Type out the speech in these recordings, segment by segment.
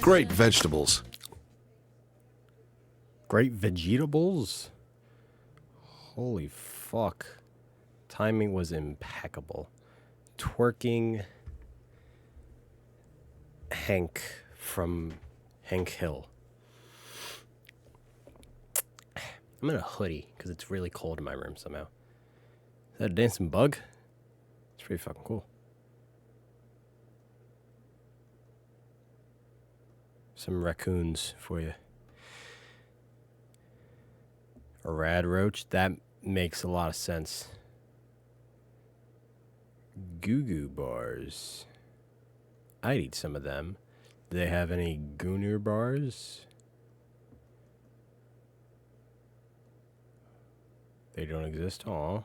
Great vegetables. Great vegetables? Holy fuck. Timing was impeccable. Twerking Hank from Hank Hill. I'm in a hoodie because it's really cold in my room somehow. Is that a dancing bug? It's pretty fucking cool. Some raccoons for you. A rad roach? That makes a lot of sense. Goo Goo bars. I'd eat some of them. Do they have any Gooner bars? They don't exist? Aw.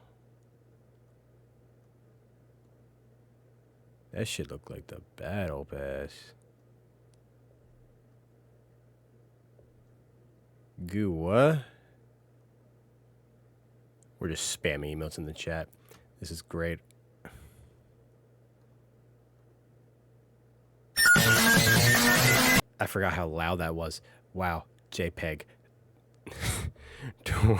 That shit look like the battle pass. Goo what? We're just spamming emails in the chat. This is great. I forgot how loud that was. Wow, JPEG. Do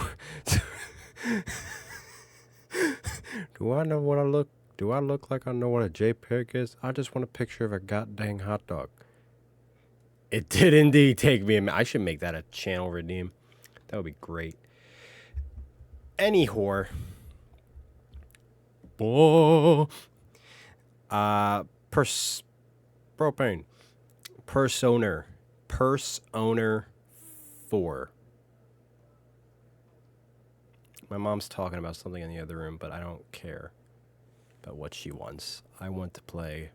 I know what I look? Do I look like I know what a JPEG is? I just want a picture of a goddamn hot dog. It did indeed take me a minute. I should make that a channel redeem. That would be great. Any whore. Oh. Propane. Purse owner 4. My mom's talking about something in the other room, but I don't care about what she wants. I want to play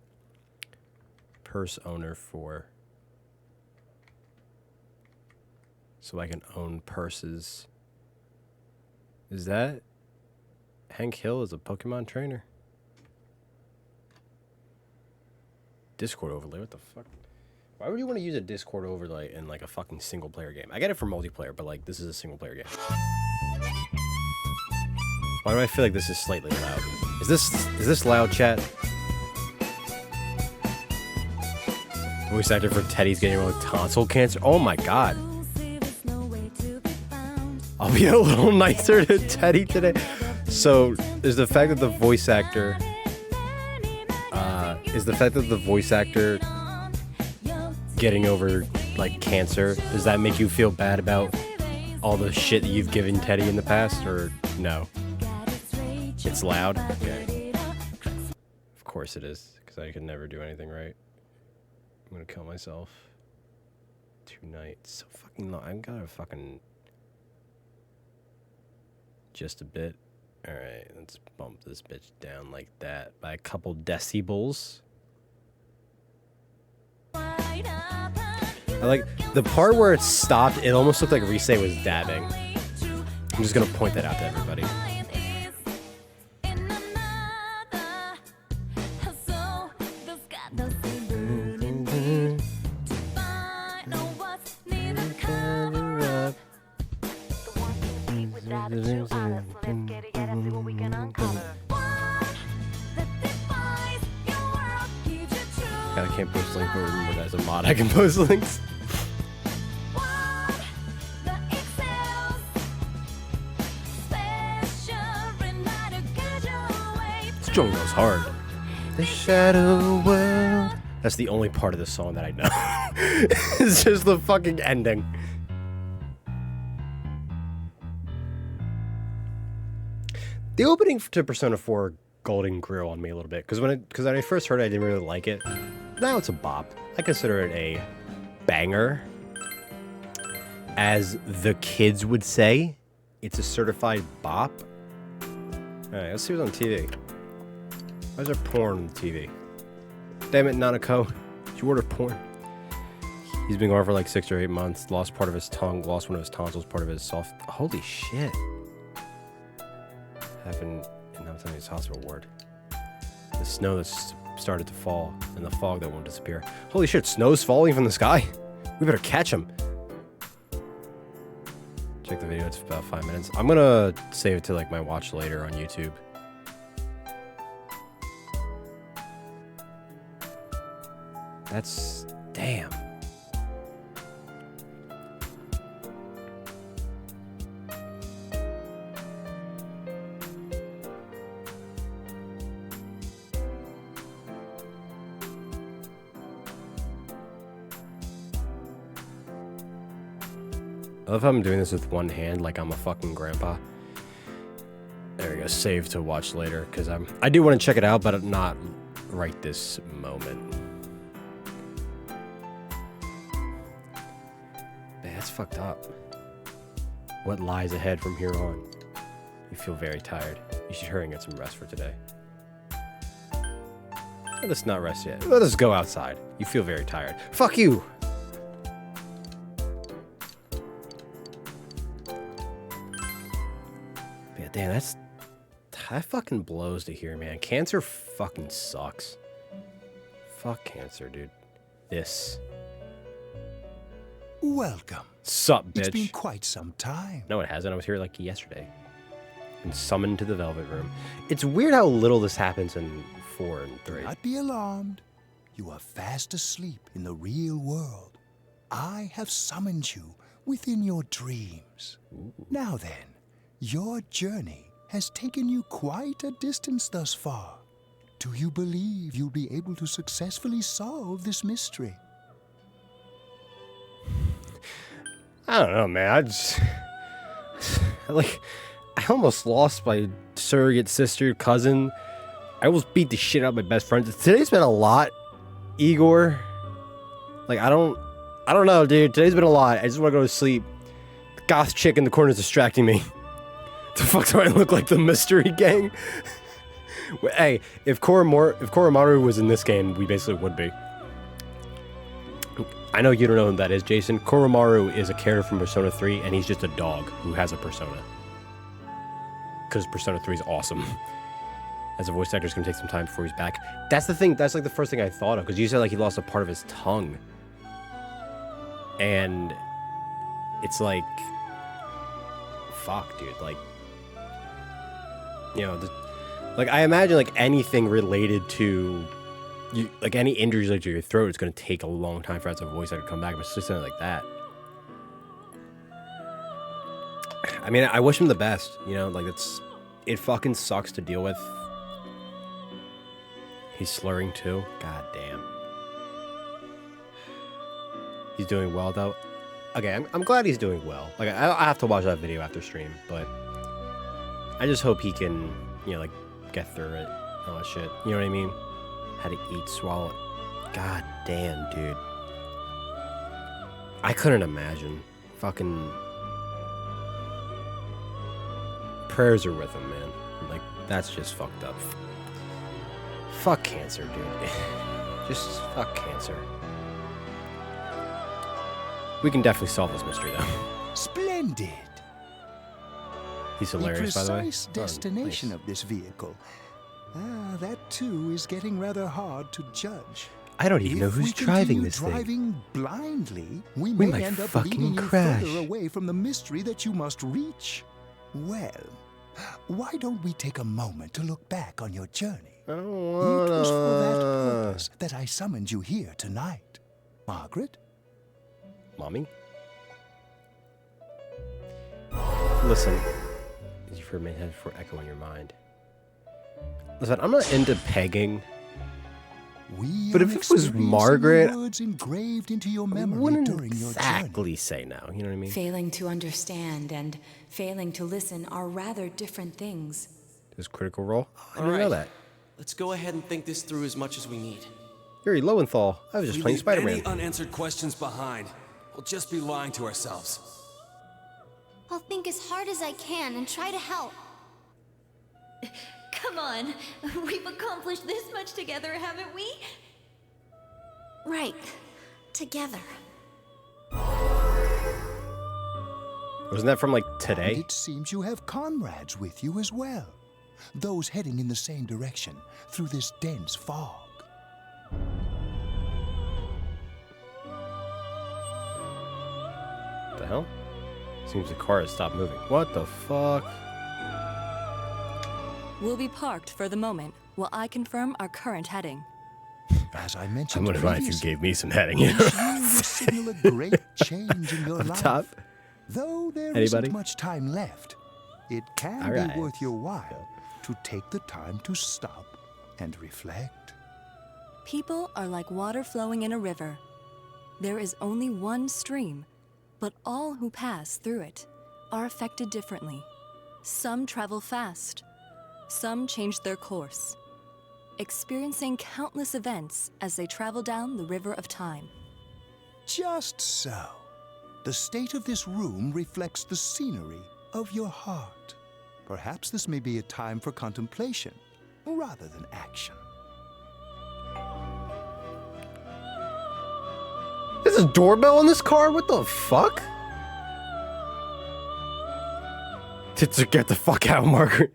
Purse owner 4. So I can own purses. Is that Hank Hill is a Pokemon trainer? Discord overlay, what the fuck? Why would you want to use a Discord overlay in like a fucking single player game? I get it for multiplayer, but like this is a single player game. Why do I feel like this is slightly loud? Is this loud, chat? Voice actor for Teddy's getting with tonsil cancer. Oh my god. I'll be a little nicer to Teddy today. So is the fact that the voice actor getting over like cancer, does that make you feel bad about all the shit that you've given Teddy in the past, or no? It's loud? Okay. Of course it is, because I can never do anything right. I'm gonna kill myself. Tonight. So fucking long. I've got to fucking... Just a bit. Alright, let's bump this bitch down like that by a couple decibels. I like the part where it stopped, it almost looked like Rise was dabbing. I'm just gonna point that out to everybody. God, I can't post links, but remember that as a mod I can post links. This joint goes hard. The Shadow World. That's the only part of the song that I know. It's just the fucking ending. The opening to Persona 4 Golden grew on me a little bit because when I first heard it, I didn't really like it. Now it's a bop. I consider it a banger. As the kids would say, it's a certified bop. Alright, let's see what's on TV. Why is there porn on the TV? Damn it, Nanako. Did you order porn? He's been gone for like 6 or 8 months. Lost part of his tongue. Lost one of his tonsils. Part of his soft... Holy shit. Happened in Hamilton's hospital ward. The snow that's started to fall and the fog that won't disappear. Holy shit, snow's falling from the sky. We better catch him. Check the video, it's about 5 minutes. I'm gonna save it to like my watch later on YouTube. That's... damn. I love how I'm doing this with one hand, like I'm a fucking grandpa. There we go, save to watch later, because I do want to check it out, but not right this moment. Man, that's fucked up. What lies ahead from here on? You feel very tired. You should hurry and get some rest for today. Let us not rest yet. Let us go outside. You feel very tired. Fuck you! Yeah, damn, that fucking blows to hear, man. Cancer fucking sucks. Fuck cancer, dude. This. Welcome. Sup, bitch? It's been quite some time. No, it hasn't. I was here like yesterday. And summoned to the Velvet Room. It's weird how little this happens in 4 and 3. Do not be alarmed. You are fast asleep in the real world. I have summoned you within your dreams. Ooh. Now then, your journey has taken you quite a distance thus far. Do you believe you'll be able to successfully solve this mystery? I don't know, man. I just... I almost lost my surrogate sister, cousin. I almost beat the shit out of my best friend. Today's been a lot, Igor. Like, I don't know, dude. Today's been a lot. I just want to go to sleep. The goth chick in the corner is distracting me. The fuck do I look like the mystery gang? Hey, if Koromaru was in this game, we basically would be. I know you don't know who that is, Jason. Koromaru is a character from Persona 3, and he's just a dog who has a persona. Because Persona 3 is awesome. As a voice actor, it's going to take some time before he's back. That's the thing. That's like the first thing I thought of. Because you said like he lost a part of his tongue. And it's like... Fuck, dude. Like... You know, like I imagine like anything related to... like any injuries like to your throat, it's going to take a long time for that voice actor to come back. But it's just something like that. I mean, I wish him the best. You know, like it fucking sucks to deal with. He's slurring too. God damn. He's doing well though. Okay, I'm glad he's doing well. Like I have to watch that video after stream, but I just hope he can, you know, like get through it. All that shit. You know what I mean? How to eat, swallow. God damn, dude. I couldn't imagine. Fucking prayers are with him, man. Like that's just fucked up. Fuck cancer, dude. Just fuck cancer. We can definitely solve this mystery, though. Splendid. He's hilarious, by the way. The precise destination of this vehicle. That too is getting rather hard to judge. I don't even know who's driving this thing. Driving blindly, we might may end up fucking leading crash. you further away from the mystery that you must reach. Well, why don't we take a moment to look back on your journey? I don't It was for that wanna... purpose that I summoned you here tonight. Margaret? Mommy? Listen. Is your main head for echo in your mind? Listen, I'm not into pegging. But if it was Margaret, words engraved into your I memory wouldn't during your exactly say no. You know what I mean? Failing to understand and failing to listen are rather different things. This Critical Role? Oh, I All didn't know right. that. Let's go ahead and think this through as much as we need. Yuri Lowenthal. I was just We playing leave Spider-Man. any unanswered questions behind. We'll just be lying to ourselves. I'll think as hard as I can and try to help. Come on, we've accomplished this much together, haven't we? Right. Together. Wasn't that from like And today? it seems you have comrades with you as well. Those heading in the same direction through this dense fog. What the hell? Seems the car has stopped moving. What the fuck? We'll be parked for the moment while I confirm our current heading. As I I mentioned wouldn't mind if you previously, gave me some heading. You know? this year will signal a great change in your Up life. top? Though there Anybody? not much time left, it can All right. be worth your while to take the time to stop and reflect. People are like water flowing in a river. There is only one stream, But all who pass through it are affected differently. Some travel fast, some change their course, experiencing countless events as they travel down the river of time. Just so. The state of this room reflects the scenery of your heart. Perhaps this may be a time for contemplation rather than action. There's a doorbell in this car? What the fuck? Get the fuck out, Margaret.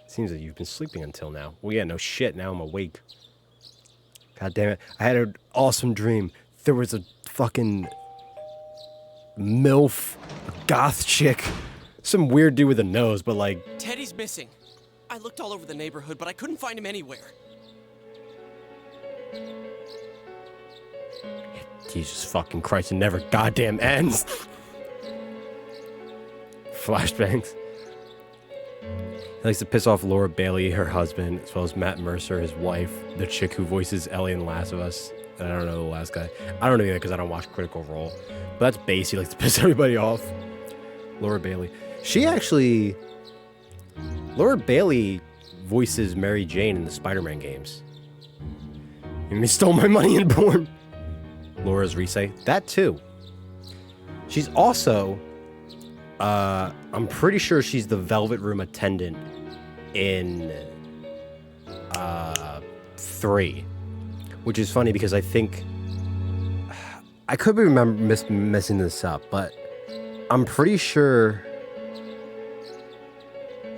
Seems that you've been sleeping until now. Well, yeah, no shit. Now I'm awake. God damn it. I had an awesome dream. There was a fucking MILF, a goth chick, some weird dude with a nose, but like... Teddy's missing. I looked all over the neighborhood, but I couldn't find him anywhere. Jesus fucking Christ, it never goddamn ends. Flashbangs. He likes to piss off Laura Bailey, her husband, as well as Matt Mercer, his wife, the chick who voices Ellie in The Last of Us. And I don't know the last guy. I don't know either because I don't watch Critical Role. But that's base. He likes to piss everybody off. Laura Bailey. She actually... Laura Bailey voices Mary Jane in the Spider-Man games. And he stole my money in Bourne. Laura's Risey. That too. She's also... I'm pretty sure she's the Velvet Room attendant in 3, which is funny because I think I could be messing this up, but I'm pretty sure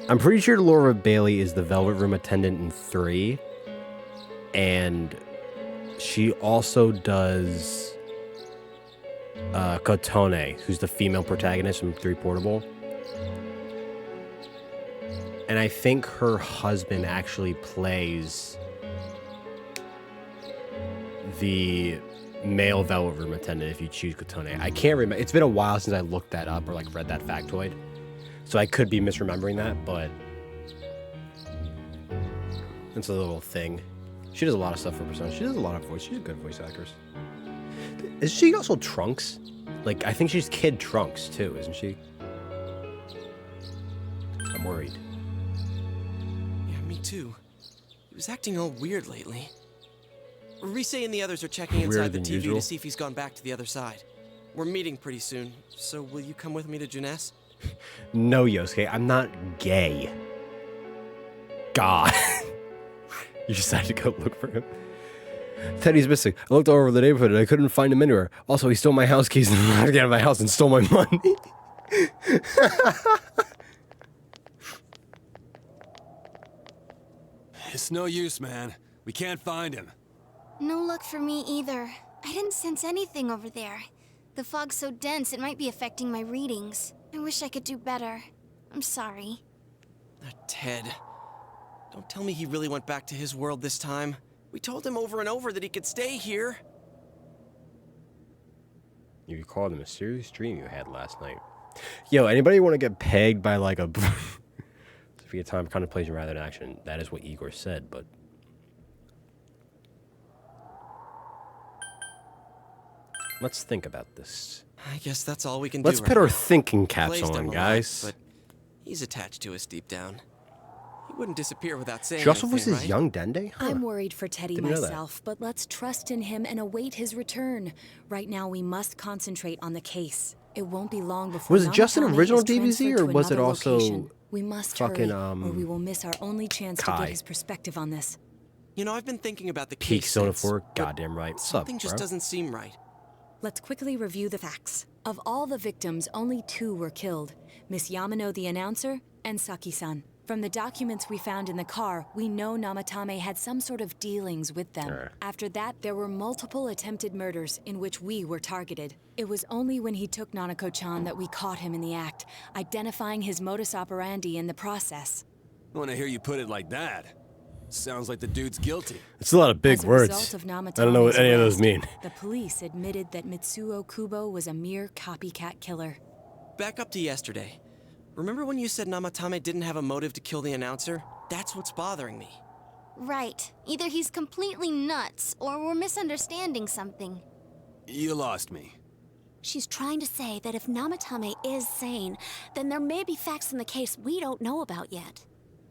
Laura Bailey is the Velvet Room attendant in 3, and she also does Kotone, who's the female protagonist from 3 Portable. And I think her husband actually plays the male Velvet Room attendant if you choose Kotone. I can't remember. It's been a while since I looked that up or like read that factoid. So I could be misremembering that, but it's a little thing. She does a lot of stuff for Persona. She does a lot of voice. She's a good voice actress. Is she also Trunks? Like, I think she's Kid Trunks, too, isn't she? I'm worried. Yeah, me too. He was acting all weird lately. Risey and the others are checking inside the TV usual. to see if he's gone back to the other side. We're meeting pretty soon, so will you come with me to Junes? No, Yosuke, I'm not gay. God. You decided to go look for him. Teddy's missing. I looked all over the neighborhood and I couldn't find him anywhere. Also, he stole my house keys and ran out of my house and stole my money. It's no use, man. We can't find him. No luck for me either. I didn't sense anything over there. The fog's so dense it might be affecting my readings. I wish I could do better. I'm sorry. Ted. Don't tell me he really went back to his world this time. We told him over and over that he could stay here. You recall the mysterious dream you had last night. Yo, anybody want to get pegged by like a... If you get time for contemplation rather than action, that is what Igor said, but... Let's think about this. I guess that's all we can Let's do. put our thinking caps Blaze on, him a guys. lot, but he's attached to us deep down. He wouldn't disappear without saying She also anything, voices right? young Dende? Huh. I'm worried for Teddy Didn't know that. myself, but let's trust in him and await his return. Right now, we must concentrate on the case. It won't be long before Was it just an Namatame original is transferred DBZ, or to was it another also location. We must fucking, hurry, or we will miss our only chance to Kai? get his perspective on this. You know, I've been thinking about the Peak case Zona since, 4? but Goddamn right. What's up, something just bro? doesn't seem right. Let's quickly review the facts. Of all the victims, only 2 were killed. Miss Yamano the announcer, and Saki-san. From the documents we found in the car, we know Namatame had some sort of dealings with them. Sure. After that, there were multiple attempted murders in which we were targeted. It was only when he took Nanako-chan that we caught him in the act, identifying his modus operandi in the process. When I hear you put it like that, sounds like the dude's guilty. It's a lot of big As a words. result of I don't know what Namatame's any of those arrest, mean. The police admitted that Mitsuo Kubo was a mere copycat killer. Back up to yesterday. Remember when you said Namatame didn't have a motive to kill the announcer? That's what's bothering me. Right. Either he's completely nuts, or we're misunderstanding something. You lost me. She's trying to say that if Namatame is sane, then there may be facts in the case we don't know about yet.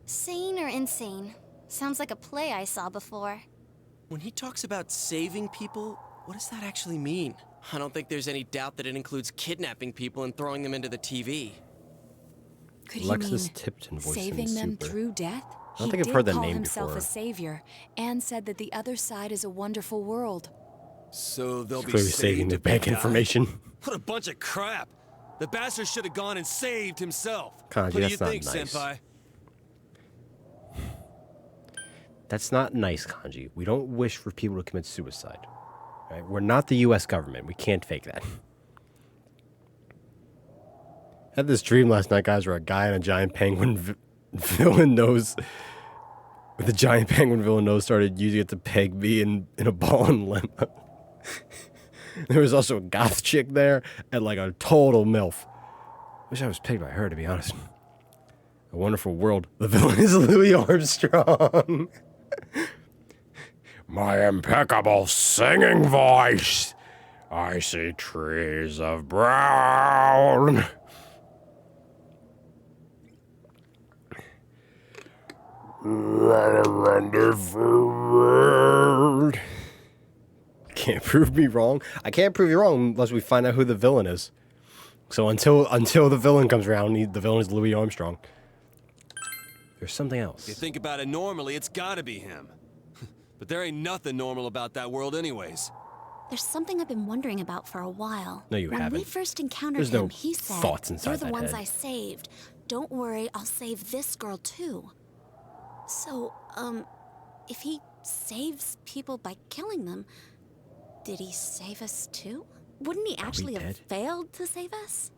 Sane or insane? Sounds like a play I saw before. When he talks about saving people, what does that actually mean? I don't think there's any doubt that it includes kidnapping people and throwing them into the TV. Could Alexis he mean Tipton voicing saving them Super. through death? I don't He think I've did heard that call name himself before. a savior and said that the other side is a wonderful world. So they'll be Clearly saving saved the if they bank die? information. What a bunch of crap! The bastard should have gone and saved himself. Kanji, what do you that's not think, nice. Senpai? That's not nice, Kanji. We don't wish for people to commit suicide. Right? We're not the U.S. government. We can't fake that. I had this dream last night, guys, where a guy in a giant penguin villain nose, with a giant penguin villain nose, started using it to peg me in a ball and limo. There was also a goth chick there and like a total MILF. Wish I was pegged by her, to be honest. A wonderful world. The villain is Louis Armstrong. My impeccable singing voice. I see trees of brown. What a wonderful world. Can't prove me wrong. I can't prove you wrong unless we find out who the villain is. So until the villain comes around, the villain is Louis Armstrong. There's something else. If you think about it normally, it's gotta be him. But there ain't nothing normal about that world anyways. There's something I've been wondering about for a while. No, you when haven't. we first encountered There's him, no he said, thoughts inside "You're the that ones head." I saved. Don't worry, I'll save this girl too." So, if he saves people by killing them, did he save us too? Wouldn't he actually have dead? failed to save us?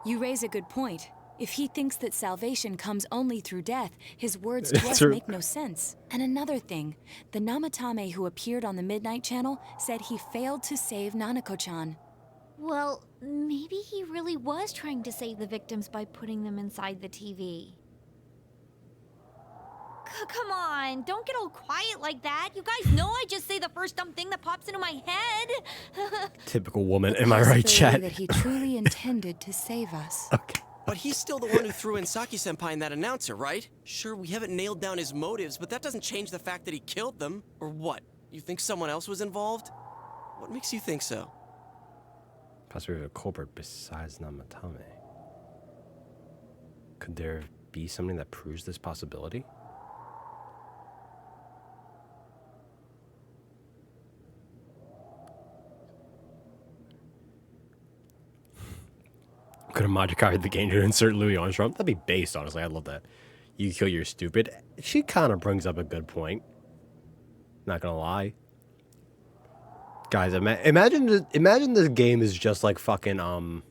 You raise a good point. If he thinks that salvation comes only through death, his words to us True. make no sense. And another thing, the Namatame who appeared on the Midnight Channel said he failed to save Nanako-chan. Well, maybe he really was trying to save the victims by putting them inside the TV. Come on, don't get all quiet like that. You guys know I just say the first dumb thing that pops into my head. Typical woman. Am I right, chat? That he truly intended to save us. Okay. But he's still the one who threw in Saki-senpai in that announcer, right? Sure, we haven't nailed down his motives, but that doesn't change the fact that he killed them. Or what? You think someone else was involved? What makes you think so? Possibly a culprit besides Namatame. Could there be something that proves this possibility? Could have modified the game to insert Louis Armstrong? That'd be based, honestly. I love that. You kill your stupid. She kind of brings up a good point. Not gonna lie. Guys, imagine this game is just like fucking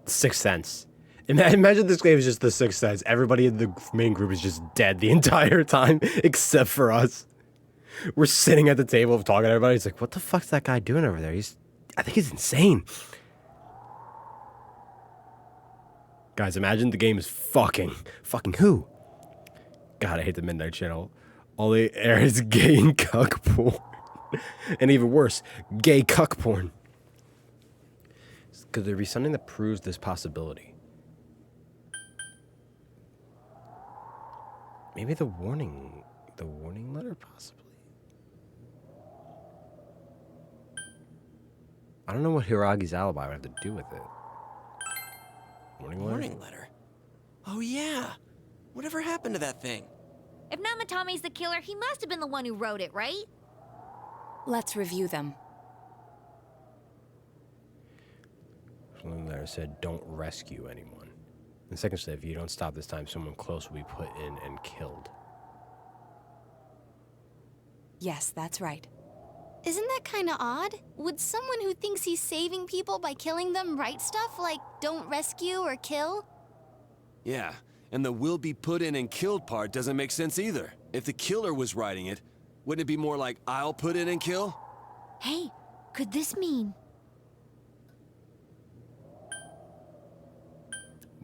Sixth Sense. Imagine this game is just the Sixth Sense. Everybody in the main group is just dead the entire time, except for us. We're sitting at the table talking to everybody. It's like, what the fuck's that guy doing over there? I think he's insane. Guys, imagine the game is fucking who? God, I hate the Midnight Channel. All they air is gay and cuck porn. And even worse, gay cuck porn. Could there be something that proves this possibility? Maybe the warning letter, possibly? I don't know what Hiragi's alibi would have to do with it. Warning letter? Oh yeah. Whatever happened to that thing? If Namatame's the killer, he must have been the one who wrote it, right? Let's review them. One letter said, "Don't rescue anyone." The second said, "If you don't stop this time, someone close will be put in and killed." Yes, that's right. Isn't that kinda odd? Would someone who thinks he's saving people by killing them write stuff like, don't rescue or kill? Yeah, and the will be put in and killed part doesn't make sense either. If the killer was writing it, wouldn't it be more like, I'll put in and kill? Hey, could this mean?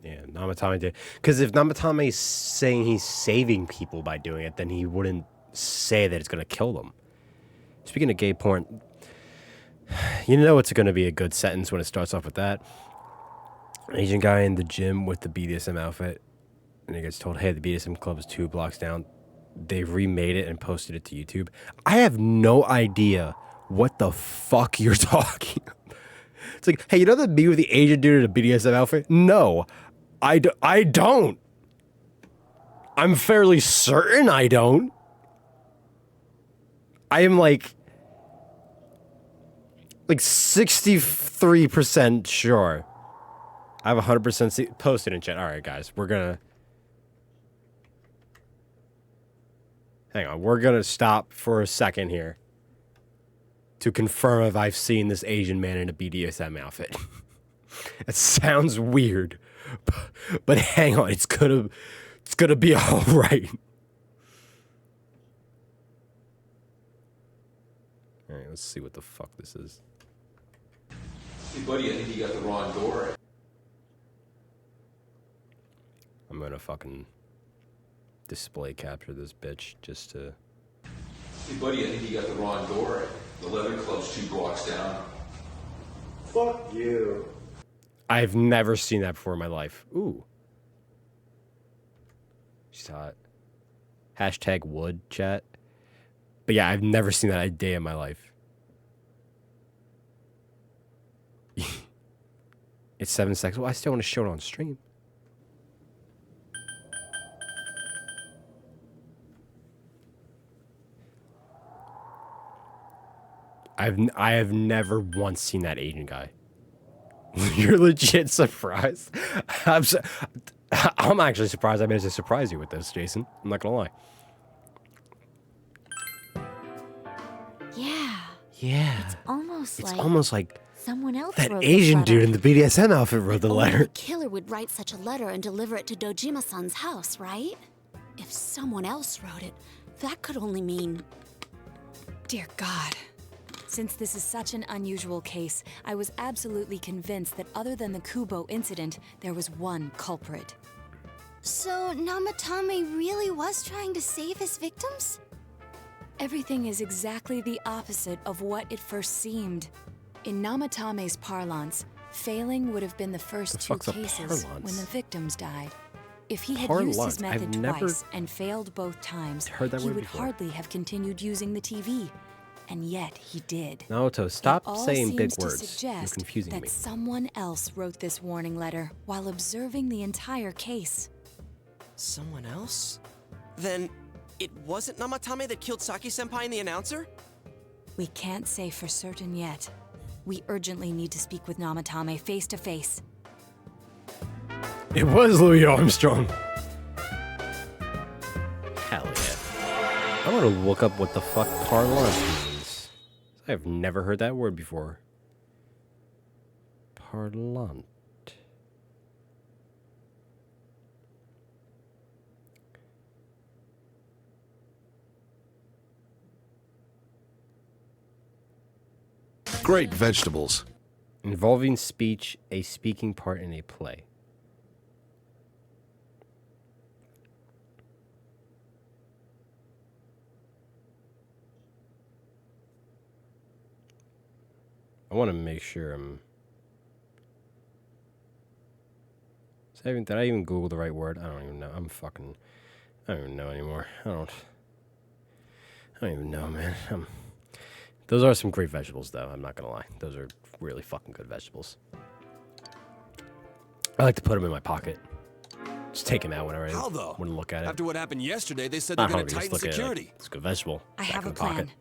Yeah, Namatame did. Because if Namatame is saying he's saving people by doing it, then he wouldn't say that it's going to kill them. Speaking of gay porn, you know it's going to be a good sentence when it starts off with that. Asian guy in the gym with the BDSM outfit, and he gets told, hey, the BDSM club is 2 blocks down. They remade it and posted it to YouTube. I have no idea what the fuck you're talking about. It's like, hey, you know the me with the Asian dude in a BDSM outfit? No, I don't. I'm fairly certain I don't. I am like 63% sure. I have 100% posted in chat. All right, guys, we're gonna hang on. We're gonna stop for a second here to confirm if I've seen this Asian man in a BDSM outfit. It sounds weird, but hang on, it's gonna be all right. All right, let's see what the fuck this is. Hey, buddy, I think you got the wrong door. I'm gonna fucking display capture this bitch just to. Hey, buddy, I think you got the wrong door. The leather club's 2 blocks down. Fuck you. I've never seen that before in my life. Ooh. She's hot. Hashtag wood chat. But yeah, I've never seen that a day in my life. It's 7 seconds. Well, I still want to show it on stream. I have never once seen that Asian guy. You're legit surprised. I'm actually surprised I managed to surprise you with this, Jason. I'm not gonna lie. Yeah. Yeah. It's almost like someone else that wrote Asian this letter. dude in the BDSM outfit wrote the Only letter. the killer would write such a letter and deliver it to Dojima-san's house, right? If someone else wrote it, that could only mean... Dear God. Since this is such an unusual case, I was absolutely convinced that other than the Kubo incident, there was one culprit. So Namatame really was trying to save his victims? Everything is exactly the opposite of what it first seemed. In Namatame's parlance, failing would have been the first 2 fuck's a cases parlance? when the victims died. If he had Parlance? used his method I've never twice and failed both times, heard that he word would before. hardly have continued using the TV. And yet he did. Naoto, stop It all saying big seems to words. You're suggest confusing that me. someone else wrote this warning letter while observing the entire case. Someone else? Then it wasn't Namatame that killed Saki-senpai and the announcer? We can't say for certain yet. We urgently need to speak with Namatame face to face. It was Louis Armstrong. Hell yeah. I want to look up what the fuck parlance means. I've never heard that word before. Parlant. Great vegetables. Involving speech, a speaking part in a play. I want to make sure I'm... Did I even Google the right word? I don't even know. I don't even know anymore. I don't even know, man. Those are some great vegetables, though. I'm not going to lie. Those are really fucking good vegetables. I like to put them in my pocket. Just take them out whenever How, I though? want to look at it. After what happened yesterday, they said they're Not going hungry, to just tighten look at it like, security. it's a good vegetable. I Back have in a the pocket. plan,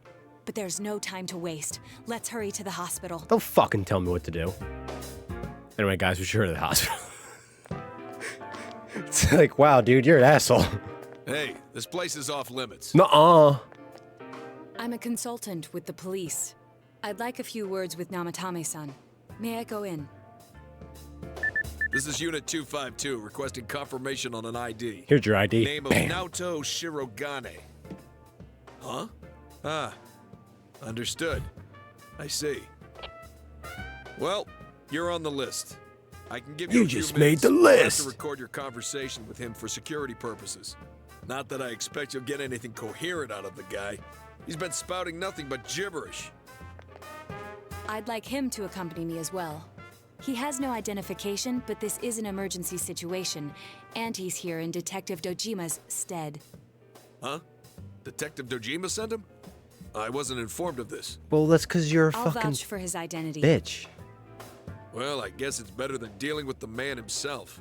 but there's no time to waste. Let's hurry to the hospital. Don't fucking tell me what to do. Anyway, guys, we should hurry to the hospital. It's like, wow, dude, you're an asshole. Hey, this place is off limits. Nuh-uh. I'm a consultant with the police. I'd like a few words with Namatame-san. May I go in? This is Unit 252, requesting confirmation on an ID. Here's your ID. Name of Bam. Naoto Shirogane. Huh? Ah, understood. I see. Well, you're on the list. I can give you a few just made minutes. the I'll have list. to record your conversation with him for security purposes. Not that I expect you'll get anything coherent out of the guy. He's been spouting nothing but gibberish. I'd like him to accompany me as well. He has no identification, but this is an emergency situation, and he's here in Detective Dojima's stead. Huh? Detective Dojima sent him? I wasn't informed of this. Well, that's because you're a I'll fucking vouch for his identity. bitch. Well, I guess it's better than dealing with the man himself.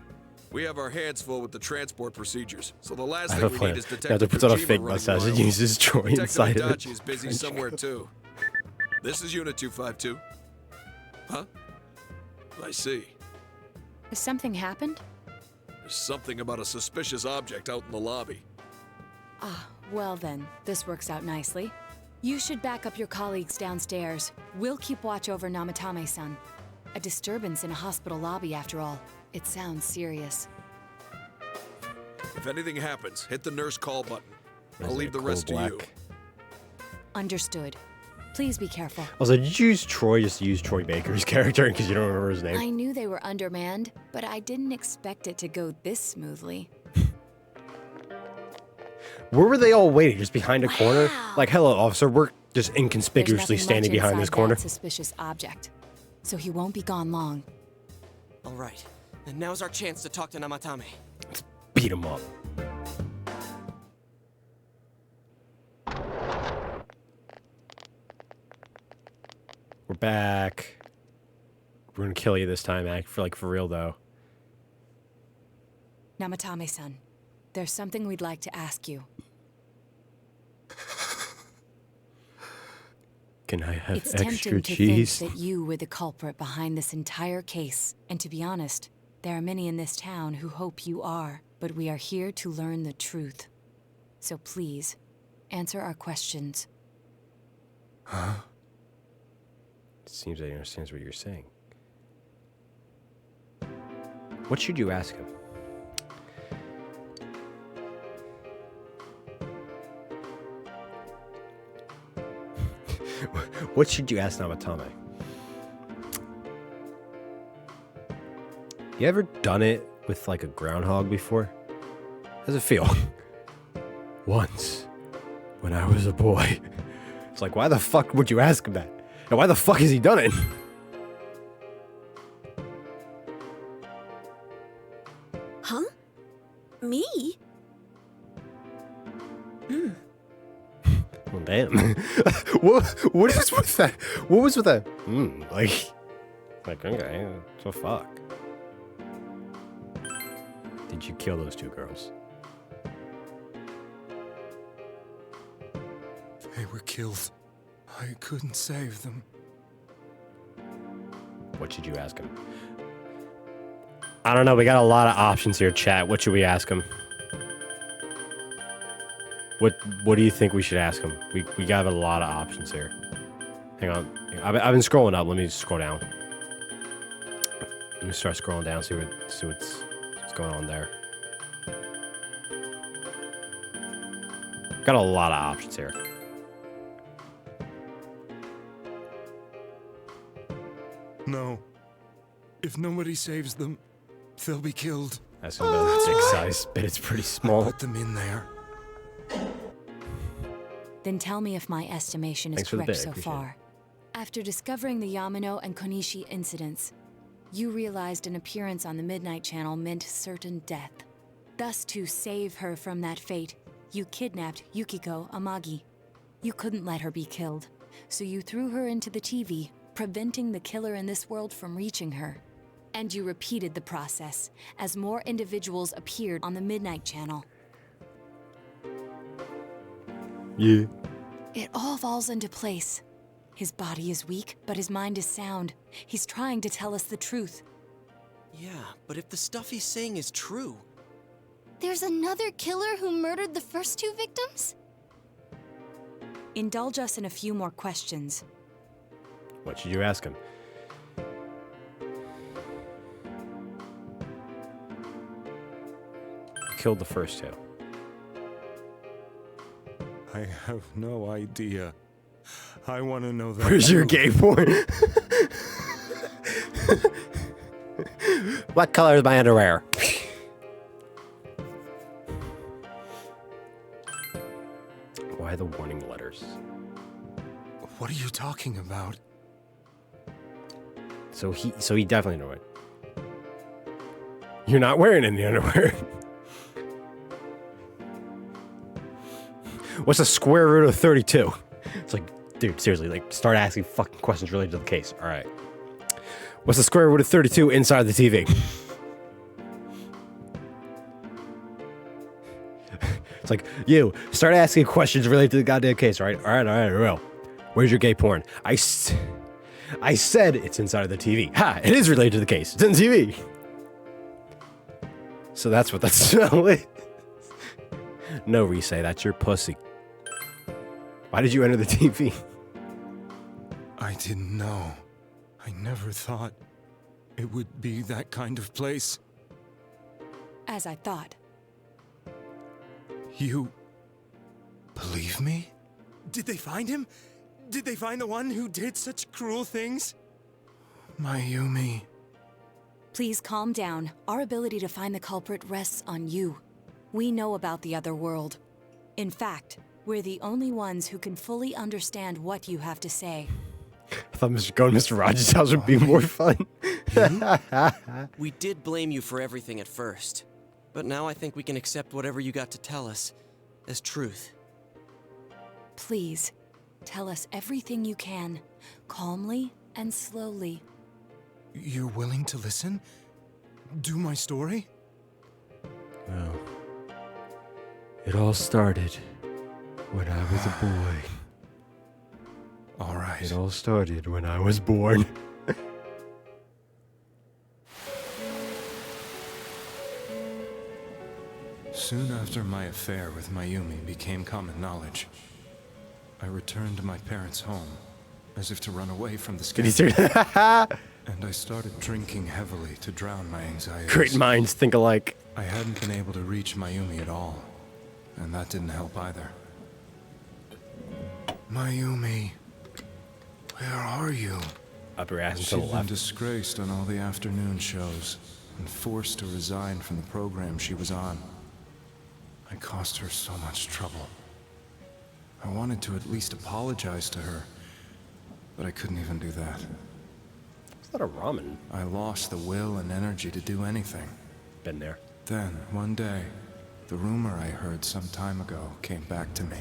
We have our hands full with the transport procedures, so the last I thing have we a plan. need is Now Detective to put on a Dojima fake running mustache and wild. uses Troy Detective inside it. Itachi is busy somewhere too. This is Unit 252. Huh? I see. Has something happened? There's something about a suspicious object out in the lobby. Ah, well then, this works out nicely. You should back up your colleagues downstairs. We'll keep watch over Namatame-san. A disturbance in a hospital lobby, after all. It sounds serious. If anything happens, hit the nurse call button. I'll Is leave it the Cold rest to you. Black? Understood. Please be careful. Also, did you use Troy just to use Troy Baker's character because you don't remember his name? I knew they were undermanned, but I didn't expect it to go this smoothly. Where were they all waiting? Just behind a corner? Like, hello, officer, we're just There's inconspicuously nothing standing much behind this inside corner. that suspicious object, so he won't be gone long. All right, and now's our chance to talk to Namatame. Beat him up. We're back. We're gonna kill you this time, Act. For real though. Namatame-san, there's something we'd like to ask you. Can I have It's extra tempting to cheese? think that you were the culprit behind this entire case. And to be honest, there are many in this town who hope you are. But we are here to learn the truth. So please, answer our questions. Huh? Seems that he understands what you're saying. What should you ask him? What should you ask Namatame? You ever done it with like a groundhog before? How's it feel? Once, when I was a boy. It's like, why the fuck would you ask him that? And why the fuck has he done it? Huh? Me? Well, damn. what is with that? What was with that? Like, okay, so fuck. Did you kill those two girls? They were killed. I couldn't save them. What should you ask him? I don't know. We got a lot of options here, chat. What should we ask him? What do you think we should ask him? We got a lot of options here. Hang on. I've been scrolling up. Let me scroll down. Let me start scrolling down. See what's going on there. Got a lot of options here. No. If nobody saves them, they'll be killed. That's a big size, but it's pretty small. Put them in there. Then tell me if my estimation is Thanks for the correct bit, I so appreciate far. After discovering the Yamano and Konishi incidents, you realized an appearance on the Midnight Channel meant certain death. Thus, to save her from that fate, you kidnapped Yukiko Amagi. You couldn't let her be killed, so you threw her into the TV, preventing the killer in this world from reaching her. And you repeated the process as more individuals appeared on the Midnight Channel. Yeah. It all falls into place. His body is weak, but his mind is sound. He's trying to tell us the truth. Yeah, but if the stuff he's saying is true... There's another killer who murdered the first two victims? Indulge us in a few more questions. What should you ask him? Killed the first two. I have no idea. I want to know that. Where's your gay porn? What color is my underwear? Why the warning letters? What are you talking about? So he definitely knew it. You're not wearing any underwear. What's the square root of 32? It's like, dude, seriously, like, start asking fucking questions related to the case. All right. What's the square root of 32 inside the TV? It's like, you, start asking questions related to the goddamn case, all right? All right, I will. Where's your gay porn? I said it's inside of the TV. Ha! It is related to the case. It's in the TV. So that's what that smell is. No, Rise, that's your pussy. Why did you enter the TV? I didn't know. I never thought it would be that kind of place. As I thought. You believe me? Did they find him? Did they find the one who did such cruel things? Mayumi. Please calm down. Our ability to find the culprit rests on you. We know about the other world. In fact, we're the only ones who can fully understand what you have to say. I thought going to Mr. Rogers' house would be more fun. We did blame you for everything at first, but now I think we can accept whatever you got to tell us as truth. Please, tell us everything you can, calmly and slowly. You're willing to listen? Do my story? Well, it all started when I was a boy. All right. It all started when I was born. Soon after my affair with Mayumi became common knowledge, I returned to my parents' home, as if to run away from the scandal. And I started drinking heavily to drown my anxieties. Great minds think alike. I hadn't been able to reach Mayumi at all, and that didn't help either. Mayumi, where are you? Up your ass and to She'd the been left. disgraced on all the afternoon shows and forced to resign from the program she was on. I caused her so much trouble. I wanted to at least apologize to her, but I couldn't even do that. It's not a ramen. I lost the will and energy to do anything. Been there. Then, one day, the rumor I heard some time ago came back to me.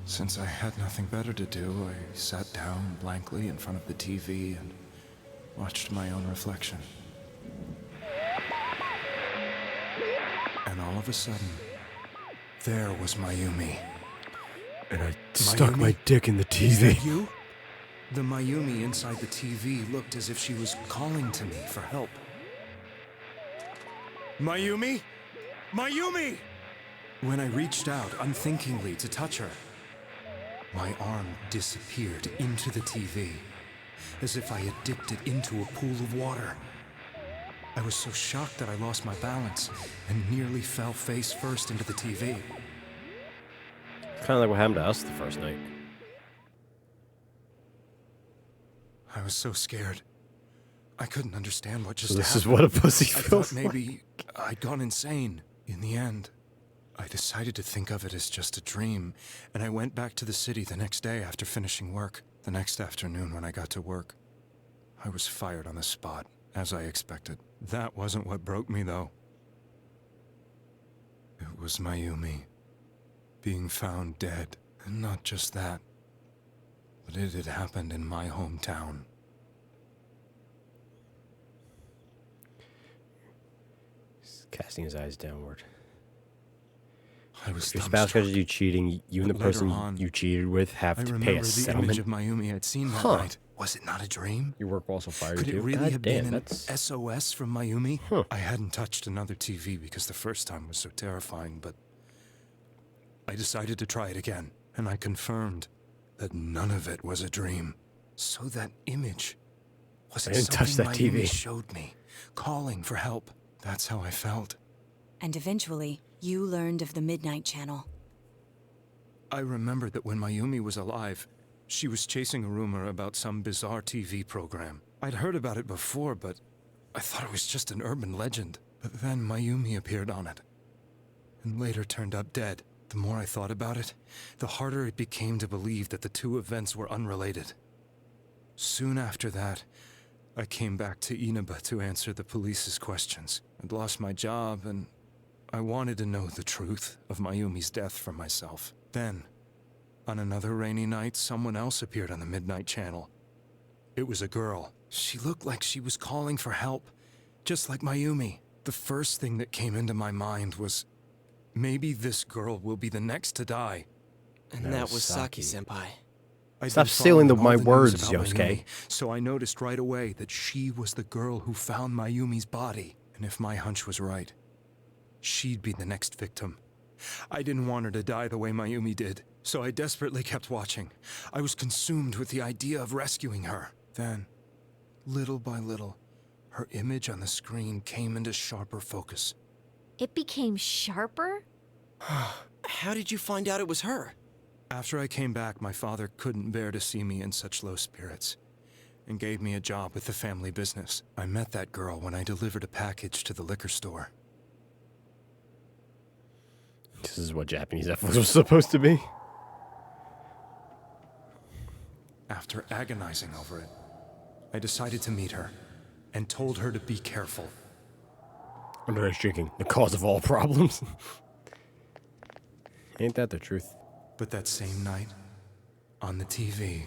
Since I had nothing better to do, I sat down blankly in front of the TV and watched my own reflection. And all of a sudden, there was Mayumi. And I stuck my dick in the TV. Is that you? The Mayumi inside the TV looked as if she was calling to me for help. Mayumi? Mayumi! When I reached out unthinkingly to touch her, my arm disappeared into the TV, as if I had dipped it into a pool of water. I was so shocked that I lost my balance and nearly fell face first into the TV. It's kind of like what happened to us the first night. I was so scared. I couldn't understand what just So this happened. is what a pussy I feels thought maybe I'd gone insane. In the end, I decided to think of it as just a dream, and I went back to the city the next day after finishing work. The next afternoon when I got to work, I was fired on the spot, as I expected. That wasn't what broke me, though. It was Mayumi being found dead. And not just that, but it had happened in my hometown. He's casting his eyes downward. I was Your spouse dumbstruck. catches you cheating. You and the But later person on, you cheated with have I to pay remember a the settlement. image of Mayumi I'd seen that Huh. night. Was it not a dream? Your work will also fire Could you it too? really God have damn, been an that's... SOS from Mayumi? Huh. I hadn't touched another TV because the first time was so terrifying, but I decided to try it again, and I confirmed that none of it was a dream. So that image, was I it didn't touch something that Mayumi TV. showed me, calling for help? That's how I felt. And eventually, you learned of the Midnight Channel. I remembered that when Mayumi was alive, she was chasing a rumor about some bizarre TV program. I'd heard about it before, but I thought it was just an urban legend. But then Mayumi appeared on it, and later turned up dead. The more I thought about it, the harder it became to believe that the two events were unrelated. Soon after that, I came back to Inaba to answer the police's questions. I'd lost my job, and I wanted to know the truth of Mayumi's death for myself. Then, on another rainy night, someone else appeared on the Midnight Channel. It was a girl. She looked like she was calling for help, just like Mayumi. The first thing that came into my mind was, maybe this girl will be the next to die. And that was Saki-senpai. Stop stealing my words, Yosuke. Yosuke. So I noticed right away that she was the girl who found Mayumi's body. And if my hunch was right, she'd be the next victim. I didn't want her to die the way Mayumi did, so I desperately kept watching. I was consumed with the idea of rescuing her. Then, little by little, her image on the screen came into sharper focus. It became sharper? How did you find out it was her? After I came back, my father couldn't bear to see me in such low spirits, and gave me a job with the family business. I met that girl when I delivered a package to the liquor store. This is what Japanese F was supposed to be. After agonizing over it, I decided to meet her, and told her to be careful. Underage drinking, the cause of all problems. Ain't that the truth? But that same night, on the TV,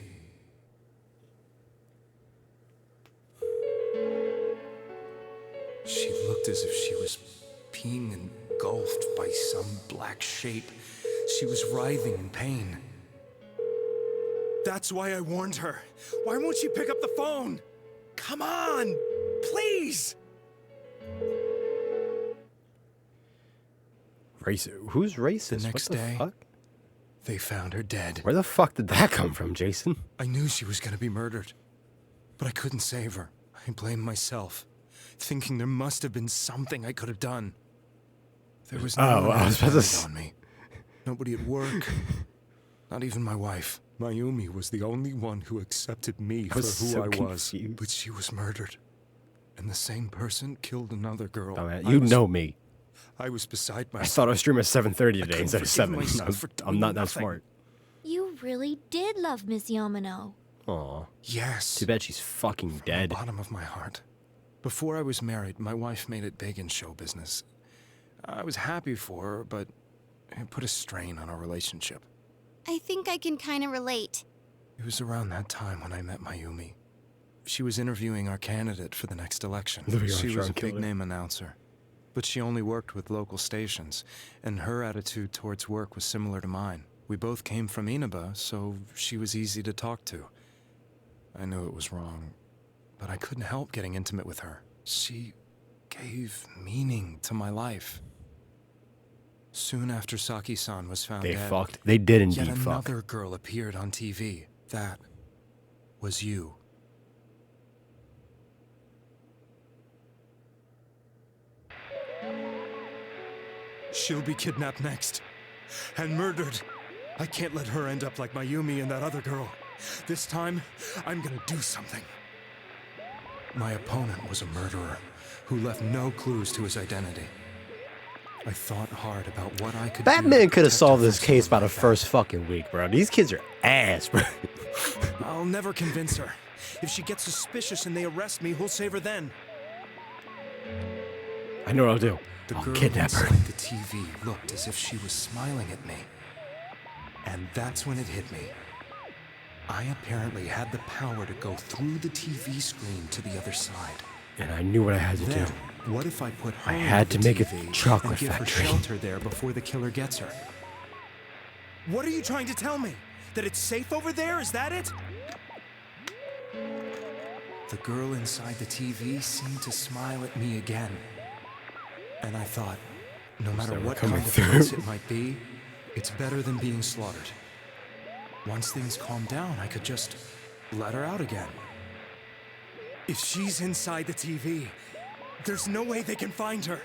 she looked as if she was being engulfed by some black shape. She was writhing in pain. That's why I warned her. Why won't she pick up the phone? Come on, please! Who's racist? The next day, fuck? They found her dead. Where the fuck did that come from, Jason? I knew she was gonna be murdered, but I couldn't save her. I blamed myself, thinking there must have been something I could have done. There was no one I was about to on me. Nobody at work. Not even my wife. Mayumi was the only one who accepted me for who I was. But she was murdered. And the same person killed another girl. Oh, man, you know me. I was beside myself. I thought I was streaming at 7:30 today instead of 7. I'm not that nothing. smart. You really did love Miss Yamano. Aw. Yes. Too bad she's fucking From dead. the bottom of my heart. Before I was married, my wife made it big in show business. I was happy for her, but it put a strain on our relationship. I think I can kind of relate. It was around that time when I met Mayumi. She was interviewing our candidate for the next election. Louis She was Armstrong a killed her. big-name announcer. But she only worked with local stations, and her attitude towards work was similar to mine. We both came from Inaba, so she was easy to talk to. I knew it was wrong, but I couldn't help getting intimate with her. She gave meaning to my life. Soon after Saki-san was found They dead, fucked. They did yet indeed fuck. another girl appeared on TV. That was you. She'll be kidnapped next. And murdered. I can't let her end up like Mayumi and that other girl. This time, I'm gonna do something. My opponent was a murderer who left no clues to his identity. I thought hard about what I could do. Batman could have solved this case by the first fucking week, bro. These kids are ass, bro. I'll never convince her. If she gets suspicious and they arrest me, who'll save her then? I know what I'll do. The I'll girl kidnap her. inside the TV looked as if she was smiling at me. And that's when it hit me. I apparently had the power to go through the TV screen to the other side. And I knew what I had to Then, do. what if I put her I had in to the make a TV chocolate and give factory. her shelter there before the killer gets her? What are you trying to tell me? That it's safe over there? Is that it? The girl inside the TV seemed to smile at me again. And I thought, no matter never what coming kind of through. place it might be, it's better than being slaughtered. Once things calmed down, I could just let her out again. If she's inside the TV, there's no way they can find her.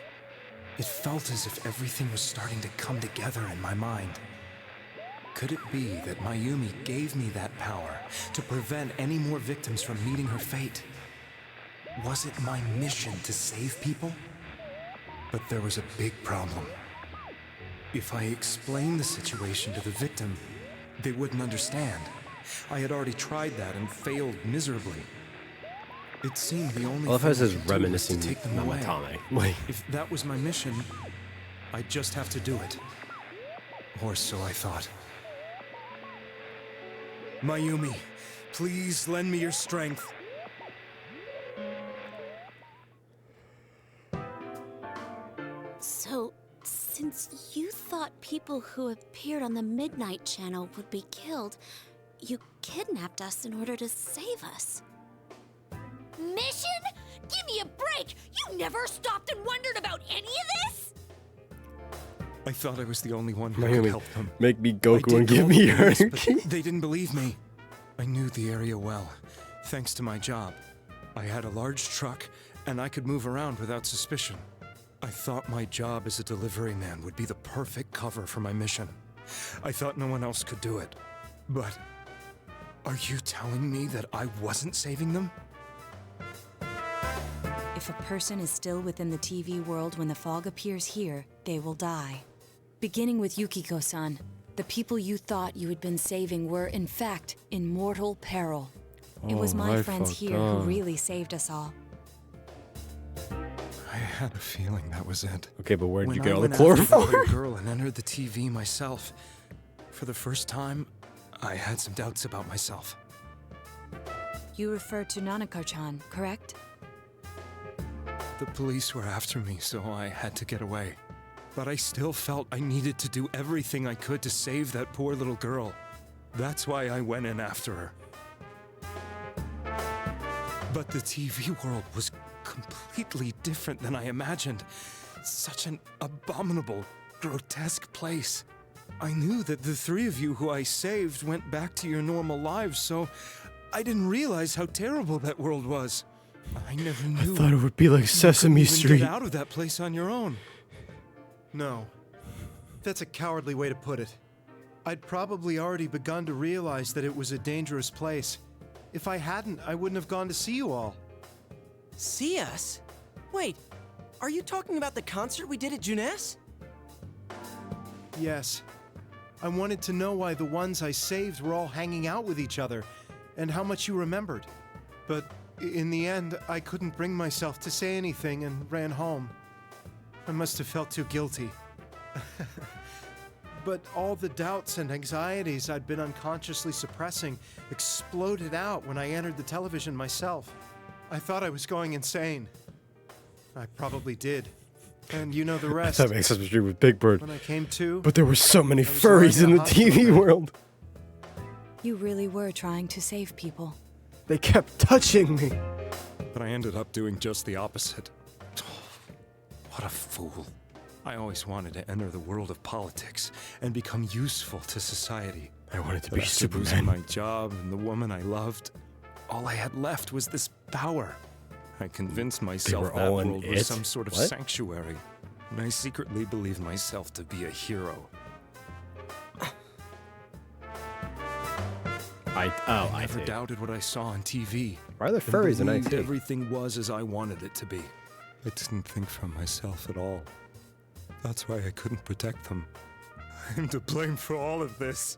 It felt as if everything was starting to come together in my mind. Could it be that Mayumi gave me that power to prevent any more victims from meeting her fate? Was it my mission to save people? But there was a big problem. If I explained the situation to the victim, they wouldn't understand. I had already tried that and failed miserably. It seemed the only I love how it thing I says could do was to reminiscing take them away. Namatame. Like, If that was my mission, I'd just have to do it. Or so I thought. Mayumi, please lend me your strength. So, since you thought people who appeared on the Midnight Channel would be killed, you kidnapped us in order to save us. Mission? Give me a break! You never stopped and wondered about any of this? I thought I was the only one who could Mayumi, help them. make me I Goku did and give call me the her. police, but they didn't believe me. I knew the area well, thanks to my job. I had a large truck, and I could move around without suspicion. I thought my job as a delivery man would be the perfect cover for my mission. I thought no one else could do it. But are you telling me that I wasn't saving them? If a person is still within the TV world when the fog appears here, they will die. Beginning with Yukiko-san, the people you thought you had been saving were, in fact, in mortal peril. It was my I friends fucked here who up. really saved us all. I had a feeling that was it. Okay, but where'd When you I get all the went after the chloroform? little girl and entered the TV myself, for the first time, I had some doubts about myself. You refer to Nanako-chan, correct? The police were after me, so I had to get away. But I still felt I needed to do everything I could to save that poor little girl. That's why I went in after her. But the TV world was completely different than I imagined. Such an abominable, grotesque place. I knew that the three of you who I saved went back to your normal lives, so I didn't realize how terrible that world was. I never knew. I thought it would be like Sesame you couldn't even Street. Get out of that place on your own. No. That's a cowardly way to put it. I'd probably already begun to realize that it was a dangerous place. If I hadn't, I wouldn't have gone to see you all. See us? Wait, are you talking about the concert we did at Junes? Yes. I wanted to know why the ones I saved were all hanging out with each other, and how much you remembered. But in the end, I couldn't bring myself to say anything and ran home. I must have felt too guilty. But all the doubts and anxieties I'd been unconsciously suppressing exploded out when I entered the television myself. I thought I was going insane. I probably did. And you know the rest. That makes Sesame Street with Big Bird. When I came to, But there were so many I was lying furries in a the hospital TV bed. world. You really were trying to save people. They kept touching me. But I ended up doing just the opposite. What a fool. I always wanted to enter the world of politics and become useful to society. I wanted to But be after losing Superman. my job and the woman I loved, all I had left was this power. I convinced myself were that all in world was it? some sort of What? sanctuary, and I secretly believed myself to be a hero. I I never see. doubted what I saw on TV. Why are there and furries in believed IT? everything was as I wanted it to be. I didn't think for myself at all. That's why I couldn't protect them. I'm to blame for all of this.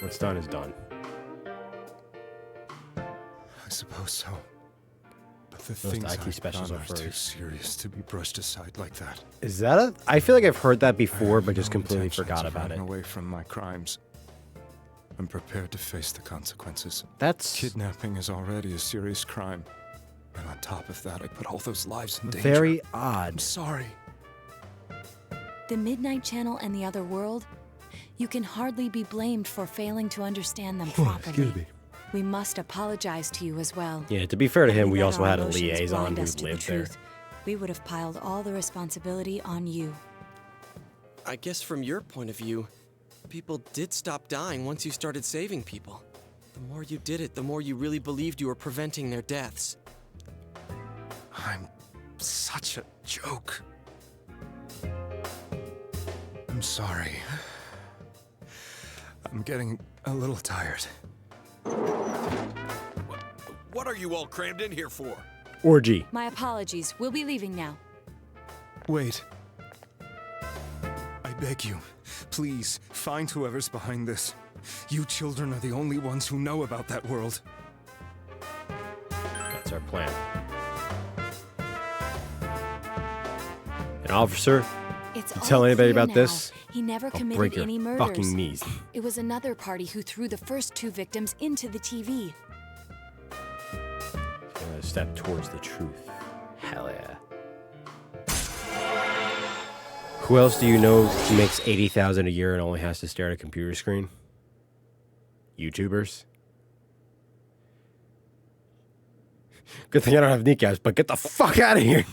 What's done is done. I suppose so. But the Most things IT I've specials done are are too furries. serious to be brushed aside like that. Is that a? I feel like I've heard that I before, have but just no completely intentions forgot of about running it. away from my crimes. I'm prepared to face the consequences. That's Kidnapping is already a serious crime. And on top of that, I put all those lives in danger. very I'm odd. sorry. The Midnight Channel and the other world? You can hardly be blamed for failing to understand them properly. We must apologize to you as well. Yeah, to be fair to him, We we let also our had a emotions liaison blind who us to the lived there. truth. We would have piled all the responsibility on you. I guess from your point of view, people did stop dying once you started saving people. The more you did it, the more you really believed you were preventing their deaths. I'm such a joke. I'm sorry. I'm getting a little tired. What are you all crammed in here for? Orgy. My apologies. We'll be leaving now. Wait. I beg you, please, find whoever's behind this. You children are the only ones who know about that world. That's our plan. An officer, It's you all tell anybody clear about now. this, He never I'll committed break your any murders. fucking knees. It was another party who threw the first 2 victims into the TV. A step towards the truth. Hell yeah. Who else do you know makes $80,000 a year and only has to stare at a computer screen? YouTubers. Good thing I don't have kneecaps, but get the fuck out of here.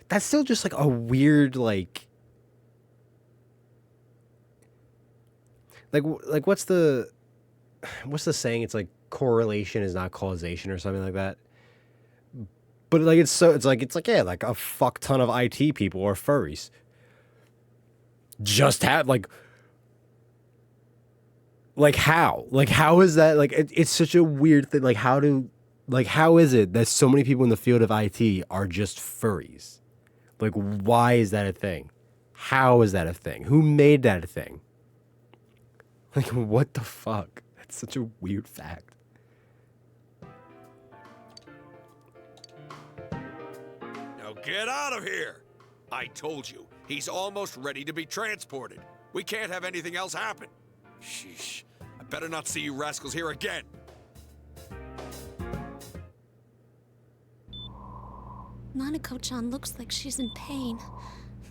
That's still just like a weird like what's the saying? It's like correlation is not causation or something like that. But like it's like yeah, like a fuck ton of IT people are furries. Just have like how? Like how is that like it's such a weird thing. Like how is it that so many people in the field of IT are just furries? Like why is that a thing? How is that a thing? Who made that a thing? Like what the fuck? That's such a weird fact. Now get out of here! I told you, he's almost ready to be transported. We can't have anything else happen. Sheesh. I better not see you rascals here again. Nanako-chan looks like she's in pain.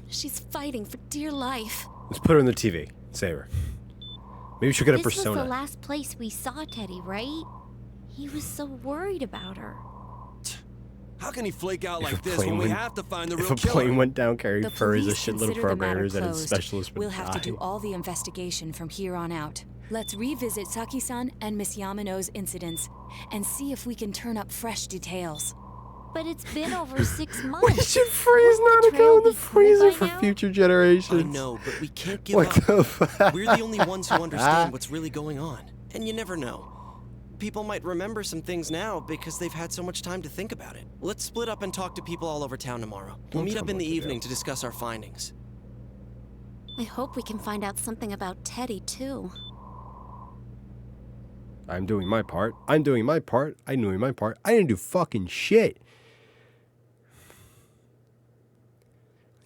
She's fighting for dear life. Let's put her in the TV. Save her. Maybe she'll get a This was persona. the last place we saw Teddy, right? He was so worried about her. How can he flake out If like a this plane when we went- have to find the If real a killer? plane went down carrying The furries, a police shitload of consider the matter programmers and closed. specialists would We'll have to die. do all the investigation from here on out. Let's revisit Saki-san and Miss Yamano's incidents and see if we can turn up fresh details. But it's been over 6 months. We should freeze Nanako in the freezer for future generations. I know, but we can't give What up. the fuck? We're the only ones who understand what's really going on. And you never know. People might remember some things now because they've had so much time to think about it. Let's split up and talk to people all over town tomorrow. We'll Don't meet tell up me in the what to do. evening to discuss our findings. I hope we can find out something about Teddy, too. I'm doing my part. I'm doing my part. I'm doing my part. I didn't do fucking shit.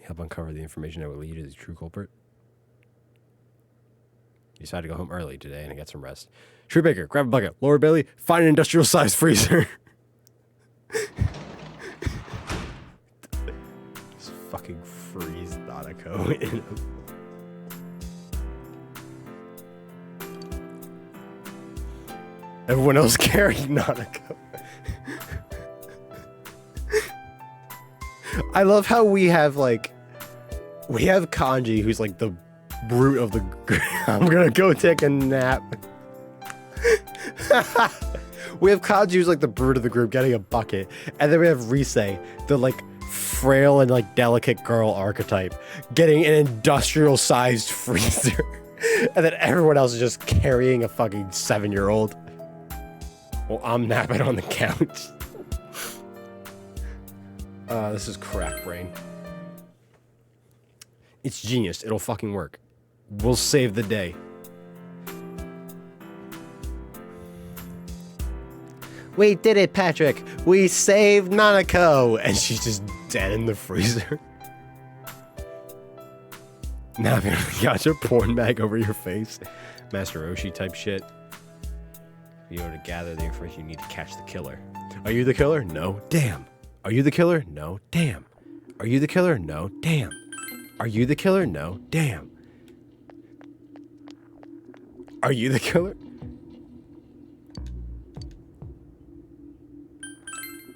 Help uncover the information that will lead to the true culprit. You decided to go home early today and get some rest. True Baker, grab a bucket. Lower belly, find an industrial-sized freezer. Just fucking freeze Nanako in a... Everyone else carrying Nanako. I love how we have Kanji, who's like the brute of the group. I'm gonna go take a nap. We have Kanji, who's like the brute of the group, getting a bucket, and then we have Rise, the like frail and like delicate girl archetype, getting an industrial-sized freezer, and then everyone else is just carrying a fucking 7-year-old. Well, I'm napping on the couch. This is crack brain. It's genius. It'll fucking work. We'll save the day. We did it, Patrick. We saved Nanako. And she's just dead in the freezer. Now you got your porn bag over your face. Master Roshi type shit. You know, to gather the information you need to catch the killer. Are you the killer? No. Damn. Are you the killer? No. Damn. Are you the killer? No. Damn. Are you the killer? No. Damn. Are you the killer?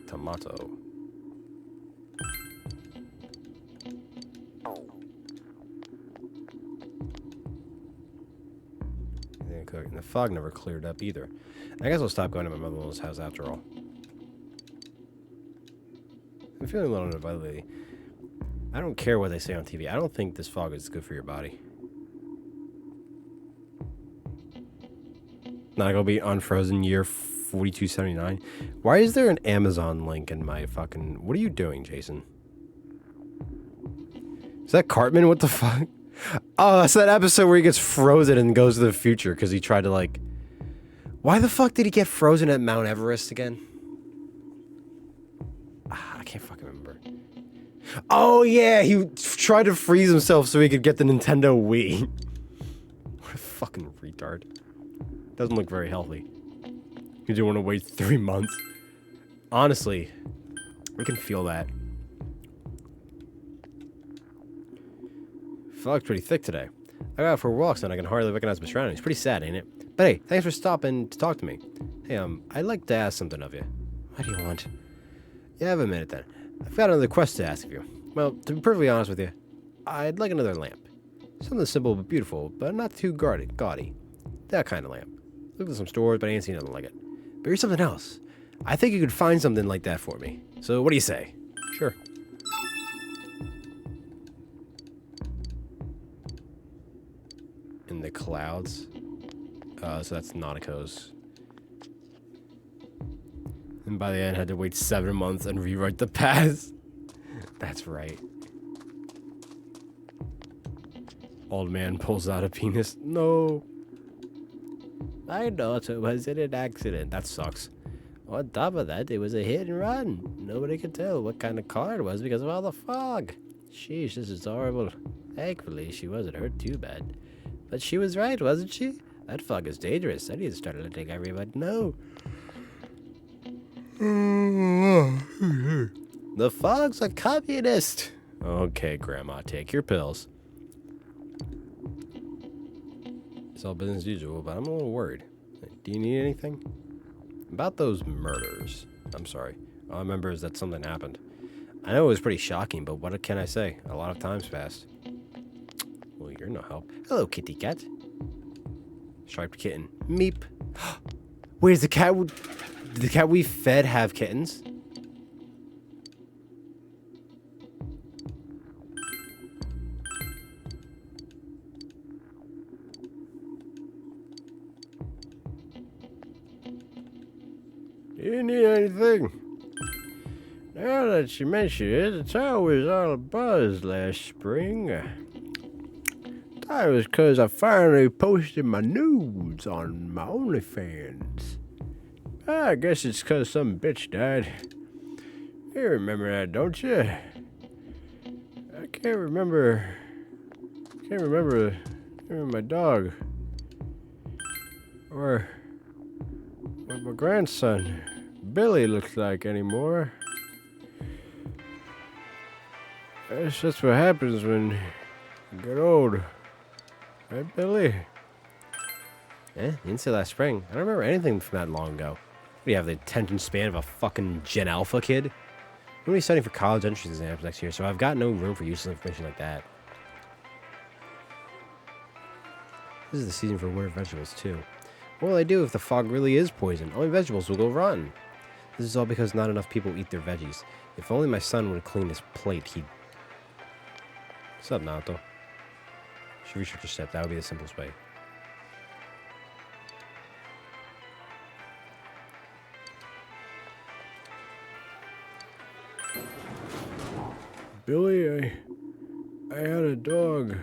Tomato. And the fog never cleared up either. I guess I'll stop going to my mother-in-law's house after all. I'm feeling a little undivided lately. I don't care what they say on TV. I don't think this fog is good for your body. Not gonna be unfrozen year 4279. Why is there an Amazon link in my fucking... What are you doing, Jason? Is that Cartman? What the fuck? Oh, that's that episode where he gets frozen and goes to the future because he tried to, like... Why the fuck did he get frozen at Mount Everest again? I can't fucking remember. Oh, yeah, he tried to freeze himself so he could get the Nintendo Wii. What a fucking retard. Doesn't look very healthy. You do want to wait 3 months. Honestly, I can feel that. Fog's pretty thick today. I got out for walks and I can hardly recognize my surroundings. Pretty sad, ain't it? But hey, thanks for stopping to talk to me. Hey, I'd like to ask something of you. What do you want? Yeah, have a minute then. I've got another quest to ask of you. Well, to be perfectly honest with you, I'd like another lamp. Something simple but beautiful, but not too gaudy. That kind of lamp. Looked at some stores, but I ain't seen nothing like it. But here's something else. I think you could find something like that for me. So what do you say? Sure. In the clouds. So that's Nautico's. And by the end, I had to wait 7 months and rewrite the past. That's right. Old man pulls out a penis. No. My daughter was in an accident. That sucks. On top of that, it was a hit and run. Nobody could tell what kind of car it was because of all the fog. Sheesh, this is horrible. Thankfully, she wasn't hurt too bad. But she was right, wasn't she? That fog is dangerous. I need to start letting everyone know. The fog's a communist. Okay, Grandma, take your pills. It's all business as usual, but I'm a little worried. Do you need anything? About those murders. I'm sorry. All I remember is that something happened. I know it was pretty shocking, but what can I say? A lot of time's passed. Well, you're no help. Hello, kitty cat. Striped kitten. Meep. Wait, is the cat we fed have kittens? Do you need anything? Now that you mention it, the town was all abuzz last spring. That was because I finally posted my nudes on my OnlyFans. I guess it's because some bitch died. You remember that, don't you? I can't remember my dog. Or what my grandson, Billy, looks like anymore. That's just what happens when you get old. Right, Billy? Eh, into last spring. I don't remember anything from that long ago. We have the attention span of a fucking Gen Alpha kid. I'm going to be studying for college entrance exams next year, so I've got no room for useless information like that. This is the season for winter vegetables, too. What will I do if the fog really is poison? All my vegetables will go rotten. This is all because not enough people eat their veggies. If only my son would clean his plate, he'd... What's up, Naoto? Should research a step. That would be the simplest way. Billy, I had a dog.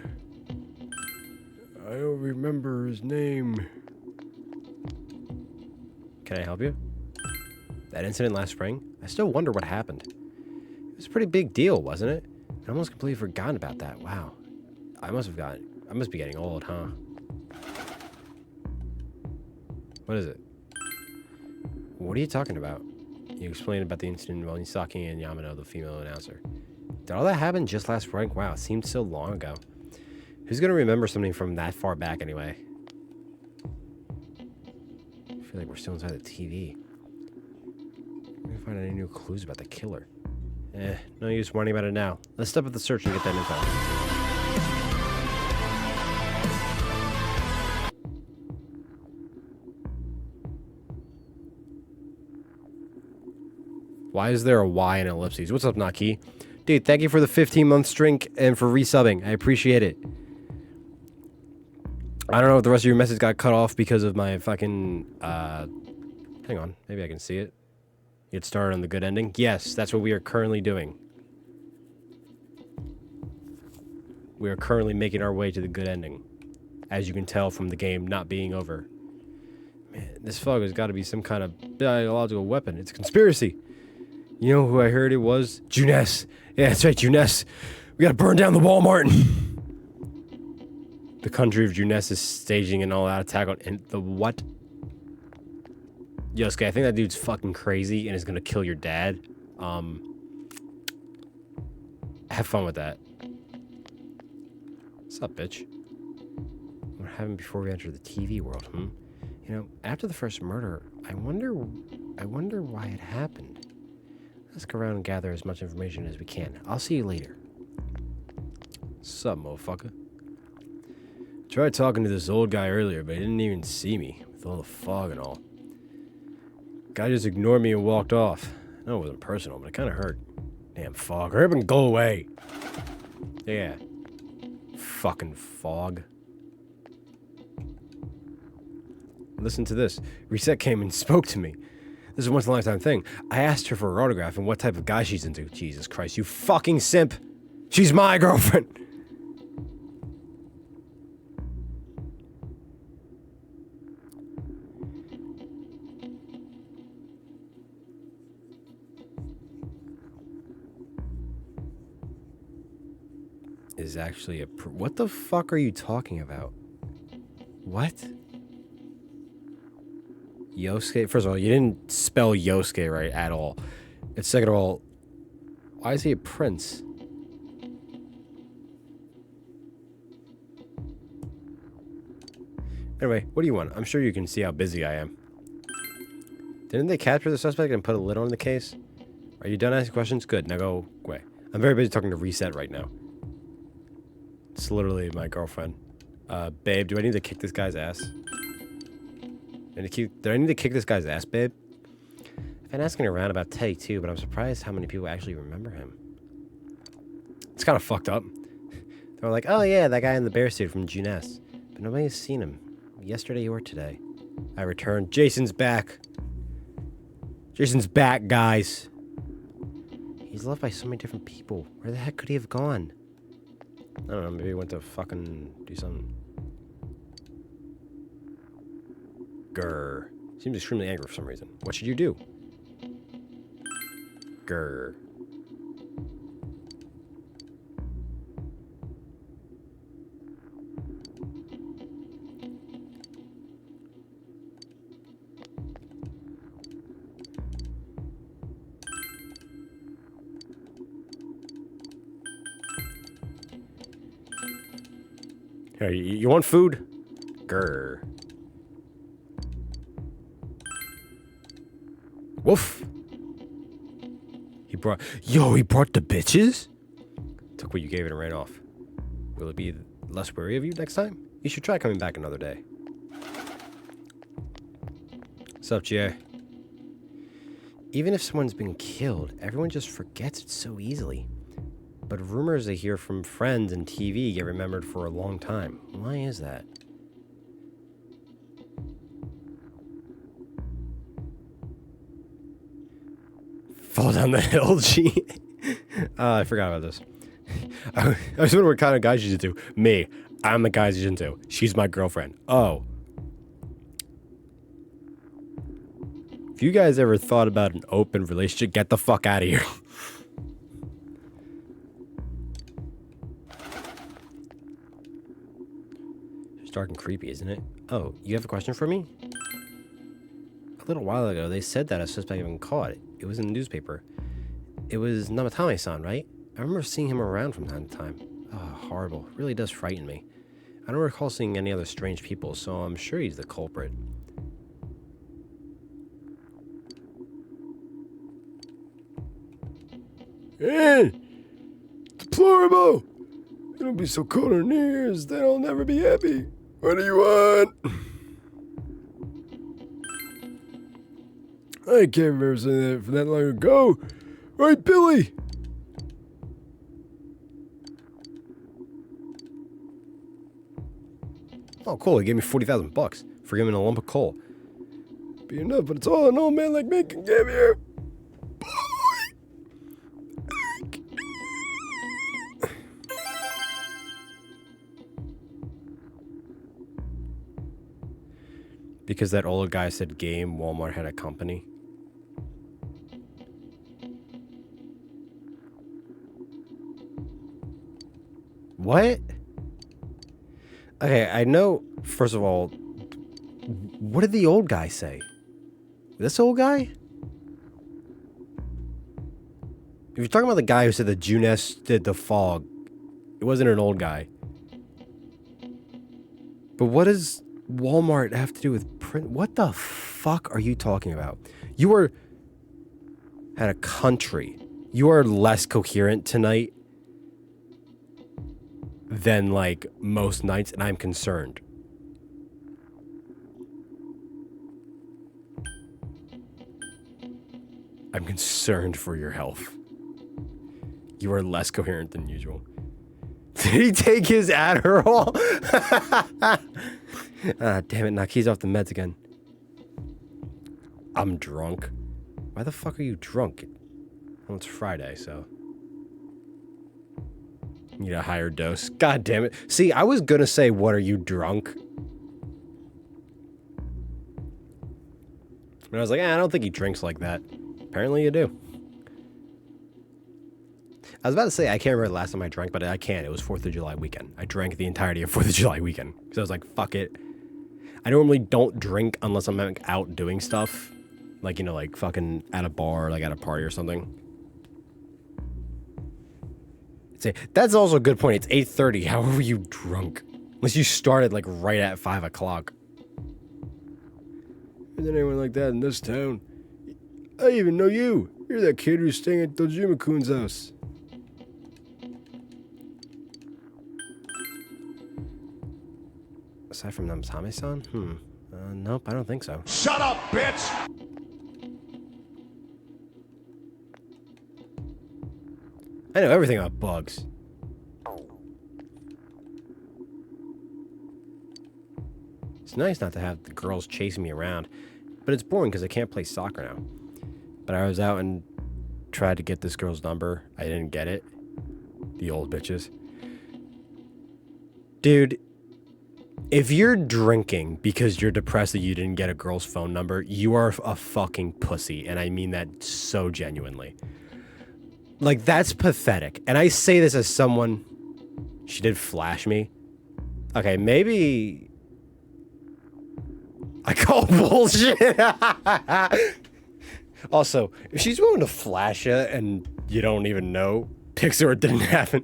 I don't remember his name. Can I help you? That incident last spring? I still wonder what happened. It was a pretty big deal, wasn't it? I almost completely forgotten about that. Wow. I must be getting old, huh? What is it? What are you talking about? You explained about the incident while Misaki and Yamano, the female announcer. Did all that happen just last spring? Wow, it seemed so long ago. Who's gonna remember something from that far back anyway? I feel like we're still inside the TV. We're gonna find any new clues about the killer. No use worrying about it now. Let's step up the search and get that info. Why is there a Y in ellipses? What's up, Naki? Dude, thank you for the 15-month streak and for resubbing. I appreciate it. I don't know if the rest of your message got cut off because of my fucking, hang on, maybe I can see it. Get started on the good ending. Yes, that's what we are currently doing. We are currently making our way to the good ending. As you can tell from the game not being over. Man, this fog has got to be some kind of biological weapon. It's a conspiracy. You know who I heard it was? Junes. Yeah, that's right, Junes. We gotta burn down the Walmart. The country of Junes is staging an all-out attack on the what? Yosuke, I think that dude's fucking crazy and is gonna kill your dad. Have fun with that. What's up, bitch? What happened before we enter the TV world, You know, after the first murder, I wonder why it happened. Let's go around and gather as much information as we can. I'll see you later. Sup, motherfucker? Tried talking to this old guy earlier, but he didn't even see me, with all the fog and all. Guy just ignored me and walked off. I know it wasn't personal, but it kind of hurt. Damn fog. Hurry up and go away. Yeah. Fucking fog. Listen to this. Reset came and spoke to me. This is a once-in-a-lifetime thing. I asked her for her autograph and what type of guy she's into. Jesus Christ, you fucking simp. She's my girlfriend. Is actually a... What the fuck are you talking about? What? Yosuke? First of all, you didn't spell Yosuke right at all. And second of all, why is he a prince? Anyway, what do you want? I'm sure you can see how busy I am. Didn't they capture the suspect and put a lid on the case? Are you done asking questions? Good, now go away. I'm very busy talking to Reset right now. It's literally my girlfriend. Babe, do I need to kick this guy's ass? Do I need to kick this guy's ass, babe? I've been asking around about Teddy too, but I'm surprised how many people actually remember him. It's kind of fucked up. They're like, oh yeah, that guy in the bear suit from Junes. But nobody's seen him. Yesterday or today. I returned. Jason's back. Jason's back, guys. He's loved by so many different people. Where the heck could he have gone? I don't know, maybe he went to fucking do something. Grr. Seems extremely angry for some reason. What should you do? Grr. Here, you want food? Grr. Woof. He brought the bitches? Took what you gave it and ran off. Will it be less wary of you next time? You should try coming back another day. What's up, Jay? Even if someone's been killed, everyone just forgets it so easily. But rumors I hear from friends and TV get remembered for a long time. Why is that? Fall down the hill, gee. I forgot about this. I was wondering what kind of guy she's into. Me. I'm the guy she's into. She's my girlfriend. Oh. If you guys ever thought about an open relationship, get the fuck out of here. It's dark and creepy, isn't it? Oh, you have a question for me? A little while ago, they said that a suspect had been caught. It was in the newspaper. It was Namatame-san, right? I remember seeing him around from time to time. Oh, horrible. Really does frighten me. I don't recall seeing any other strange people, so I'm sure he's the culprit. Hey! Deplorable! They don't be so cold in their ears, then I'll never be happy. What do you want? I can't remember saying that from that long ago. Right, Billy? Oh, cool. He gave me $40,000 for giving a lump of coal. Be enough, but it's all an old man like me can give you. Because that old guy said game, Walmart had a company. What? Okay, I know, first of all, what did the old guy say? This old guy? If you're talking about the guy who said that Junes did the fog, it wasn't an old guy. But what does Walmart have to do with print? What the fuck are you talking about? You are at a country. You are less coherent tonight than like most nights, and I'm concerned. I'm concerned for your health. You are less coherent than usual. Did he take his Adderall? Ah, damn it, knock keys off the meds again. I'm drunk. Why the fuck are you drunk? Well, it's Friday, so. Need a higher dose. God damn it. See, I was gonna say, what are you drunk? And I was like, I don't think he drinks like that. Apparently you do. I was about to say, I can't remember the last time I drank, but I can. It was 4th of July weekend. I drank the entirety of 4th of July weekend. Because I was like, fuck it. I normally don't drink unless I'm like, out doing stuff. Like, you know, like fucking at a bar, like at a party or something. That's also a good point. It's 8:30. How are you drunk? Unless you started like right at 5 o'clock. Isn't anyone like that in this town? I even know you. You're that kid who's staying at Dojima-kun's house. Aside from Namatame-san? Nope, I don't think so. Shut up, bitch! I know everything about bugs. It's nice not to have the girls chasing me around, but it's boring because I can't play soccer now. But I was out and tried to get this girl's number. I didn't get it. The old bitches. Dude, if you're drinking because you're depressed that you didn't get a girl's phone number, you are a fucking pussy, and I mean that so genuinely. Like, that's pathetic. And I say this as someone... She did flash me. Okay, maybe... I call bullshit. Also, if she's willing to flash you and you don't even know, Pixar, it didn't happen.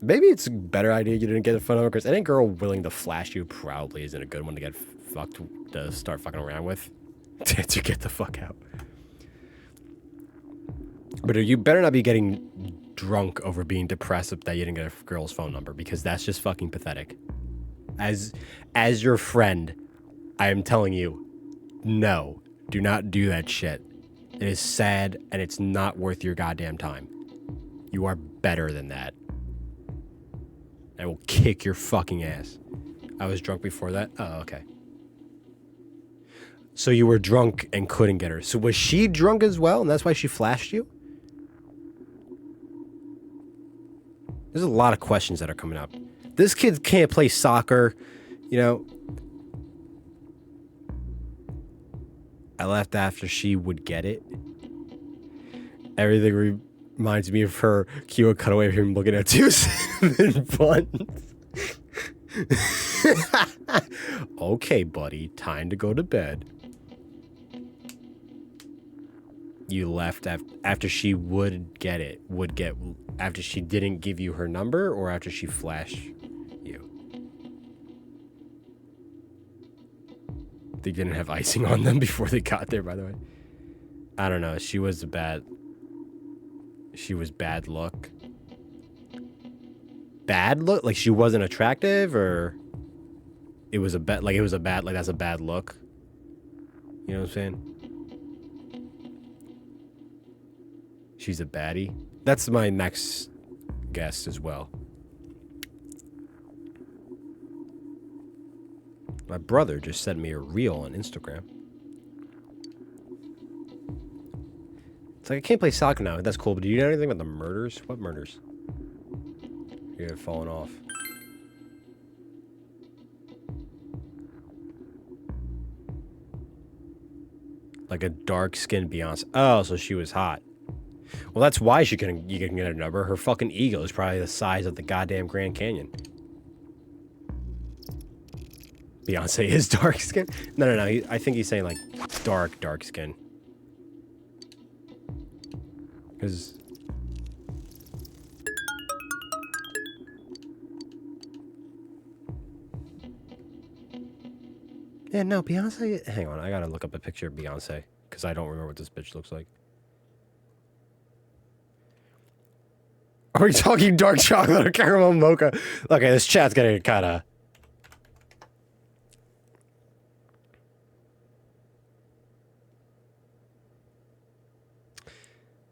Maybe it's a better idea you didn't get a phone number, because any girl willing to flash you probably isn't a good one to get fucked, to start fucking around with. To get the fuck out. But you better not be getting drunk over being depressed that you didn't get a girl's phone number, because that's just fucking pathetic. As your friend, I am telling you, no, do not do that shit. It is sad, and it's not worth your goddamn time. You are better than that. I will kick your fucking ass. I was drunk before that? Oh, okay. So you were drunk and couldn't get her. So was she drunk as well, and that's why she flashed you? There's a lot of questions that are coming up. This kid can't play soccer, you know. I left after she would get it. Everything reminds me of her Kyo cutaway of him looking at 2 cinnamon buns. Okay, buddy, time to go to bed. You left after she would get it. After she didn't give you her number, or after she flashed you? They didn't have icing on them before they got there, by the way. I don't know. She was bad luck. Bad look? Like she wasn't attractive, or it was a bad, like that's a bad look. You know what I'm saying? She's a baddie. That's my next guess as well. My brother just sent me a reel on Instagram. It's like, I can't play soccer now. That's cool, but do you know anything about the murders? What murders? You're falling off. Like a dark-skinned Beyonce. Oh, so she was hot. Well, that's why you can get a number. Her fucking ego is probably the size of the goddamn Grand Canyon. Beyonce is dark-skinned? No. I think he's saying, like, dark skin. Because... Yeah, no, Beyonce... Hang on, I gotta look up a picture of Beyonce. Because I don't remember what this bitch looks like. Are we talking dark chocolate or caramel mocha? Okay, this chat's getting kinda...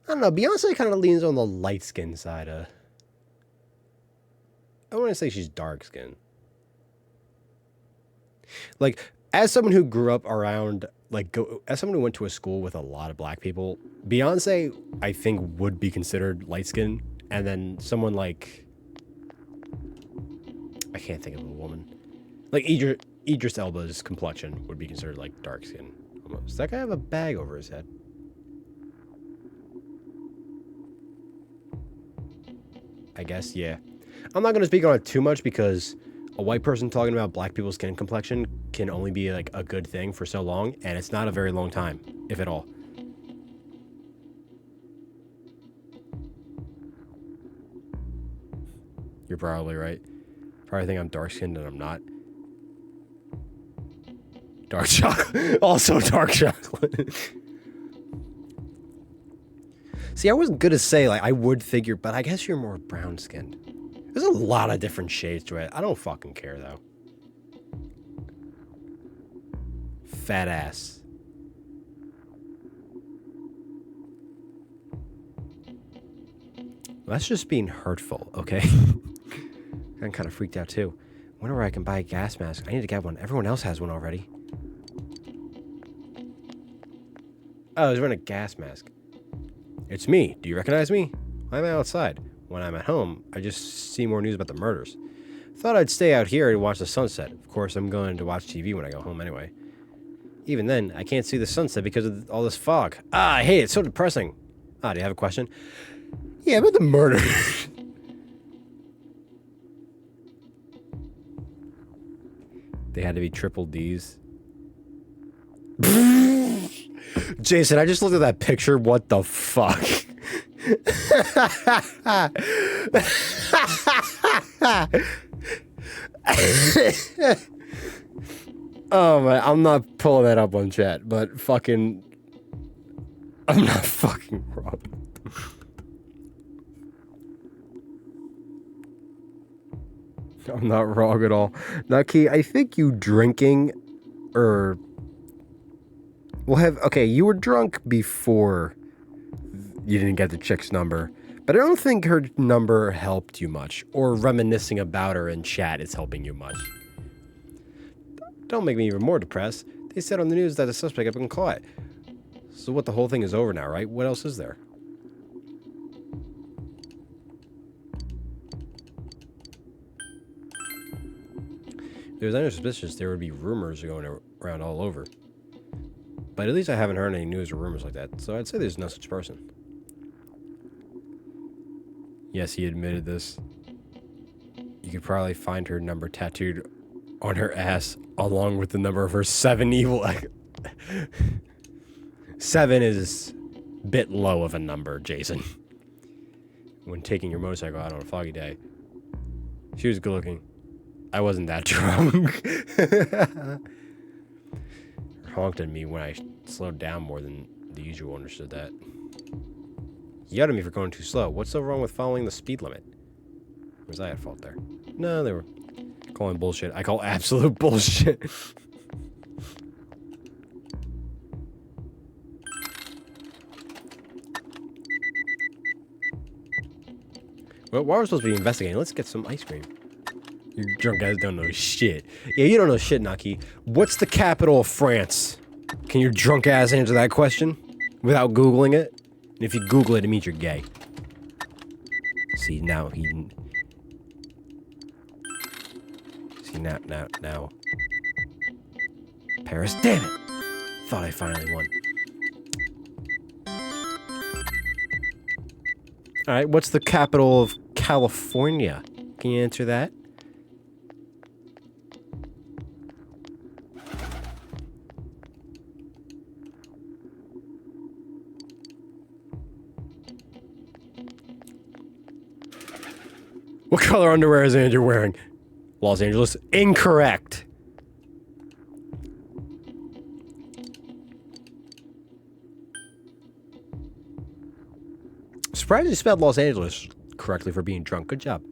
I don't know, Beyonce kind of leans on the light skin side of... I want to say she's dark skinned. Like, as someone who grew up around, like, as someone who went to a school with a lot of black people, Beyonce, I think, would be considered light skinned. And then someone like... I can't think of a woman. Like, Idris Elba's complexion would be considered, like, dark skin. Almost. Does that guy have a bag over his head? I guess, yeah. I'm not going to speak on it too much because a white person talking about black people's skin complexion can only be like a good thing for so long, and it's not a very long time, if at all. You're probably right. Probably think I'm dark-skinned and I'm not. Dark chocolate. Also dark chocolate. See, I wasn't good to say, like, I would figure, but I guess you're more brown-skinned. There's a lot of different shades to it. I don't fucking care, though. Fat ass. That's just being hurtful, okay? I'm kind of freaked out, too. Wonder where I can buy a gas mask. I need to get one. Everyone else has one already. Oh, he's wearing a gas mask. It's me. Do you recognize me? I'm outside. When I'm at home, I just see more news about the murders. Thought I'd stay out here and watch the sunset. Of course, I'm going to watch TV when I go home anyway. Even then, I can't see the sunset because of all this fog. Ah, I hate it. It's so depressing. Ah, do you have a question? Yeah, about the murder. They had to be triple Ds. Jason, I just looked at that picture. What the fuck? Oh man, I'm not pulling that up on chat, but fucking... I'm not fucking wrong. I'm not wrong at all. Nucky, I think you drinking or... Okay, you were drunk before you didn't get the chick's number, but I don't think her number helped you much, or reminiscing about her in chat is helping you much. Don't make me even more depressed. They said on the news that the suspect had been caught. So what, the whole thing is over now, right? What else is there? If there was any suspicious, there would be rumors going around all over. But at least I haven't heard any news or rumors like that, so I'd say there's no such person. Yes, he admitted this. You could probably find her number tattooed on her ass, along with the number of her 7 evil... 7 is a bit low of a number, Jason. When taking your motorcycle out on a foggy day. She was good looking. I wasn't that drunk. Honked at me when I slowed down more than the usual. Understood that. Yelled at me for going too slow. What's so wrong with following the speed limit? Was I at fault there? No, they were calling bullshit. I call absolute bullshit. Well, while we're supposed to be investigating, let's get some ice cream. You drunk guys don't know shit. Yeah, you don't know shit, Naki. What's the capital of France? Can your drunk ass answer that question without Googling it? And if you Google it, it means you're gay. See, now he... See, now... Paris, damn it! Thought I finally won. Alright, what's the capital of California? Can you answer that? What color underwear is Andrew wearing? Los Angeles. Incorrect. Surprised you spelled Los Angeles correctly for being drunk. Good job.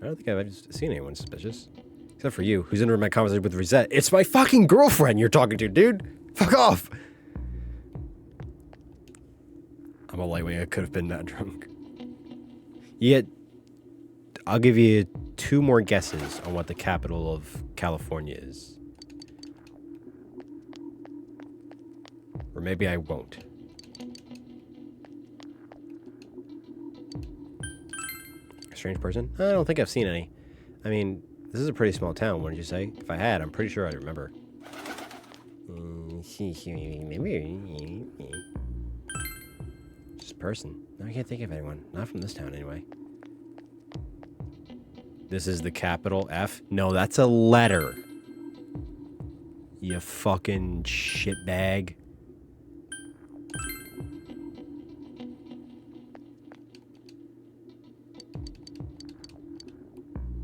I don't think I've seen anyone suspicious. Except for you, who's entering my conversation with Rosette. It's my fucking girlfriend you're talking to, dude. Fuck off. I'm a lightweight. I could have been that drunk. Yet, I'll give you 2 more guesses on what the capital of California is. Or maybe I won't. A strange person? I don't think I've seen any. I mean, this is a pretty small town, wouldn't you say? If I had, I'm pretty sure I'd remember. Just a person. No, I can't think of anyone. Not from this town, anyway. This is the capital F? No, that's a letter. You fucking shitbag.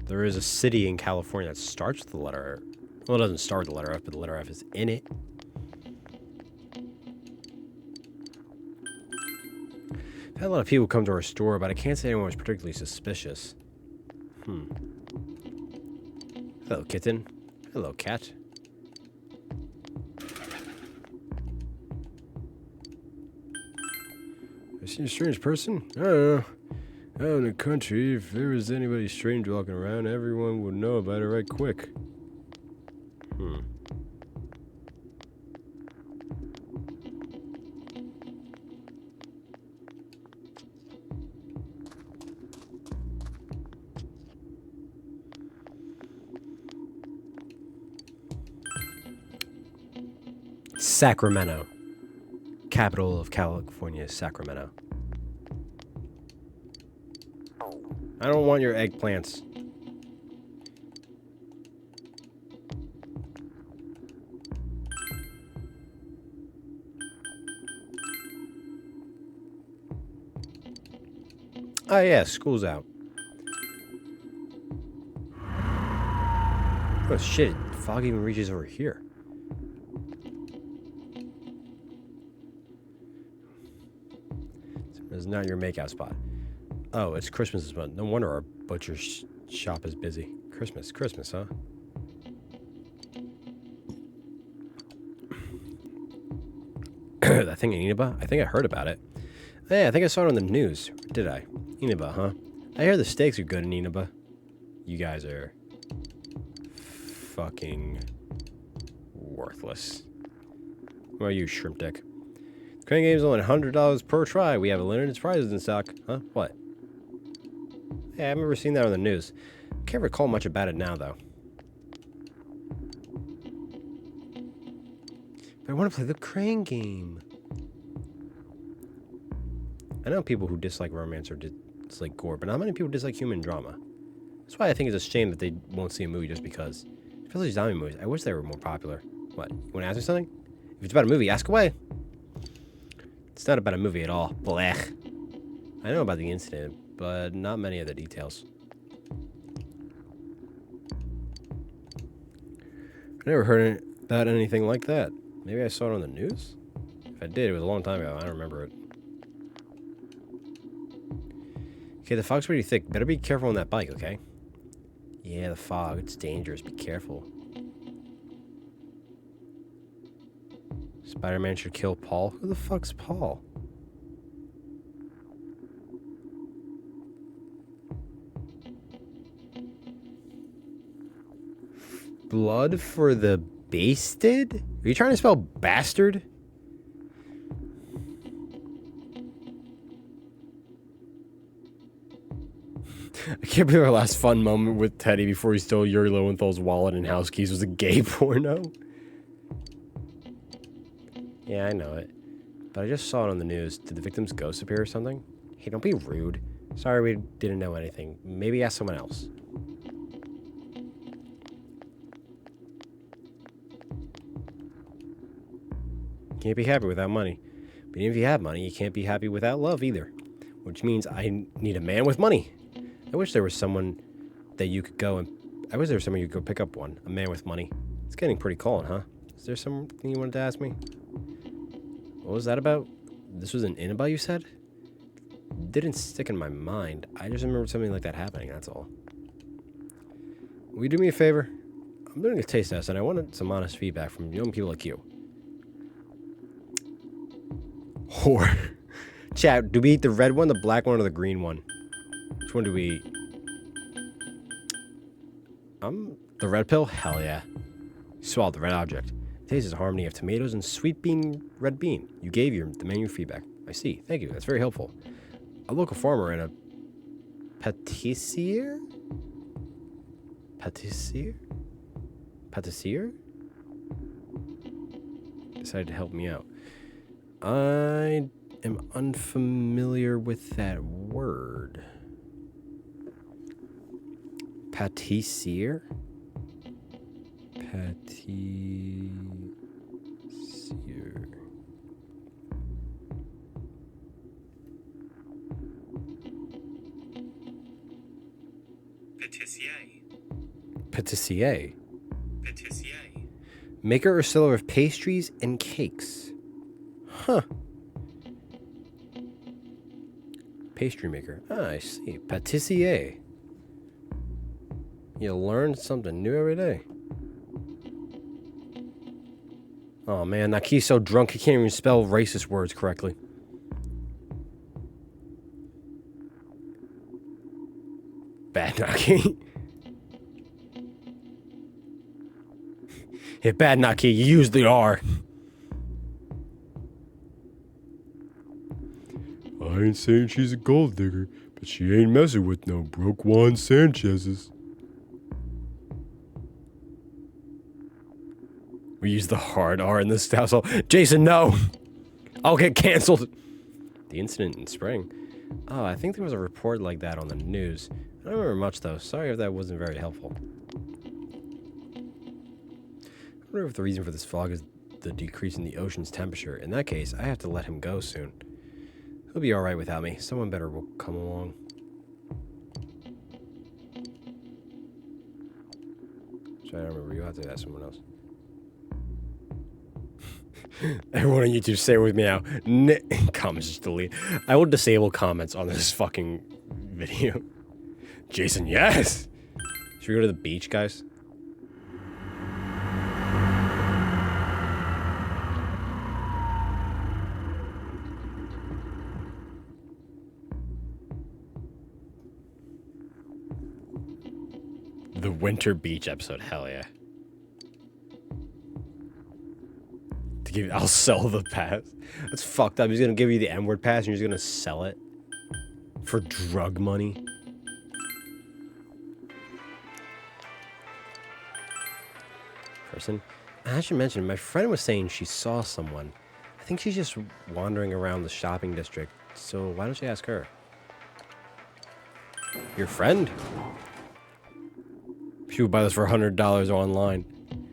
There is a city in California that starts with the letter... Well, it doesn't start with the letter F, but the letter F is in it. I've had a lot of people come to our store, but I can't say anyone was particularly suspicious. Hello, kitten. Hello, cat. I see a strange person? I don't know. Out in the country, if there was anybody strange walking around, everyone would know about it right quick. Sacramento. Capital of California is Sacramento. I don't want your eggplants. Oh yeah, school's out. Oh shit, the fog even reaches over here. It's not your makeout spot. Oh, it's Christmas this month. No wonder our butcher shop is busy. Christmas, huh? That thing in Inaba? I think I heard about it. Hey, I think I saw it on the news. Did I? Inaba, huh? I hear the steaks are good in Inaba. You guys are fucking worthless. What are you, shrimp dick? Crane game's only $100 per try. We have limited prizes in stock. Huh? What? Yeah, I've never seen that on the news. Can't recall much about it now, though. But I want to play the Crane game. I know people who dislike romance or dislike gore, but not many people dislike human drama. That's why I think it's a shame that they won't see a movie just because. Especially zombie movies. I wish they were more popular. What? You want to ask me something? If it's about a movie, ask away. It's not about a movie at all. Blech. I know about the incident, but not many of the details. I never heard about anything like that. Maybe I saw it on the news? If I did, it was a long time ago. I don't remember it. Okay, the fog's pretty thick. Better be careful on that bike, okay? Yeah, the fog. It's dangerous. Be careful. Spider-Man should kill Paul? Who the fuck's Paul? blood for the basted? Are you trying to spell bastard? I can't believe our last fun moment with Teddy before he stole Yuri Lowenthal's wallet and house keys was a gay porno. Yeah, I know it. But I just saw it on the news. Did the victim's ghost appear or something? Hey, don't be rude. Sorry we didn't know anything. Maybe ask someone else. Can't be happy without money. But even if you have money, you can't be happy without love either. Which means I need a man with money. I wish there was someone that you could go and... I wish there was someone you could go pick up one. A man with money. It's getting pretty cold, huh? Is there something you wanted to ask me? What was that about? This was an about you said? Didn't stick in my mind. I just remember something like that happening, that's all. Will you do me a favor? I'm doing a taste test and I wanted some honest feedback from young people like you. Whore. Chat, do we eat the red one, the black one, or the green one? Which one do we eat? The red pill? Hell yeah. You swallowed the red object. It tastes a harmony of tomatoes and sweet bean, red bean. You gave the menu feedback. I see. Thank you. That's very helpful. A local farmer and a patissier? Patissier? Decided to help me out. I am unfamiliar with that word. Patissier? Patissier. Patissier. Patissier. Maker or seller of pastries and cakes. Huh. Pastry maker. Ah, I see. Patissier. You learn something new every day. Oh man, Naki's so drunk he can't even spell racist words correctly. Bad Naki. Yeah, bad Naki, you used the R. I ain't saying she's a gold digger, but she ain't messing with no broke Juan Sanchez's. We use the hard R in this household. Jason, no! I'll get canceled. The incident in spring. Oh, I think there was a report like that on the news. I don't remember much, though. Sorry if that wasn't very helpful. I wonder if the reason for this fog is the decrease in the ocean's temperature. In that case, I have to let him go soon. He'll be alright without me. Someone better will come along. Sorry, I don't remember. You have to ask someone else. Everyone on YouTube, say it with me now. Comments just delete. I will disable comments on this fucking video. Jason, yes! Should we go to the beach, guys? The winter beach episode, hell yeah. I'll sell the pass. That's fucked up. He's gonna give you the N-word pass and you're just gonna sell it for drug money. Person. I should mention, my friend was saying she saw someone. I think she's just wandering around the shopping district. So why don't you ask her? Your friend? She would buy this for $100 online.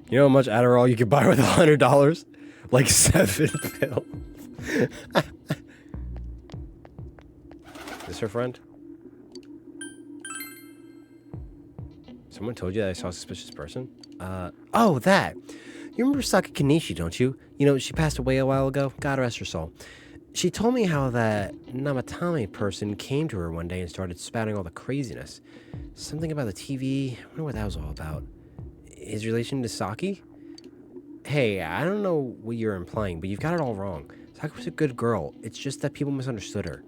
You know how much Adderall you could buy with $100? Like 7 pills. Is this her friend? Someone told you that I saw a suspicious person? Oh, that. You remember Saki Kanishi, don't you? You know, she passed away a while ago. God rest her soul. She told me how that Namatame person came to her one day and started spouting all the craziness. Something about the TV. I wonder what that was all about. His relation to Saki? Hey, I don't know what you're implying, but you've got it all wrong. Saki was a good girl. It's just that people misunderstood her.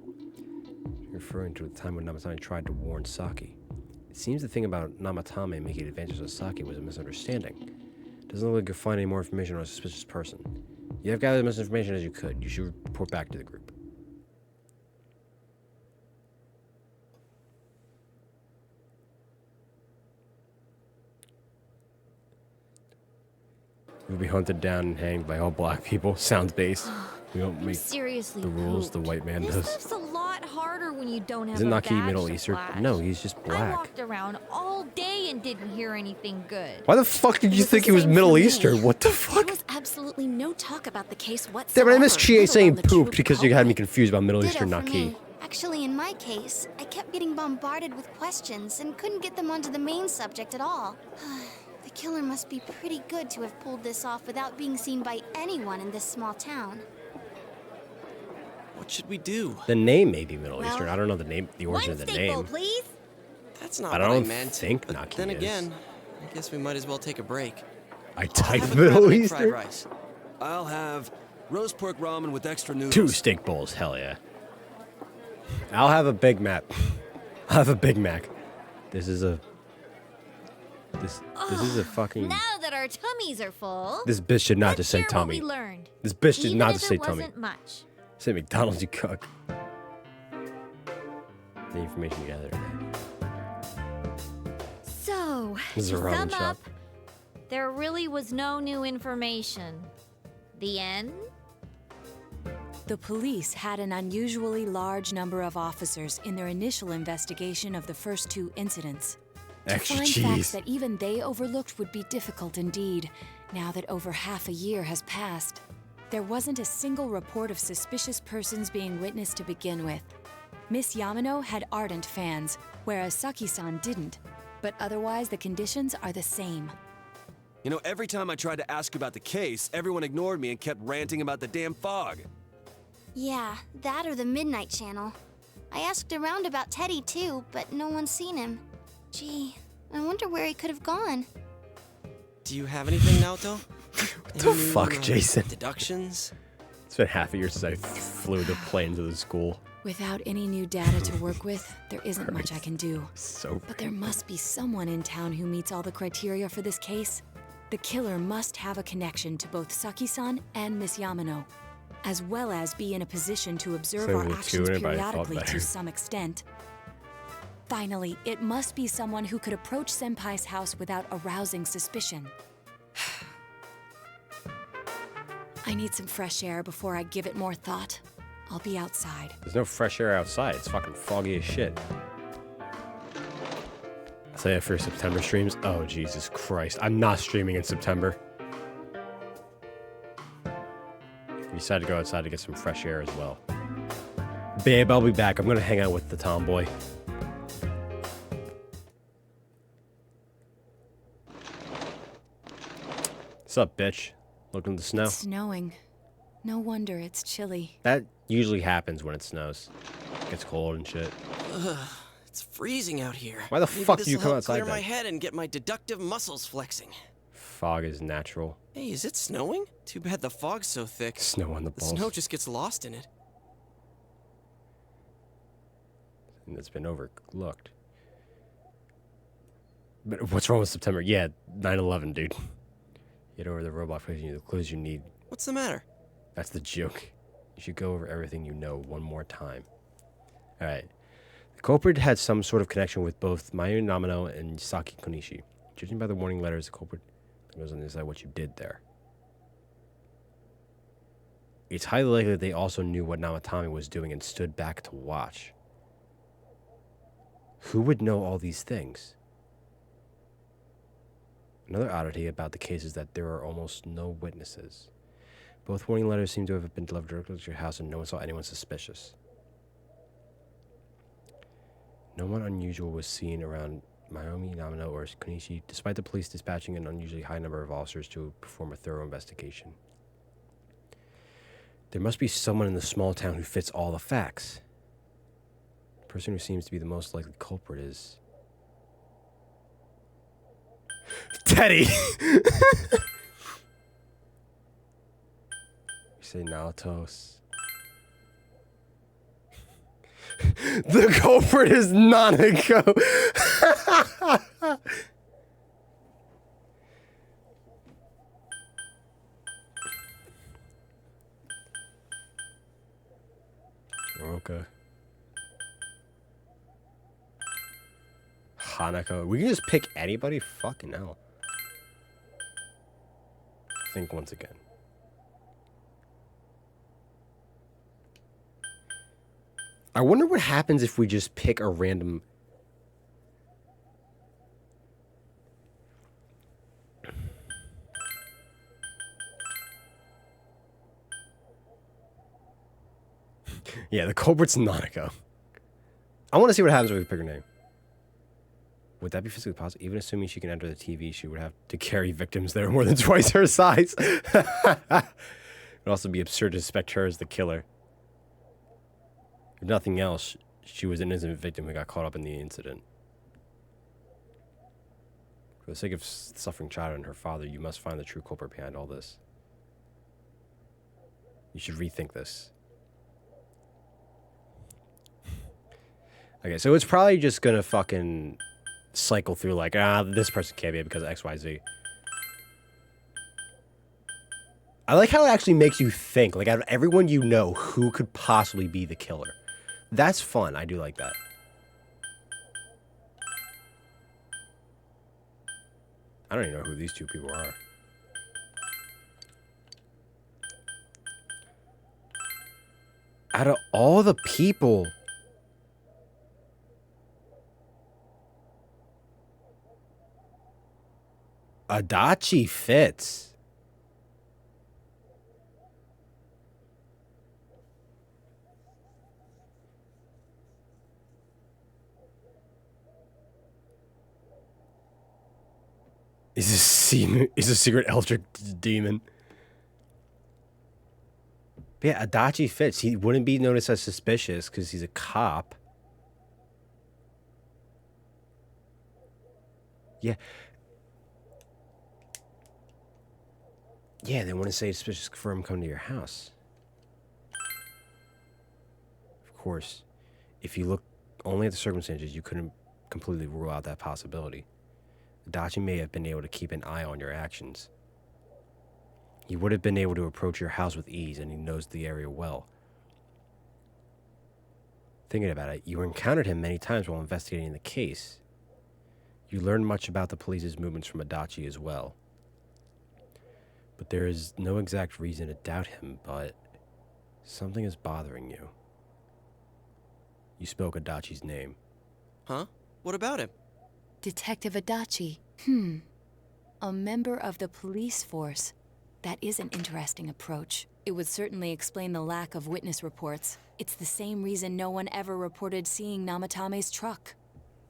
You're referring to the time when Namatame tried to warn Saki. It seems the thing about Namatame making advances of Saki was a misunderstanding. Doesn't look like you'll find any more information on a suspicious person. You have gathered as much information as you could. You should report back to the group. You'll be hunted down and hanged by all black people. Sounds base. We don't make Seriously the rules pooped. the white man This does. stuff's a lot harder when you don't have Isn't a Naki badge Middle to Eastern? flash. No, he's just I black. walked around all day and didn't hear anything good. Why the fuck did It you was the think he was same for Middle me. Eastern? What the There fuck? was absolutely no talk about the case Damn whatsoever. it, I missed Chie let saying alone the true pooped because you had me confused about Middle Ditto Eastern for Naki. me. Actually, in my case, I kept getting bombarded with questions and couldn't get them onto the main subject at all. The killer must be pretty good to have pulled this off without being seen by anyone in this small town. What should we do? The name may be Middle Well, Eastern. I don't know the name, the origin of the name. please. That's not I what don't I meant. think but Naki then is. again, I guess we might as well take a break. I Have typed a crab Middle and egg fried Eastern. rice. I'll have roast pork ramen with extra noodles. 2 steak bowls, hell yeah. I'll have a Big Mac. I'll have a Big Mac. This is a fucking. Now that our tummies are full, This bitch should not let's just say share tummy. What we learned. This bitch did Even not if just say it tummy. wasn't much. Say McDonald's, you cook. The information you gathered. So, This is to a ramen sum shop. up, there really was no new information. The end? The police had an unusually large number of officers in their initial investigation of the first 2 incidents. Extra to find cheese. facts that even they overlooked would be difficult indeed, now that over half a year has passed. There wasn't a single report of suspicious persons being witnessed to begin with. Miss Yamano had ardent fans, whereas Saki-san didn't. But otherwise, the conditions are the same. You know, every time I tried to ask about the case, everyone ignored me and kept ranting about the damn fog. Yeah, that or the Midnight Channel. I asked around about Teddy too, but no one's seen him. Gee, I wonder where he could have gone. Do you have anything, Naoto? What the fuck, Jason? Deductions? It's been half a year since I flew the plane to the school. Without any new data to work with, there isn't much I can do. So But there must be someone in town who meets all the criteria for this case. The killer must have a connection to both Saki-san and Miss Yamano, as well as be in a position to observe So our the actions two, anybody thought periodically better. to some extent. Finally, it must be someone who could approach Senpai's house without arousing suspicion. I need some fresh air before I give it more thought. I'll be outside. There's no fresh air outside. It's fucking foggy as shit. I'll say that for September streams. Oh, Jesus Christ. I'm not streaming in September. We decided to go outside to get some fresh air as well. Babe, I'll be back. I'm gonna hang out with the tomboy. What's up, bitch? Looking at the snow? It's snowing. No wonder it's chilly. That usually happens when it snows. It gets cold and shit. Ugh, it's freezing out here. Why the Maybe fuck do you this'll come help outside clear my then? head and get my deductive muscles flexing. Fog is natural. Hey, is it snowing? Too bad the fog's so thick. Snow on the The balls. snow just gets lost in it. And it's been overlooked. But what's wrong with September? Yeah, 9/11, dude. Get over the robot facing you, the clues you need. What's the matter? That's the joke. You should go over everything you know one more time. Alright. The culprit had some sort of connection with both Mayu Namano and Saki Konishi. Judging by the warning letters, the culprit goes on to decide what you did there. It's highly likely that they also knew what Namatame was doing and stood back to watch. Who would know all these things? Another oddity about the case is that there are almost no witnesses. Both warning letters seem to have been delivered directly to your house and no one saw anyone suspicious. No one unusual was seen around Mayumi, Namano, or Konishi, despite the police dispatching an unusually high number of officers to perform a thorough investigation. There must be someone in the small town who fits all the facts. The person who seems to be the most likely culprit is... Teddy! You say Naotos. The culprit is Nanako. Okay. Hanako. We can just pick anybody? Fucking hell. Think once again. I wonder what happens if we just pick a random... Yeah, the culprit's Nanako. I want to see what happens if we pick her name. Would that be physically possible? Even assuming she can enter the TV, she would have to carry victims that are more than twice her size. It would also be absurd to suspect her as the killer. If nothing else, she was an innocent victim who got caught up in the incident. For the sake of suffering child and her father, you must find the true culprit behind all this. You should rethink this. Okay, so it's probably just gonna fucking cycle through like, this person can't be it because of XYZ. I like how it actually makes you think, like, out of everyone you know, who could possibly be the killer. That's fun. I do like that. I don't even know who these two people are. Out of all the people... Adachi fits. Is a secret eldritch demon. But yeah, Adachi fits. He wouldn't be noticed as suspicious because he's a cop. Yeah. Yeah, they want to say it's suspicious for him coming to your house. Of course, if you look only at the circumstances, you couldn't completely rule out that possibility. Adachi may have been able to keep an eye on your actions. He would have been able to approach your house with ease, and he knows the area well. Thinking about it, you encountered him many times while investigating the case. You learned much about the police's movements from Adachi as well. But there is no exact reason to doubt him, but something is bothering you. You spoke Adachi's name. Huh? What about him? Detective Adachi. A member of the police force. That is an interesting approach. It would certainly explain the lack of witness reports. It's the same reason no one ever reported seeing Namatame's truck.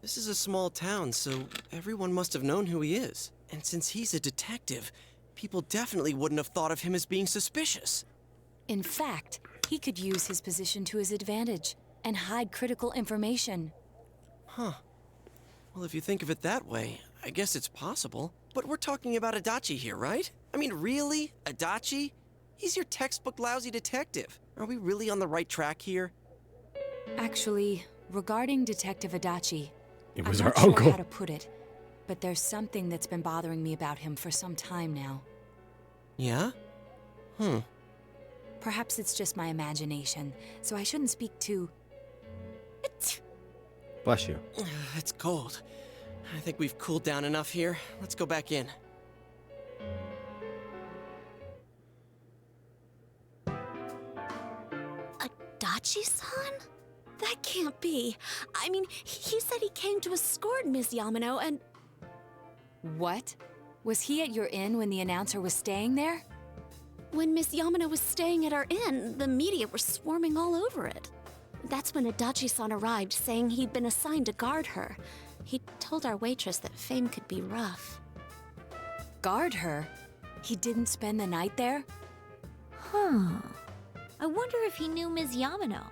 This is a small town, so everyone must have known who he is. And since he's a detective, people definitely wouldn't have thought of him as being suspicious. In fact, he could use his position to his advantage and hide critical information. Huh. Well, if you think of it that way, I guess it's possible. But we're talking about Adachi here, right? I mean, really? Adachi? He's your textbook lousy detective. Are we really on the right track here? Actually, regarding Detective Adachi, it was I'm our not uncle. sure how to put it, but there's something that's been bothering me about him for some time now. Yeah? Perhaps it's just my imagination, so I shouldn't speak too... Bless you. It's cold. I think we've cooled down enough here. Let's go back in. Adachi-san? That can't be. I mean, he said he came to escort Miss Yamano and... What? Was he at your inn when the announcer was staying there? When Miss Yamano was staying at our inn, the media were swarming all over it. That's when Adachi-san arrived, saying he'd been assigned to guard her. He told our waitress that fame could be rough. Guard her? He didn't spend the night there? Huh. I wonder if he knew Ms. Yamano.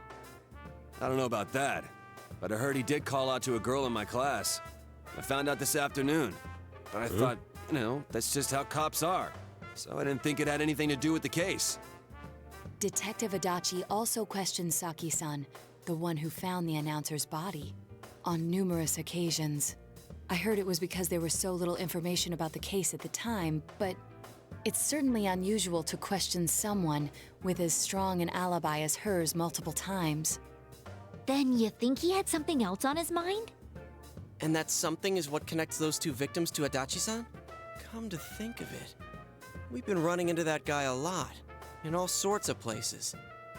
I don't know about that, but I heard he did call out to a girl in my class. I found out this afternoon, but I thought, you know, that's just how cops are. So I didn't think it had anything to do with the case. Detective Adachi also questioned Saki-san, the one who found the announcer's body. On numerous occasions. I heard it was because there was so little information about the case at the time, but it's certainly unusual to question someone with as strong an alibi as hers multiple times. Then you think he had something else on his mind? And that something is what connects those two victims to Adachi-san? Come to think of it, we've been running into that guy a lot, in all sorts of places.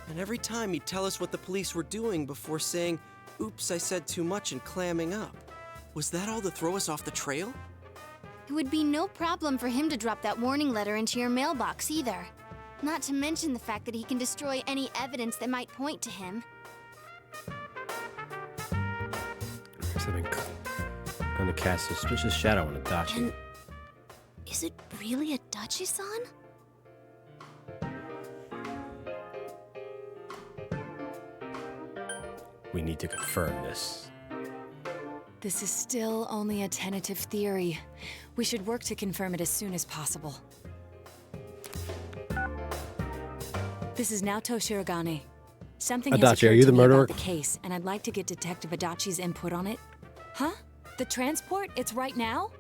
And every time he'd tell us what the police were doing before saying, "Oops, I said too much," and clamming up. Was that all to throw us off the trail? It would be no problem for him to drop that warning letter into your mailbox either. Not to mention the fact that he can destroy any evidence that might point to him. So I'm gonna cast a suspicious shadow on Adachi. And is it really Adachi-san? We need to confirm this. This is still only a tentative theory. We should work to confirm it as soon as possible. This is Naoto Shirogane. Something has Adachi, occurred are you to the me murderer? about the case, and I'd like to get Detective Adachi's input on it. Huh? The transport? It's right now?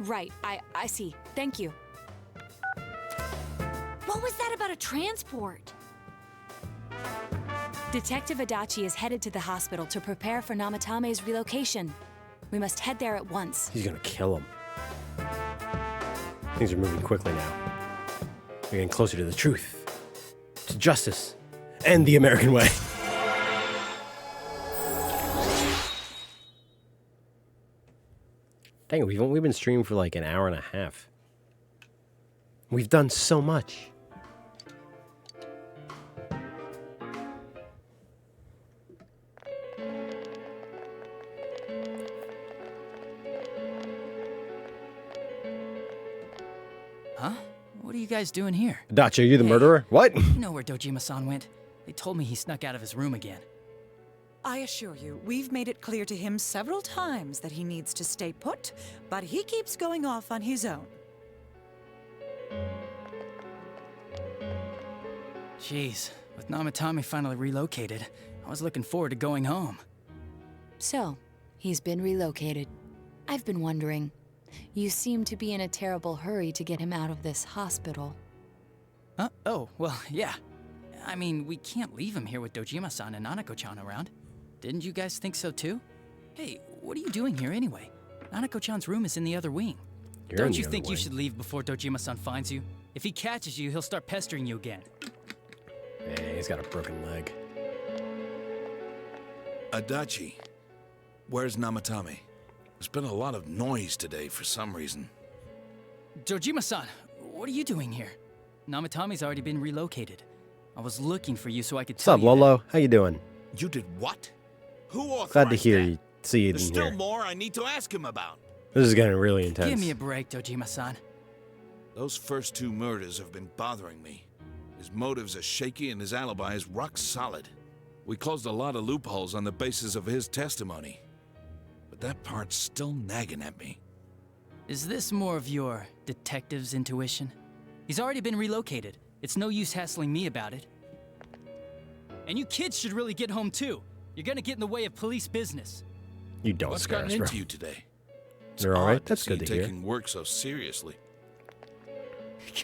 Right, I see. Thank you. What was that about a transport? Detective Adachi is headed to the hospital to prepare for Namatame's relocation. We must head there at once. He's gonna kill him. Things are moving quickly now. We're getting closer to the truth, to justice, and the American way. Dang it, we've been streaming for like an hour and a half. We've done so much. Huh? What are you guys doing here? Adachi, are you the murderer? What? You know where Dojima-san went? They told me he snuck out of his room again. I assure you, we've made it clear to him several times that he needs to stay put, but he keeps going off on his own. Jeez, with Namatame finally relocated, I was looking forward to going home. So, he's been relocated. I've been wondering. You seem to be in a terrible hurry to get him out of this hospital. Huh? Oh, well, yeah. I mean, we can't leave him here with Dojima-san and Nanako-chan around. Didn't you guys think so too? Hey, what are you doing here anyway? Nanako-chan's room is in the other wing. Don't you think you should leave before Dojima-san finds you? If he catches you, he'll start pestering you again. Hey, he's got a broken leg. Adachi, where's Namatame? There's been a lot of noise today for some reason. Dojima-san, what are you doing here? Namatame's already been relocated. I was looking for you so I could What's tell up, you Lolo? How you doing? You did what? Who authorized Glad to hear that? you. See you There's in still here. more I need to ask him about. This is getting really intense. Give me a break, Dojima-san. Those first two murders have been bothering me. His motives are shaky and his alibi is rock solid. We closed a lot of loopholes on the basis of his testimony. But that part's still nagging at me. Is this more of your detective's intuition? He's already been relocated. It's no use hassling me about it. And you kids should really get home too. You're gonna get in the way of police business. You don't What's scare gotten us, bro. into you today? It's You're all right? odd to That's see good you to hear. taking work so seriously.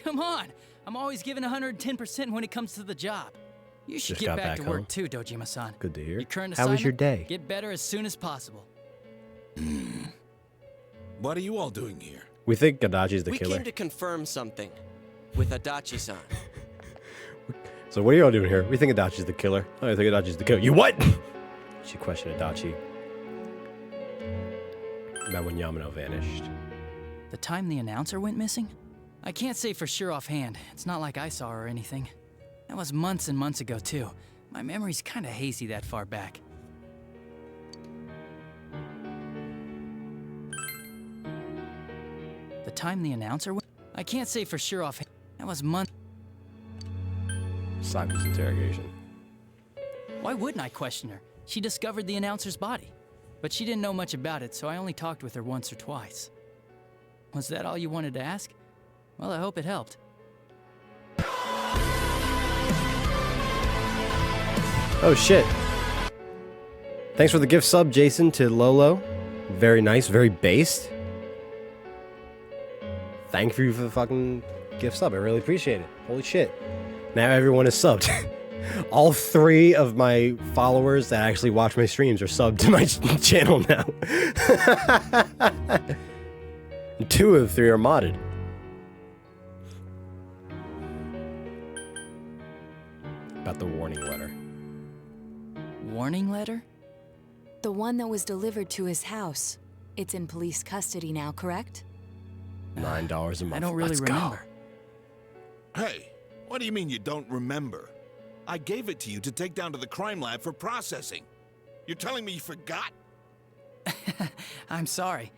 Come on! I'm always giving 110% when it comes to the job. You should Just get got back back to home. work too, Dojima-san. Good to hear. Your current How was your assignment, day? Get better as soon as possible. What are you all doing here? We think Adachi's the We killer. came to confirm something with Adachi-san. So what are you all doing here? We think Adachi's the killer. Oh, I think Adachi's the killer. You what? She questioned Adachi about when Yamano vanished. The time the announcer went missing? I can't say for sure offhand. It's not like I saw her or anything. That was months and months ago, too. My memory's kinda hazy that far back. The time the announcer went? I can't say for sure offhand. That was months. Simon's interrogation. Why wouldn't I question her? She discovered the announcer's body. But she didn't know much about it, so I only talked with her once or twice. Was that all you wanted to ask? Well, I hope it helped. Oh shit. Thanks for the gift sub, Jason, to Lolo. Very nice, very based. Thank you for the fucking gift sub. I really appreciate it. Holy shit. Now everyone is subbed. All 3 of my followers that actually watch my streams are subbed to my channel now. 2 of the 3 are modded. About the warning letter. Warning letter? The one that was delivered to his house. It's in police custody now, correct? $9 a month. I don't really Let's remember. Hey, what do you mean you don't remember? I gave it to you to take down to the crime lab for processing. You're telling me you forgot? I'm sorry.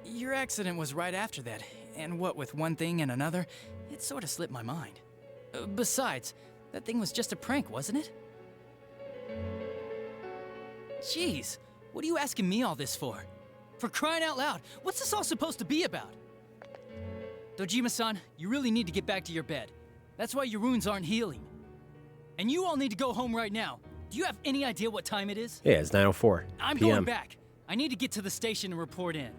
Your accident was right after that, and what with one thing and another, it sort of slipped my mind. Besides, that thing was just a prank, wasn't it? Jeez, what are you asking me all this for? For crying out loud, what's this all supposed to be about? Dojima-san, you really need to get back to your bed. That's why your wounds aren't healing. And you all need to go home right now. Do you have any idea what time it is? Yeah, it's 9:04 I'm p.m. going back. I need to get to the station and report in.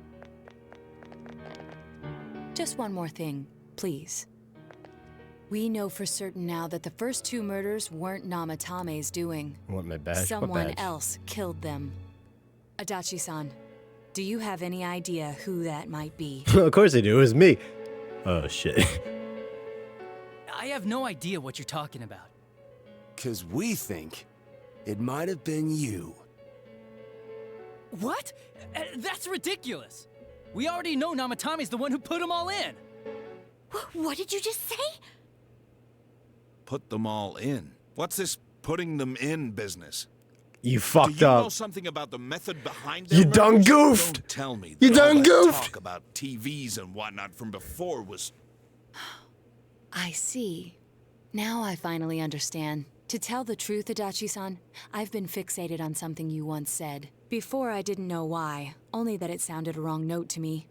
Just one more thing, please. We know for certain now that the first 2 murders weren't Namatame's doing. What, my badge? What Someone badge? else killed them. Adachi-san, do you have any idea who that might be? Of course they do. It was me. Oh, shit. I have no idea what you're talking about. 'Cause we think it might have been you. What? That's ridiculous. We already know Namatame's the one who put them all in. What did you just say? Put them all in. What's this putting them in business? You fucked Do you up. know something about the method behind their You done murders? goofed. Don't tell me You that all done that goofed. talk about TVs and whatnot from before was... I see. Now I finally understand. To tell the truth, Adachi-san, I've been fixated on something you once said. Before I didn't know why, only that it sounded a wrong note to me.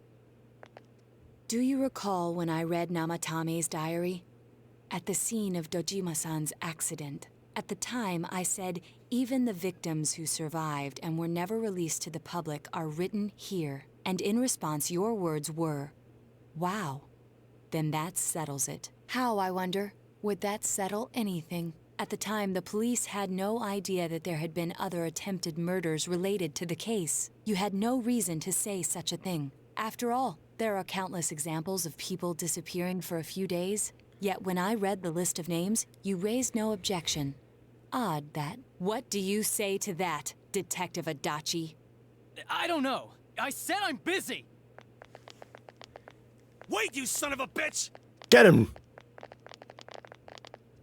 Do you recall when I read Namatame's diary? At the scene of Dojima-san's accident. At the time, I said, even the victims who survived and were never released to the public are written here. And in response, your words were, wow. Then that settles it. How, I wonder? Would that settle anything? At the time, the police had no idea that there had been other attempted murders related to the case. You had no reason to say such a thing. After all, there are countless examples of people disappearing for a few days. Yet when I read the list of names, you raised no objection. Odd that. What do you say to that, Detective Adachi? I don't know. I said I'm busy. Wait, you son of a bitch! Get him!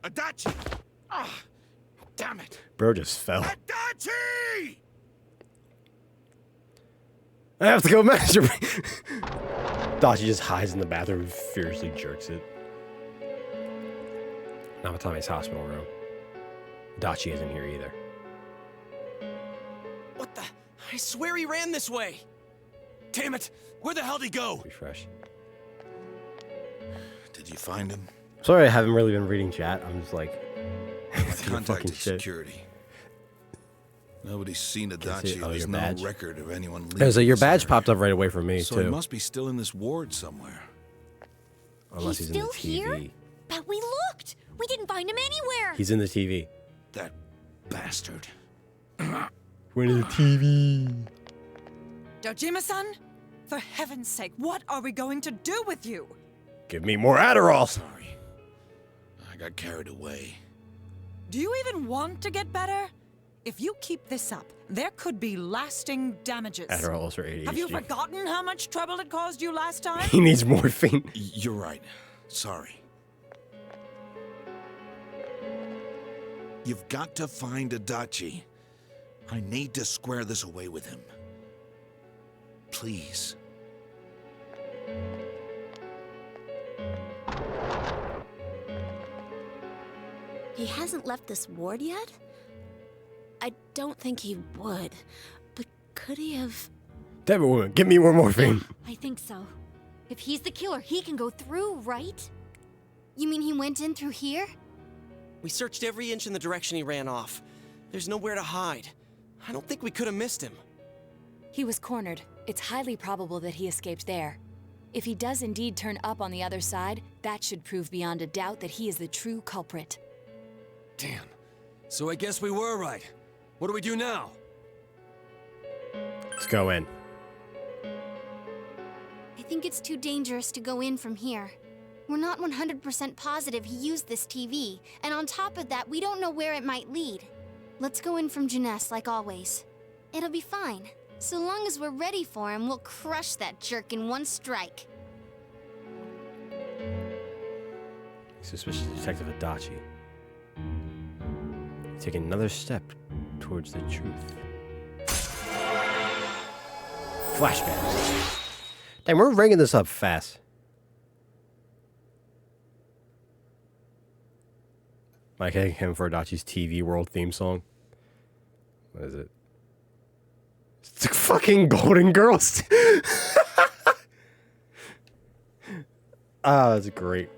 Adachi! Ah, damn it! Bro just fell. Adachi! I have to go masturbate. Dachi just hides in the bathroom and fiercely jerks it. Namatame's hospital room. Dachi isn't here either. What the? I swear he ran this way. Damn it! Where the hell did he go? Refresh. Did you find him? Sorry I haven't really been reading chat. I'm just like... I contacted shit. security. Nobody's seen see- Adachi. oh, There's your no badge? record of anyone leaving. Yeah, so your this badge area. popped up right away for me, So too. he must be still in this ward somewhere. Unless he's in the still here? TV. But we looked. We didn't find him anywhere. He's in the TV. That bastard. We're in the TV. Dojima-san? For heaven's sake, what are we going to do with you? Give me more Adderall. Sorry. I got carried away. Do you even want to get better? If you keep this up, there could be lasting damages. Adderall for ADHD. Have you forgotten how much trouble it caused you last time? He needs morphine. You're right. Sorry. You've got to find Adachi. I need to square this away with him. Please. He hasn't left this ward yet? I don't think he would. But could he have... Damn it, woman. Give me more morphine. I think so. If he's the killer, he can go through, right? You mean he went in through here? We searched every inch in the direction he ran off. There's nowhere to hide. I don't think we could have missed him. He was cornered. It's highly probable that he escaped there. If he does indeed turn up on the other side, that should prove beyond a doubt that he is the true culprit. Damn. So I guess we were right. What do we do now? Let's go in. I think it's too dangerous to go in from here. We're not 100% positive he used this TV, and on top of that, we don't know where it might lead. Let's go in from Jeunesse like always. It'll be fine. So long as we're ready for him, we'll crush that jerk in one strike. Suspicious Detective Adachi. Taking another step towards the truth. Flashback. Damn, we're ringing this up fast. Mike him for Adachi's TV World theme song. What is it? It's the fucking Golden Girls. Ah, that's great.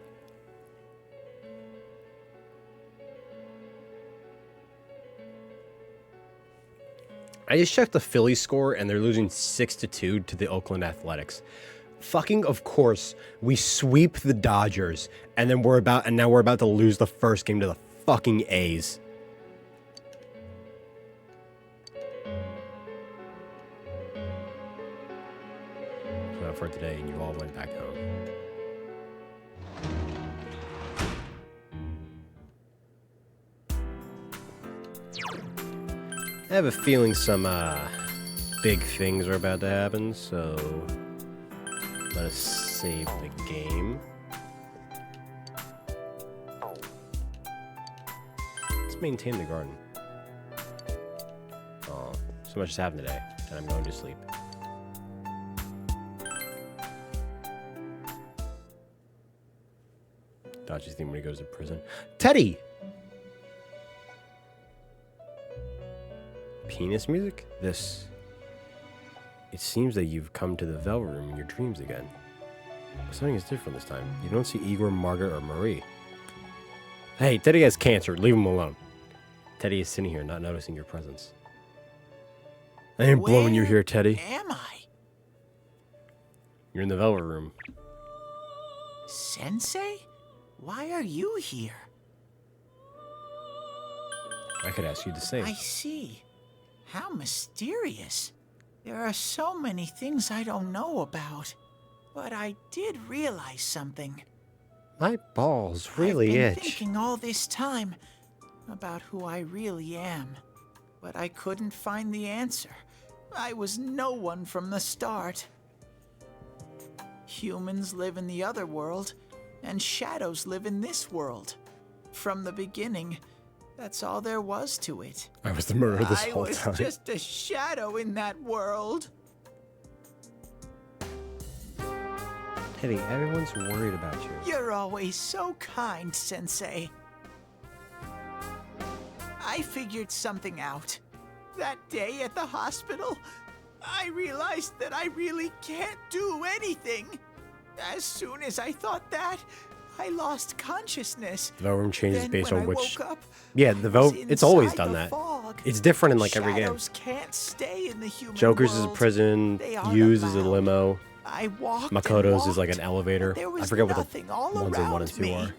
I just checked the Phillies score and they're losing 6-2 to the Oakland Athletics. Fucking of course, we sweep the Dodgers and then now we're about to lose the first game to the fucking A's. So for today, and you all went back home. I have a feeling some big things are about to happen, so let us save the game. Let's maintain the garden. Oh, so much has happened today, and I'm going to sleep. Dodgy's theme when he goes to prison. Teddy! Penis music? This. It seems that you've come to the Velvet Room in your dreams again. But something is different this time. You don't see Igor, Margaret, or Marie. Hey, Teddy has cancer. Leave him alone. Teddy is sitting here, not noticing your presence. I ain't blowing you here, Teddy. Am I? You're in the Velvet Room. Sensei? Why are you here? I could ask you the same. I see. How mysterious. There are so many things I don't know about. But I did realize something. My balls really I've been itch. thinking all this time about who I really am. But I couldn't find the answer. I was no one from the start. Humans live in the other world, and shadows live in this world. From the beginning, that's all there was to it. I was the murderer this whole I time. was just a shadow in that world. Teddy, everyone's worried about you. You're always so kind, Sensei. I figured something out. That day at the hospital, I realized that I really can't do anything. As soon as I thought that, I lost consciousness. The Velvet Room changes Then based when on I which. woke up, Yeah, it's always inside done the that. fog. It's different in like every game. Shadows can't stay in the human Joker's is a world. prison. They aren't Yu's is a allowed. limo. I walked Makoto's and is like walked, an elevator. but there I was forget what nothing all the ones in 1 and around 2 me. are.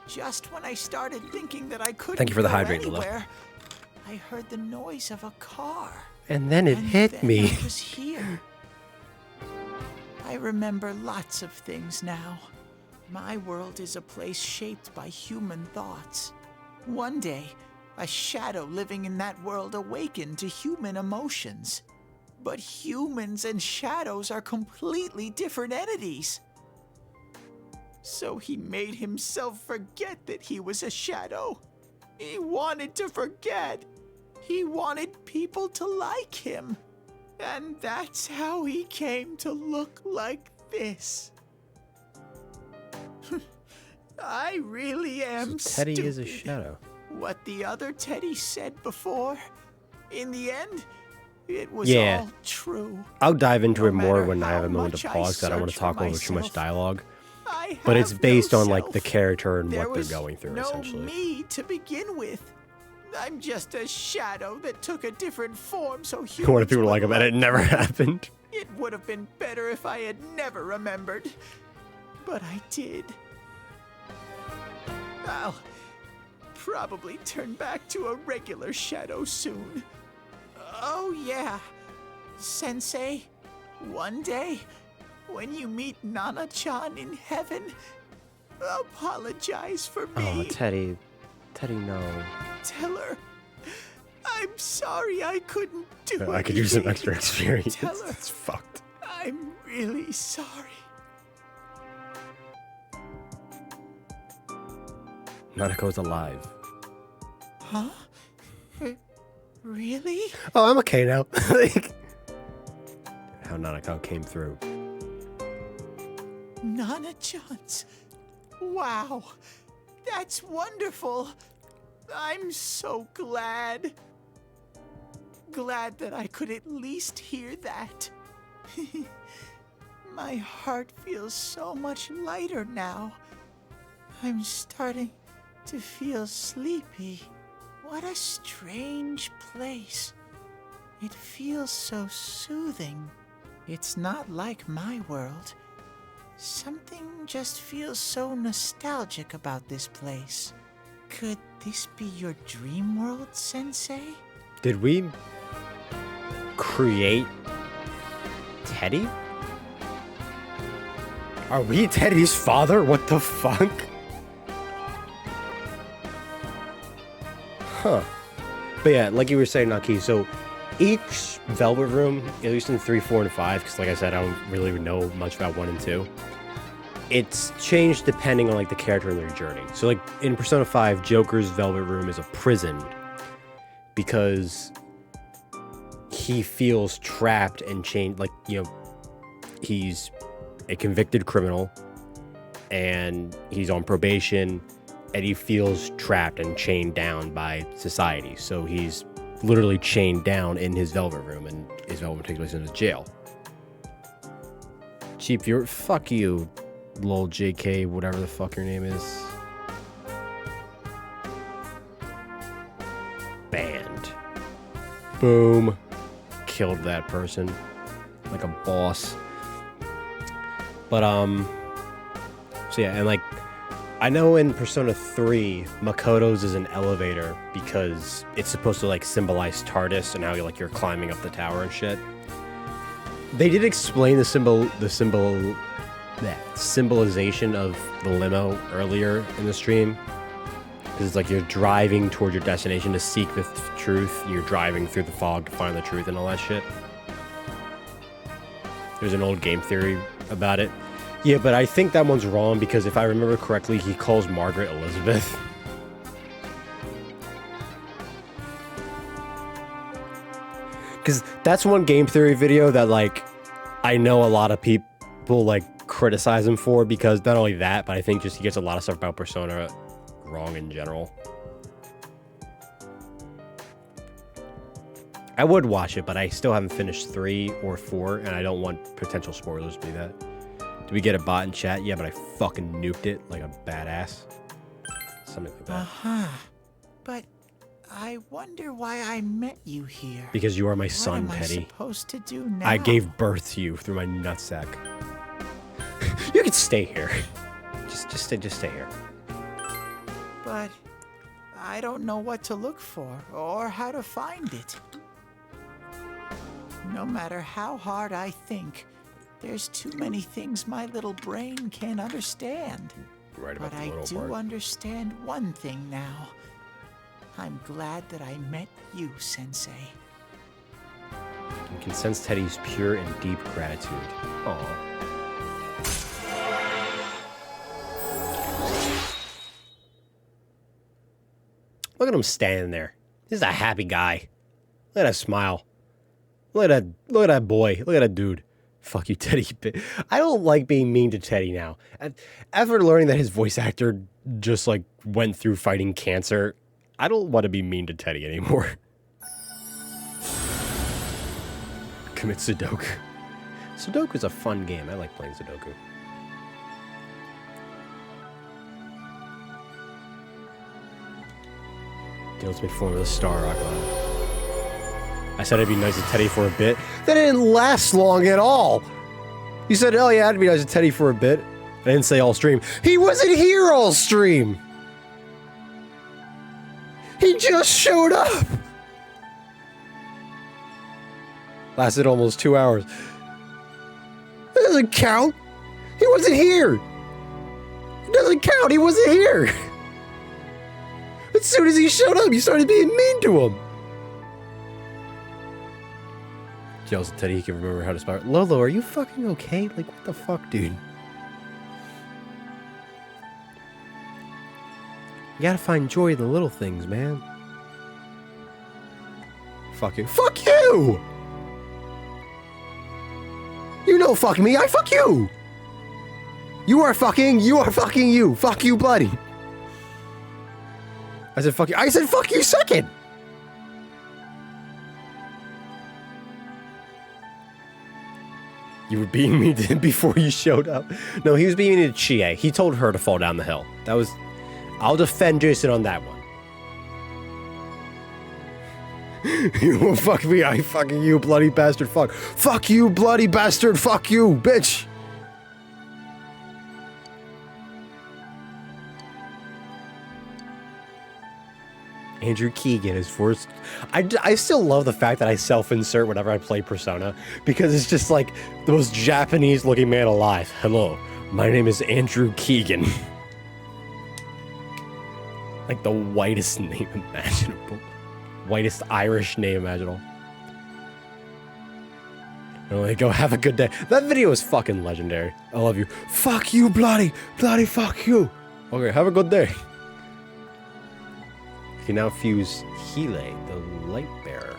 Just when I started thinking that I couldn't Thank you for the go hydrate, Lila. anywhere, I heard the noise of a car. And then it hit then me. I was here. I remember lots of things now. My world is a place shaped by human thoughts. One day, a shadow living in that world awakened to human emotions. But humans and shadows are completely different entities. So he made himself forget that he was a shadow. He wanted to forget. He wanted people to like him. And that's how he came to look like this. I really am Teddy stupid. is a shadow. What the other Teddy said before, in the end, it was Yeah. all true. I'll dive into it more matter when I have a how moment much to I pause because I don't want to search talk for over too much myself, dialogue. I But it's have based no on like the self. character and There what they're was going through no essentially. me to begin with. I'm just a shadow that took a different form so What humans if people would like about it never happened? It would have been better if I had never remembered. But I did. I'll probably turn back to a regular shadow soon. Oh yeah. Sensei, one day, when you meet Nana-chan in heaven, apologize for me. Oh, Teddy. Teddy, no. Tell her, I'm sorry I couldn't do I could use some anything. extra experience. Tell her, It's fucked. I'm really sorry. Nanako's alive. Huh? Really? Oh, I'm okay now. Like, how Nanako came through. Nana-chan's. Wow. That's wonderful. I'm so glad. Glad that I could at least hear that. My heart feels so much lighter now. I'm starting to feel sleepy. What a strange place. It feels so soothing. It's not like my world. Something just feels so nostalgic about this place. Could this be your dream world, Sensei? Did we create Teddy? Are we Teddy's father? What the fuck? Huh. But yeah, like you were saying, Naki, so each Velvet Room, at least in 3, 4, and 5, because like I said, I don't really know much about 1 and 2, it's changed depending on like the character and their journey. So like in Persona 5, Joker's Velvet Room is a prison because he feels trapped and chained, like, you know, he's a convicted criminal and he's on probation and he feels trapped and chained down by society. So he's literally chained down in his Velvet Room, and his Velvet Room takes place in his jail. Cheap viewer, fuck you, lol JK, whatever the fuck your name is. Banned. Boom. Killed that person. Like a boss. But, so yeah, and like, I know in Persona 3, Makoto's is an elevator because it's supposed to like symbolize TARDIS and how you're climbing up the tower and shit. They did explain the symbolization of the limo earlier in the stream. Because it's like you're driving toward your destination to seek the truth. You're driving through the fog to find the truth and all that shit. There's an old game theory about it. Yeah, but I think that one's wrong because if I remember correctly, he calls Margaret Elizabeth. Because that's one game theory video that, like, I know a lot of people, like, criticize him for because not only that, but I think just he gets a lot of stuff about Persona wrong in general. I would watch it, but I still haven't finished 3 or 4, and I don't want potential spoilers to be that. Did we get a bot in chat? Yeah, but I fucking nuked it like a badass. Something like that. Uh-huh. But I wonder why I met you here. Because you are my son, What am Teddy. I supposed to do now? I gave birth to you through my nutsack. You can stay here. Just stay here. But I don't know what to look for or how to find it. No matter how hard I think, there's too many things my little brain can't understand. Right about but the I little do part. understand one thing now. I'm glad that I met you, Sensei. You can sense Teddy's pure and deep gratitude. Aww. Look at him standing there. He's a happy guy. Look at that smile. Look at that boy. Look at that dude. Fuck you, Teddy. I don't like being mean to Teddy now. After learning that his voice actor just like went through fighting cancer, I don't want to be mean to Teddy anymore. Commit Sudoku. Sudoku's a fun game. I like playing Sudoku. Deals me form with a star rock on it. I said I'd be nice to Teddy for a bit. That didn't last long at all. You said, oh yeah, I'd be nice to Teddy for a bit. I didn't say all stream. He wasn't here all stream. He just showed up. Lasted almost 2 hours. That doesn't count. He wasn't here. It doesn't count. He wasn't here. As soon as he showed up, you started being mean to him. Yells at Teddy, he can remember how to spell. Lolo, are you fucking okay? Like, what the fuck, dude? You gotta find joy in the little things, man. Fuck you. Fuck you! You know fuck me, I fuck you! You are fucking you. Fuck you, bloody. I said fuck you. I said fuck you second! You were being mean to him before you showed up. No, he was being mean to Chie. He told her to fall down the hill. That was... I'll defend Jason on that one. You won't fuck me, I fucking you, bloody bastard, fuck. Fuck you, bloody bastard, fuck you, bitch! Andrew Keegan is forced. I still love the fact that I self-insert whenever I play Persona, because it's just like the most Japanese-looking man alive. Hello, my name is Andrew Keegan. Like the whitest name imaginable. Whitest Irish name imaginable. And they go, have a good day. That video is fucking legendary. I love you. Fuck you, bloody fuck you. Okay, have a good day. You can now fuse Hele, the light bearer.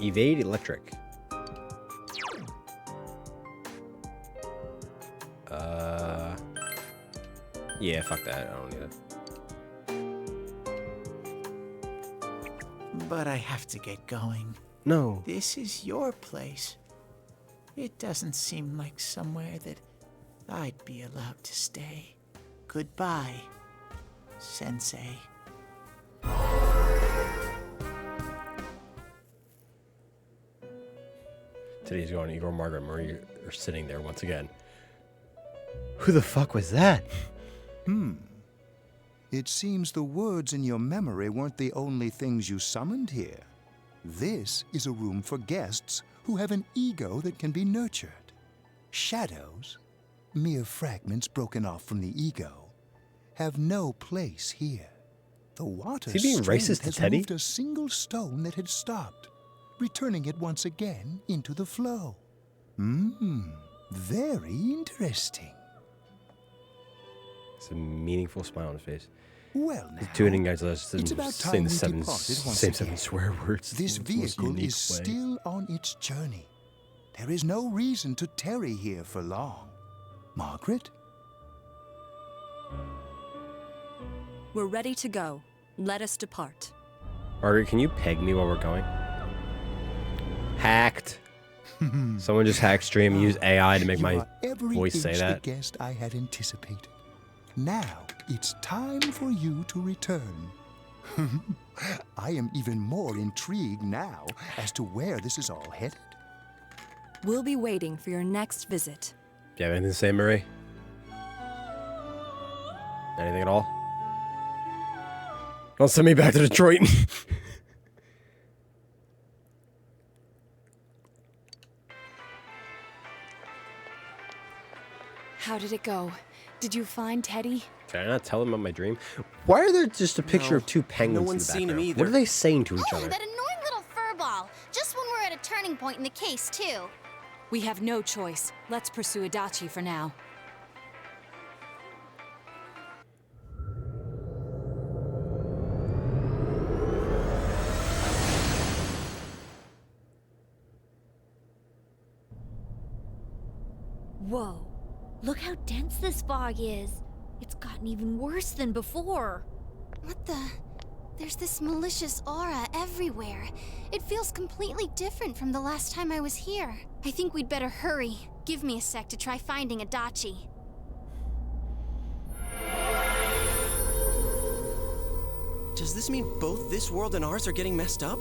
Evade electric. Yeah, fuck that. I don't need it. But I have to get going. No. This is your place. It doesn't seem like somewhere that I'd be allowed to stay. Goodbye, Sensei. Today's going. Igor, Margaret, Marie are sitting there once again. Who the fuck was that? It seems the words in your memory weren't the only things you summoned here. This is a room for guests who have an ego that can be nurtured. Shadows, mere fragments broken off from the ego, have no place here. The water Is he being strength racist to has Teddy? moved a single stone that had stopped, returning it once again into the flow. Very interesting. It's a meaningful smile on his face. Well, now, He's tuning guys. It's about saying time the we seven, departed once same again. 7 swear words. This in its most vehicle unique is way. still on its journey. There is no reason to tarry here for long. Margaret? We're ready to go. Let us depart. Margaret, can you peg me while we're going? Hacked. Someone just hacked stream and used AI to make You my are every voice inch say that. the guest I had anticipated. Now it's time for you to return. I am even more intrigued now as to where this is all headed. We'll be waiting for your next visit. Do you have anything to say, Marie? Anything at all? Don't send me back to Detroit. How did it go? Did you find Teddy? Can I not tell them about my dream? Why are there just a picture No. of 2 penguins No in one's the seen background? him either. What are they saying to each Oh, other? that annoying little furball. Just when we're at a turning point in the case, too. We have no choice. Let's pursue Adachi for now. Whoa. Look how dense this fog is. It's gotten even worse than before. What the? There's this malicious aura everywhere. It feels completely different from the last time I was here. I think we'd better hurry. Give me a sec to try finding Adachi. Does this mean both this world and ours are getting messed up?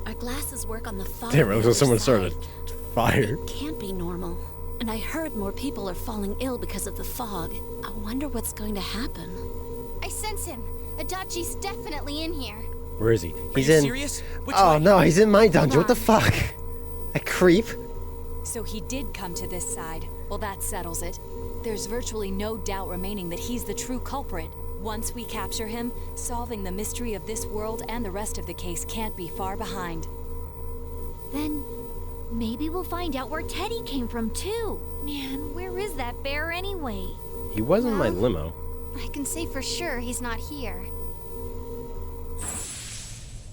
Our glasses work on the fog. Damn, it on was the like someone other started side. fire. It can't be normal. And I heard more people are falling ill because of the fog. I wonder what's going to happen. I sense him. Adachi's definitely in here. Where is he? He's you in. serious? Which Oh way? no, he's in my dungeon. What the Hold fuck? A creep. So he did come to this side. Well, that settles it. There's virtually no doubt remaining that he's the true culprit. Once we capture him, solving the mystery of this world and the rest of the case can't be far behind. Then maybe we'll find out where Teddy came from too. Man, where is that bear anyway? He was in my limo. I can say for sure he's not here.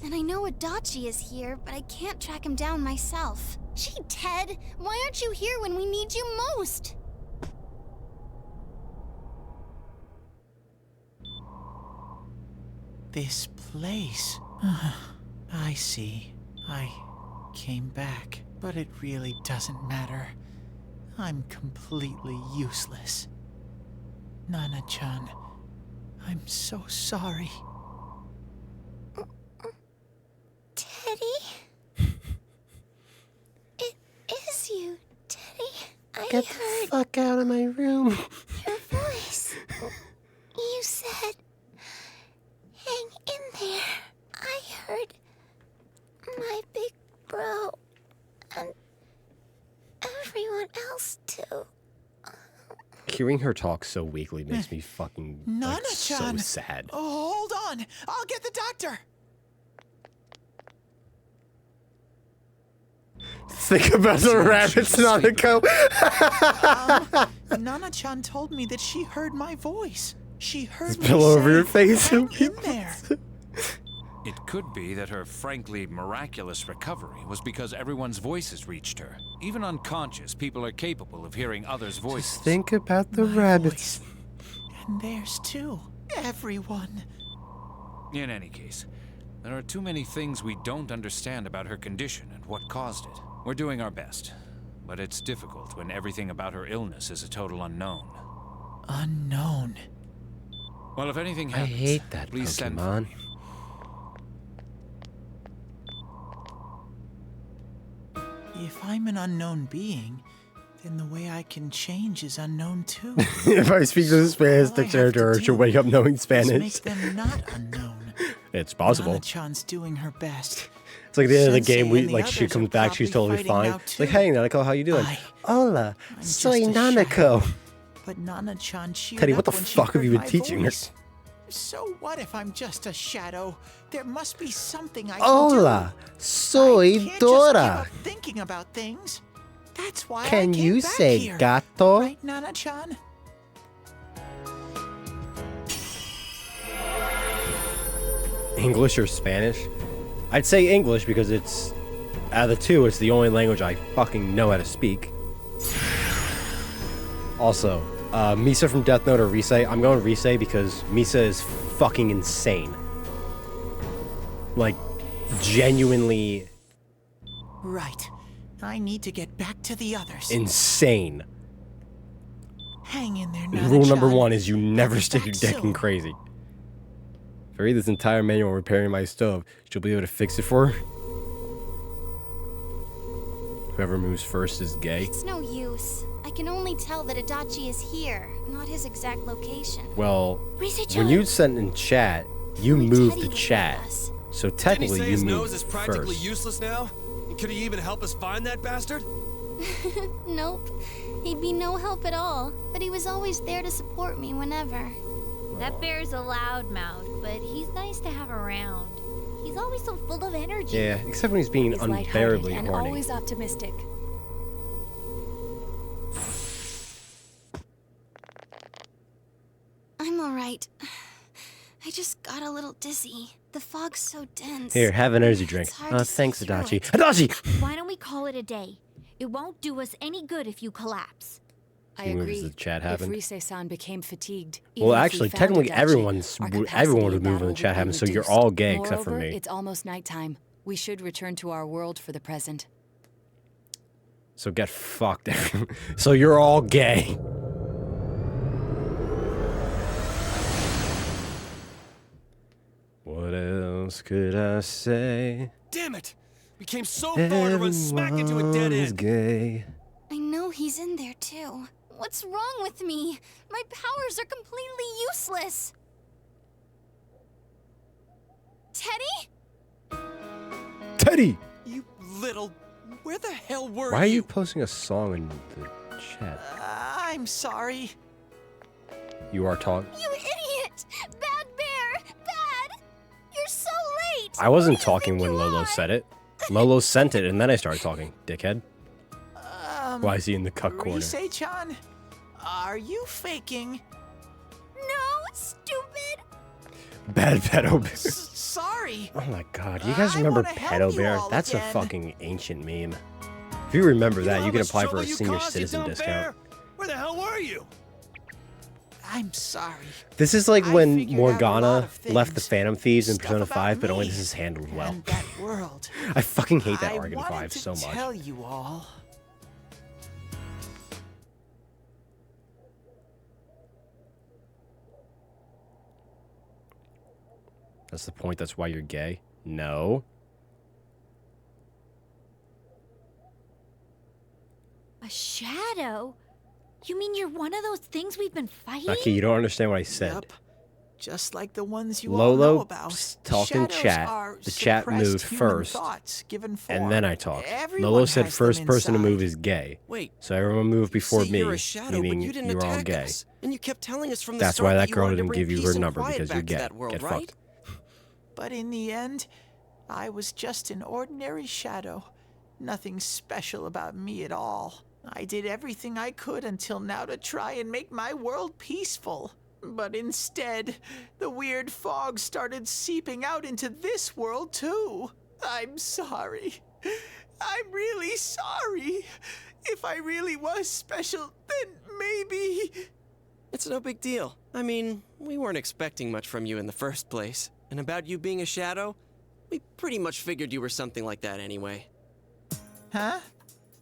And I know Adachi is here, but I can't track him down myself. Gee, Ted, why aren't you here when we need you most? This place. I see. I came back, but it really doesn't matter. I'm completely useless. Nana-chan, I'm so sorry. Teddy? It is you, Teddy. I Get the heard fuck out of my room. your voice. You said, hang in there. I heard my big bro and everyone else too. Hearing her talk so weakly makes me fucking like, so Nana-chan! sad. Oh, hold on! I'll get the doctor! Think about the rabbits, Nanako. Nana-chan told me that she heard my voice. She heard me Pillow over say, your face. "Hang in there." It could be that her frankly miraculous recovery was because everyone's voices reached her. Even unconscious, people are capable of hearing others' voices. Think about the rabbits. And theirs too. Everyone. In any case, there are too many things we don't understand about her condition and what caused it. We're doing our best, but it's difficult when everything about her illness is a total unknown. Unknown. Well, if anything I happens, hate that please send Pokemon. If I'm an unknown being, then the way I can change is unknown too. If I speak to the Spanish dictator, she'll wake up knowing Let's Spanish. make them not unknown. It's possible. Nana-chan's doing her best. It's like the end of the Sensei game, and the like she others comes are back, she's probably totally fighting fine. now, It's like, too. hey, Nanako, how you doing? Hola, I'm soy just a Nanako. shadow. But Nana-chan cheered Teddy, what up the when she fuck have heard you been my teaching her? voice. So what if I'm just a shadow? There must be something I can Hola, soy do. Can't just give Dora. up thinking about things. That's why I Can came you back say here. gato? Right, Nana-chan? English or Spanish? I'd say English because it's, out of the two, it's the only language I fucking know how to speak. Also, Misa from Death Note or Risei? I'm going Risei because Misa is fucking insane. Like, genuinely Right. I need to get back to the others. insane. Hang in there, And Nana-chan. rule number one is you never stick your back dick in soon. crazy. If I read this entire manual repairing my stove, she'll be able to fix it for her. Whoever moves first is gay. It's no use. I can only tell that Adachi is here, not his exact location. Well, Rise-chan. when you sent in chat, you Only moved Teddy the was chat. with us. So Didn't he technically say you his moved nose is practically first. useless now? And could he even help us find that bastard? Nope. He'd be no help at all, but he was always there to support me whenever. That bear's a loudmouth, but he's nice to have around. He's always so full of energy. Yeah, except when he's being He's lighthearted unbearably and horny. always optimistic. I'm alright. I just got a little dizzy. The fog's so dense. Here, have an energy drink. It's hard to see Thanks, through Adachi. it. Adachi! Why don't we call it a day? It won't do us any good if you collapse. I He moves agree. the chat If happened. Rise-san became fatigued, Well, even if we actually, found technically, Adachi, everyone our would capacity move in when the battle chat would happens, be so you're reduced. all gay except for Moreover, me. It's almost nighttime. We should return to our world for the present. So get fucked. So you're all gay. What else could I say? Damn it! We came so far to run smack into a dead Everyone's end. gay. I know he's in there too. What's wrong with me? My powers are completely useless. Teddy? Teddy! You little... Where the hell were Why are you posting a song in the chat? I'm sorry. You are talking. You idiot! Bad Bear! Bad! You're so late! I wasn't talking when Lolo said it. Lolo sent it, and then I started talking, dickhead. Why is he in the cut corner? Rise-chan, are you faking? No, stupid! Bad pedo bear. Sorry. Oh my god, you guys remember pedo bear? That's a fucking ancient meme. If you remember that, you can apply for a senior citizen discount. Where the hell were you? I'm sorry. This is like when Morgana left the Phantom Thieves in Persona 5, but only this is handled well. That world. I fucking hate that I arc in wanted 5 to so much. tell you all. That's the point, that's why you're gay? No. A shadow? You mean you're one of those things we've been fighting? Aki, you don't understand what I said. Just like the ones you all know Lolo about. talked in Shadows chat. are The chat suppressed moved human first, thoughts given and form. then I talked. Everyone Lolo said has them first person to inside. move is gay. Wait. So everyone moved before Say me, you're a shadow, meaning but you didn't you're all attack gay. us. And you kept telling us from the That's start why that you girl wanted to didn't bring give you peace her and number, quiet because you're back to gay. that world, Get right? fucked. But in the end, I was just an ordinary shadow. Nothing special about me at all. I did everything I could until now to try and make my world peaceful. But instead, the weird fog started seeping out into this world too. I'm sorry. I'm really sorry. If I really was special, then maybe... It's no big deal. I mean, we weren't expecting much from you in the first place. And about you being a shadow, we pretty much figured you were something like that anyway. Huh?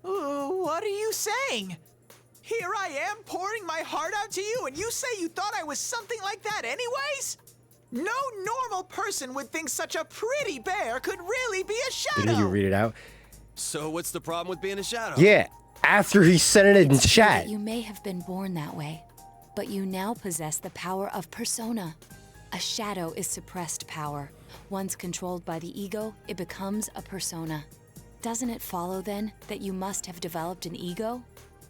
What are you saying? Here I am pouring my heart out to you, and you say you thought I was something like that anyways? No normal person would think such a pretty bear could really be a shadow. Didn't you read it out? So what's the problem with being a shadow? Yeah, after he said it in It's true chat. that you may have been born that way, but you now possess the power of persona. A shadow is suppressed power. Once controlled by the ego, it becomes a persona. Doesn't it follow then that you must have developed an ego?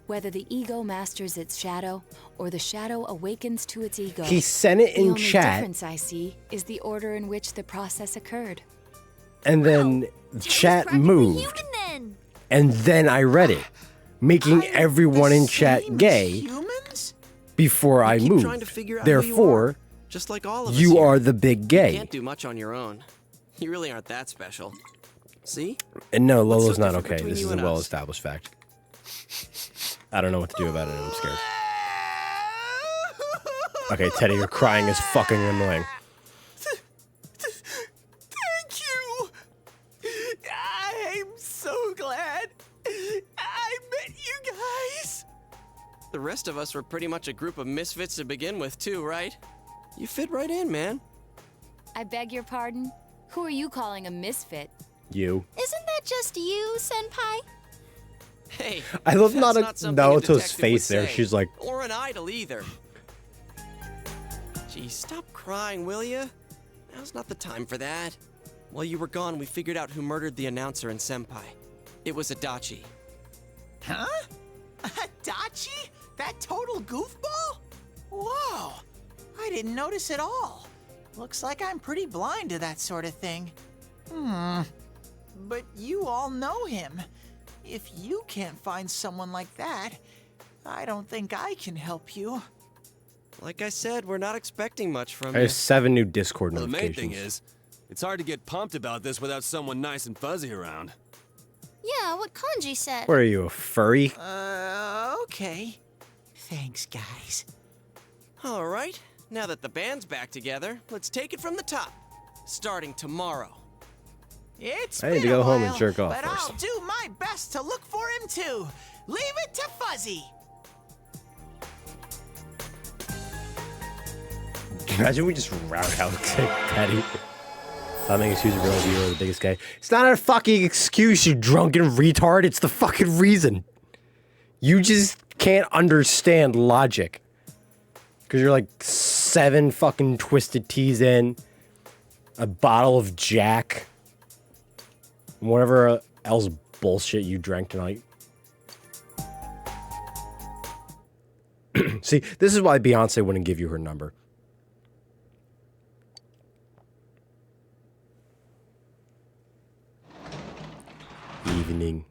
Whether the ego masters its shadow or the shadow awakens to its ego. He sent it in the only chat. difference I see is the order in which the process occurred. And then chat moved. And then I read it, making everyone in chat gay before I Keep trying moved. to figure out who you Therefore, are, just like all of us you here. are the big You gay. can't do much on your own. You really aren't that special. See? And no, What's so Lolo's not different okay. between This you is a and us? well-established fact. I don't know what to do about it, and I'm scared. Okay, Teddy, your crying is fucking annoying. Thank you. I'm so glad I met you guys. The rest of us were pretty much a group of misfits to begin with, too, right? You fit right in, man. I beg your pardon? Who are you calling a misfit? You. Isn't that just you, Senpai? Hey, I love that's not something a Naoto's detective face would there. say. She's like, Or an idol either. Gee, stop crying, will ya? Now's not the time for that. While you were gone, we figured out who murdered the announcer and Senpai. It was Adachi. Huh? Adachi? That total goofball? Whoa. I didn't notice at all. Looks like I'm pretty blind to that sort of thing. But you all know him. If you can't find someone like that, I don't think I can help you. Like I said, we're not expecting much from I you. have 7 new Discord Well, the main notifications. thing is, it's hard to get pumped about this without someone nice and fuzzy around. Yeah, what Kanji said. What are you, a furry? Okay. Thanks, guys. All right, now that the band's back together, let's take it from the top. Starting tomorrow. It's I need been to go a home and while, jerk off but first. I'll do my best to look for him too. Leave it to Fuzzy. Imagine we just roundhouse kick Teddy. Stop making excuses for realize you are the biggest gay. It's not a fucking excuse, you drunken retard. It's the fucking reason. You just can't understand logic. Because you're like 7 fucking Twisted Teas in, a bottle of Jack, and whatever else bullshit you drank tonight. See, this is why Beyonce wouldn't give you her number. Evening.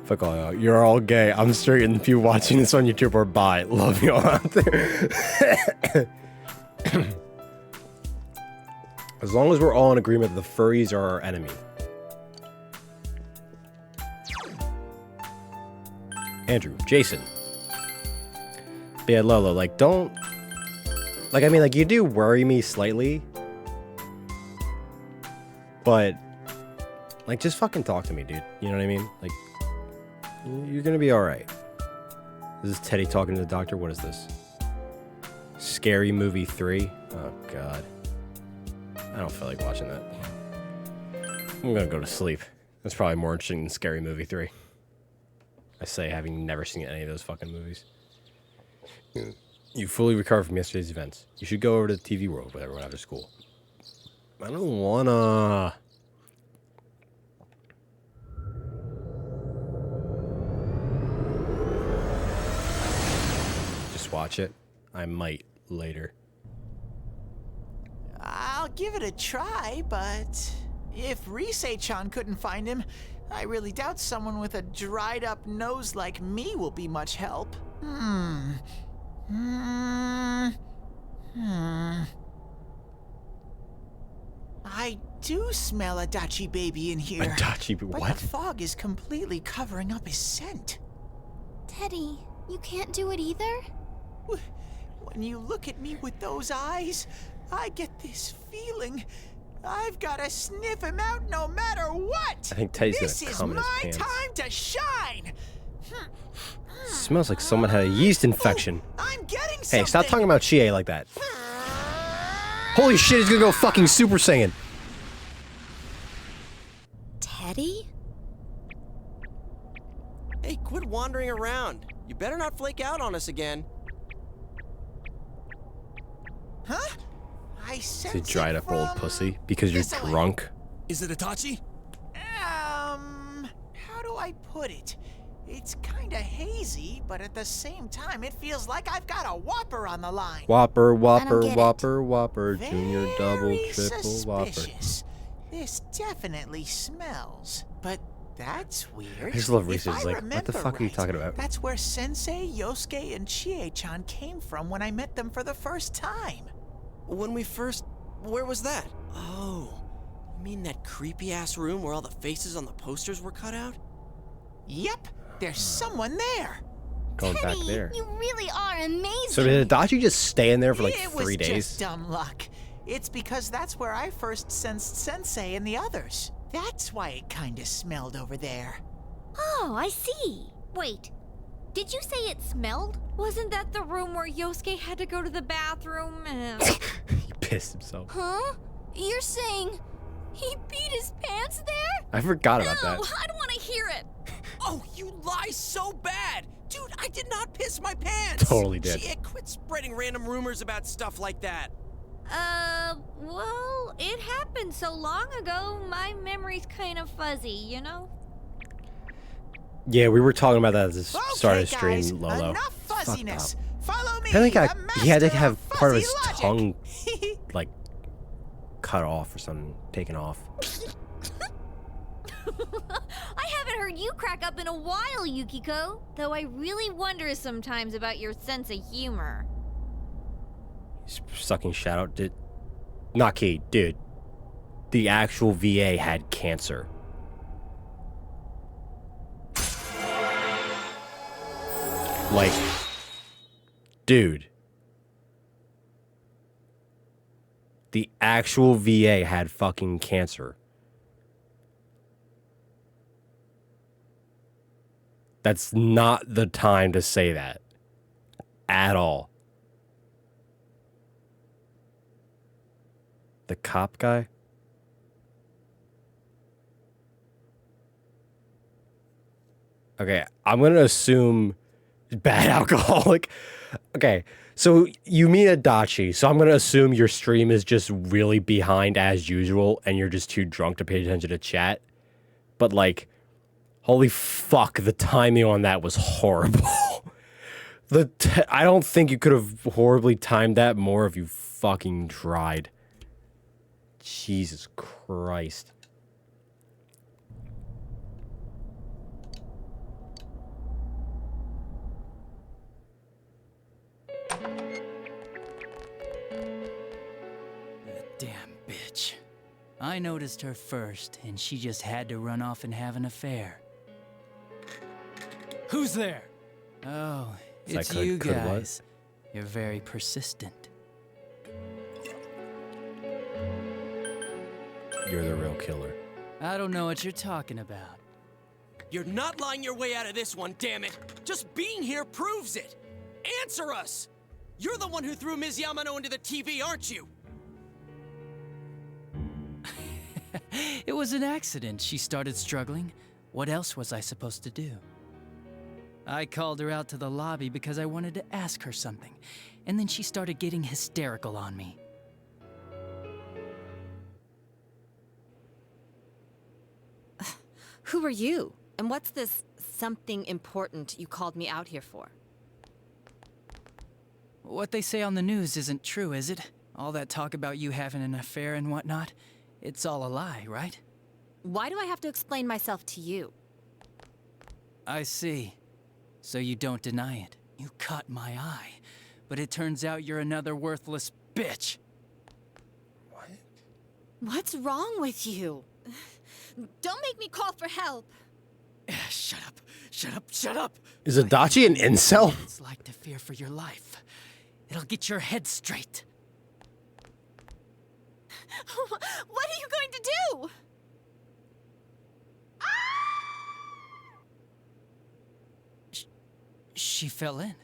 Fuck all y'all. You're all gay. I'm straight, and if you watching this on YouTube or bye. Love y'all out there. As long as we're all in agreement that the furries are our enemy. Andrew, Jason. But yeah, Lolo, like, don't... Like, I mean, like, you do worry me slightly. But, like, just fucking talk to me, dude. You know what I mean? Like, you're gonna be alright. This is Teddy talking to the doctor. What is this? Scary Movie 3? Oh, God. I don't feel like watching that. I'm gonna go to sleep. That's probably more interesting than Scary Movie 3. I say, having never seen any of those fucking movies. You fully recovered from yesterday's events. You should go over to the TV world with everyone after school. I don't wanna... Just watch it. I might later. I'll give it a try, but if Risei-chan couldn't find him, I really doubt someone with a dried up nose like me will be much help. I do smell a Adachi baby in here. Adachi, but what? the fog is completely covering up his scent. Teddy, you can't do it either? When you look at me with those eyes, I get this feeling I've got to sniff him out no matter what. I think Teddy's this gonna is cum in his my pants. time to shine. Smells like someone had a yeast infection. I'm getting Hey, stop talking about Chie like that. Holy shit, he's gonna go fucking Super Saiyan. Teddy? Hey, quit wandering around. You better not flake out on us again. Huh? I It's a sense dried it up old from pussy because you're this way. drunk. Is it Itachi? How do I put it? It's kinda hazy, but at the same time, it feels like I've got a Whopper on the line. Whopper, Whopper, get it. Whopper, Whopper, Junior, double, Very triple, Whopper. suspicious. This definitely smells, but that's weird. I just love If research. I Like, what the remember fuck are you right, talking about? That's where Sensei, Yosuke, and Chie-chan came from when I met them for the first time. When we first... Where was that? Oh, you mean that creepy-ass room where all the faces on the posters were cut out? Yep, there's someone there. Going back there. You really are amazing. So did Adachi just stay in there for like It 3 was days? just dumb luck. It's because that's where I first sensed Sensei and the others. That's why it kinda smelled over there. Oh, I see. Wait, did you say it smelled? Wasn't that the room where Yosuke had to go to the bathroom? He pissed himself. Huh? You're saying he peed his pants there? I forgot about that. I don't want to hear it. Oh, you lie so bad! Dude, I did not piss my pants! Totally did. Shit, quit spreading random rumors about stuff like that. Well, it happened so long ago, my memory's kind of fuzzy, you know? Yeah, we were talking about that at the start of the guys, stream, Lolo. enough fuzziness. Follow me. I think the he had to master have of part of his fuzzy logic. tongue, like, cut off or something, taken off. I haven't heard you crack up in a while, Yukiko. Though I really wonder sometimes about your sense of humor. He's sucking shout out. Not Kate, dude. The actual VA had cancer. Like, dude. The actual VA had fucking cancer. That's not the time to say that. At all. The cop guy? Okay, I'm gonna assume bad alcoholic. Okay, so you mean Adachi, so I'm gonna assume your stream is just really behind as usual and you're just too drunk to pay attention to chat. But like, holy fuck, the timing on that was horrible. I don't think you could have horribly timed that more if you fucking tried. Jesus Christ. Damn bitch. I noticed her first, and she just had to run off and have an affair. Who's there? Oh, it's you guys. You're very persistent. You're the real killer. I don't know what you're talking about. You're not lying your way out of this one, damn it! Just being here proves it! Answer us! You're the one who threw Ms. Yamano into the TV, aren't you? It was an accident. She started struggling. What else was I supposed to do? I called her out to the lobby because I wanted to ask her something, and then she started getting hysterical on me. Who are you? And what's this something important you called me out here for? What they say on the news isn't true, is it? All that talk about you having an affair and whatnot? It's all a lie, right? Why do I have to explain myself to you? I see. So you don't deny it. You caught my eye. But it turns out you're another worthless bitch. What's wrong with you? Don't make me call for help. Shut up. Shut up. Shut up. Is Adachi an incel? It's like to fear for your life. It'll get your head straight. What are you going to do? She fell in.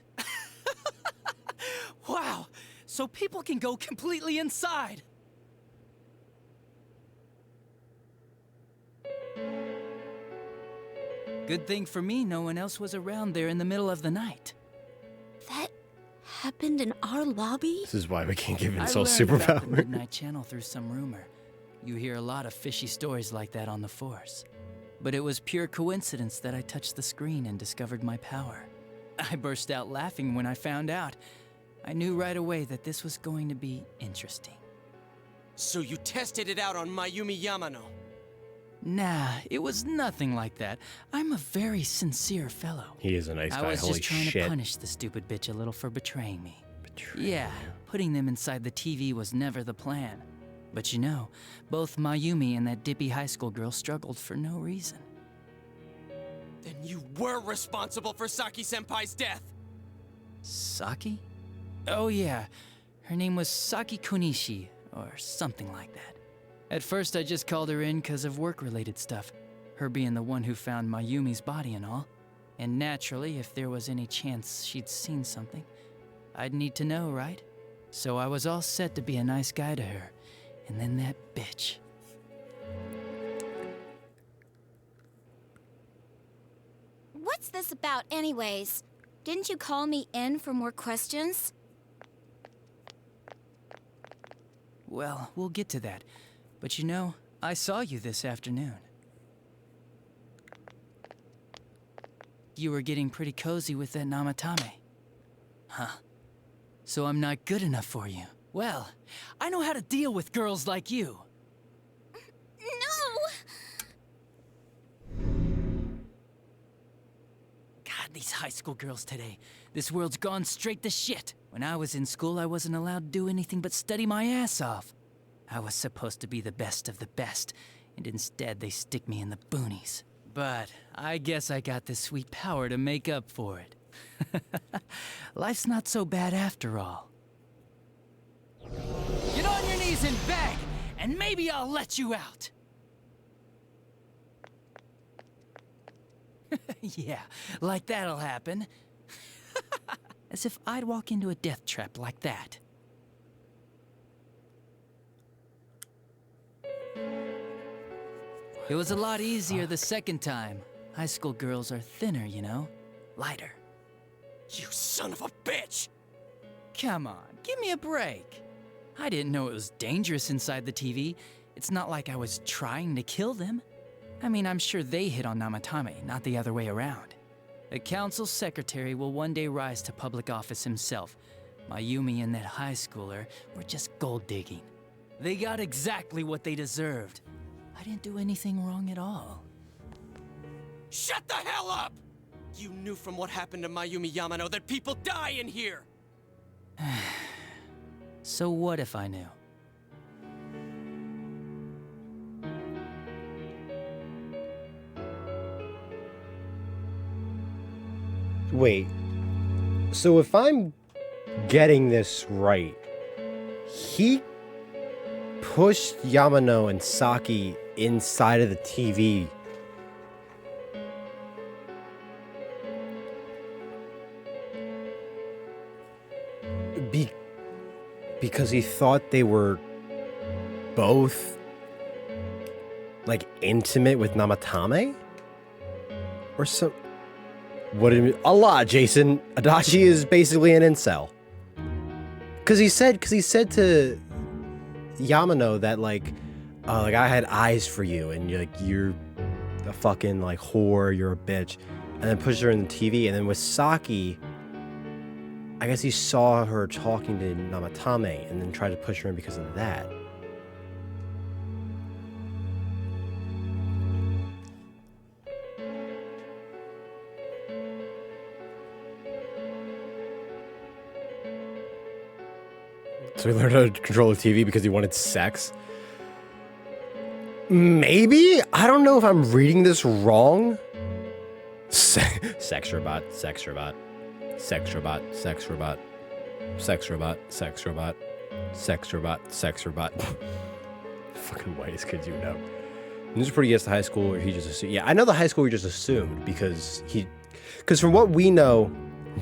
Wow, so people can go completely inside. Good thing for me, no one else was around there in the middle of the night. That happened in our lobby? This is why we can't give I insults learned about the superpower. Midnight Channel through some rumor. You hear a lot of fishy stories like that on the Force. But it was pure coincidence that I touched the screen and discovered my power. I burst out laughing when I found out. I knew right away that this was going to be interesting. So you tested it out on Mayumi Yamano? Nah, it was nothing like that. I'm a very sincere fellow. He is a nice guy, I was holy just trying shit. to punish the stupid bitch a little for betraying me. Yeah, putting them inside the TV was never the plan. But you know, both Mayumi and that dippy high school girl struggled for no reason. Then you were responsible for Saki-senpai's death! Saki? Oh yeah, her name was Saki Konishi, or something like that. At first I just called her in because of work-related stuff, her being the one who found Mayumi's body and all. And naturally, if there was any chance she'd seen something, I'd need to know, right? So I was all set to be a nice guy to her, and then that bitch. What's this about anyways? Didn't you call me in for more questions? Well, we'll get to that. But you know, I saw you this afternoon. You were getting pretty cozy with that Namatame. Huh. So I'm not good enough for you. Well, I know how to deal with girls like you. No! God, these high school girls today. This world's gone straight to shit. When I was in school, I wasn't allowed to do anything but study my ass off. I was supposed to be the best of the best, and instead they stick me in the boonies. But I guess I got this sweet power to make up for it. Life's not so bad after all. Get on your knees and beg, and maybe I'll let you out. Yeah, like that'll happen. As if I'd walk into a death trap like that. It was a lot easier the second time. High school girls are thinner, you know? Lighter. You son of a bitch! Come on, give me a break. I didn't know it was dangerous inside the TV. It's not like I was trying to kill them. I mean, I'm sure they hit on Namatame, not the other way around. A council secretary will one day rise to public office himself. Mayumi and that high schooler were just gold digging. They got exactly what they deserved. I didn't do anything wrong at all. Shut the hell up! You knew from what happened to Mayumi Yamano that people die in here! So what if I knew? Wait. So if I'm getting this right, he pushed Yamano and Saki inside of the TV. Because he thought they were both, like, intimate with Namatame? Or so... What do you mean? A lot, Jason. Adachi is basically an incel. Cause he said to Yamano that like I had eyes for you and you're a fucking like whore, you're a bitch, and then pushed her in the TV. And then with Saki, I guess he saw her talking to Namatame and then tried to push her in because of that. So he learned how to control the TV because he wanted sex? Maybe? I don't know if I'm reading this wrong. Sex robot, sex robot, sex robot, sex robot, sex robot, sex robot, sex robot, sex robot. Fucking whitest kids you know. And this is pretty against the high school, or he just assumed. Yeah, I know the high school he just assumed because from what we know,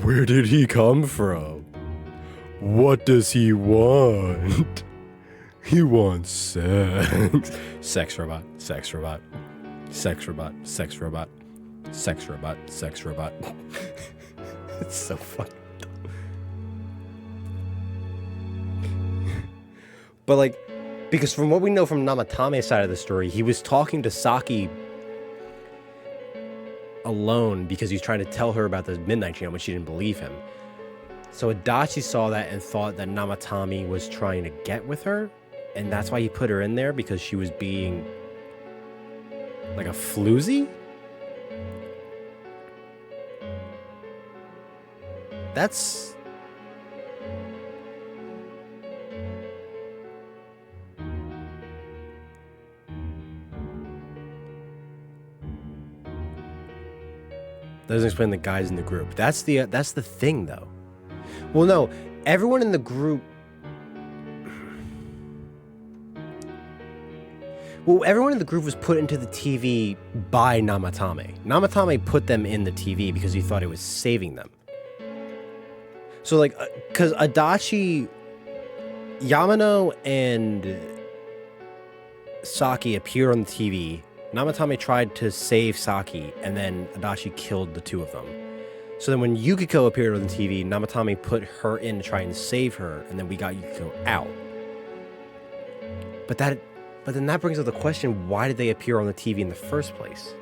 where did he come from? What does he want? He wants sex. Sex robot, sex robot, sex robot, sex robot, sex robot, sex robot. It's so fucked up. But like, because from what we know from Namatame's side of the story, he was talking to Saki alone because he was trying to tell her about the Midnight Jam, but she didn't believe him. So Adachi saw that and thought that Namatame was trying to get with her, and that's why he put her in there, because she was being like a floozy? That's... Doesn't explain the guys in the group. That's the thing, though. Well, no, everyone in the group... Well, everyone in the group was put into the TV by Namatame. Namatame put them in the TV because he thought it was saving them. So, like, because Adachi, Yamano, and Saki appear on the TV. Namatame tried to save Saki, and then Adachi killed the two of them. So then when Yukiko appeared on the TV, Namatame put her in to try and save her, and then we got Yukiko out. But then that brings up the question, why did they appear on the TV in the first place?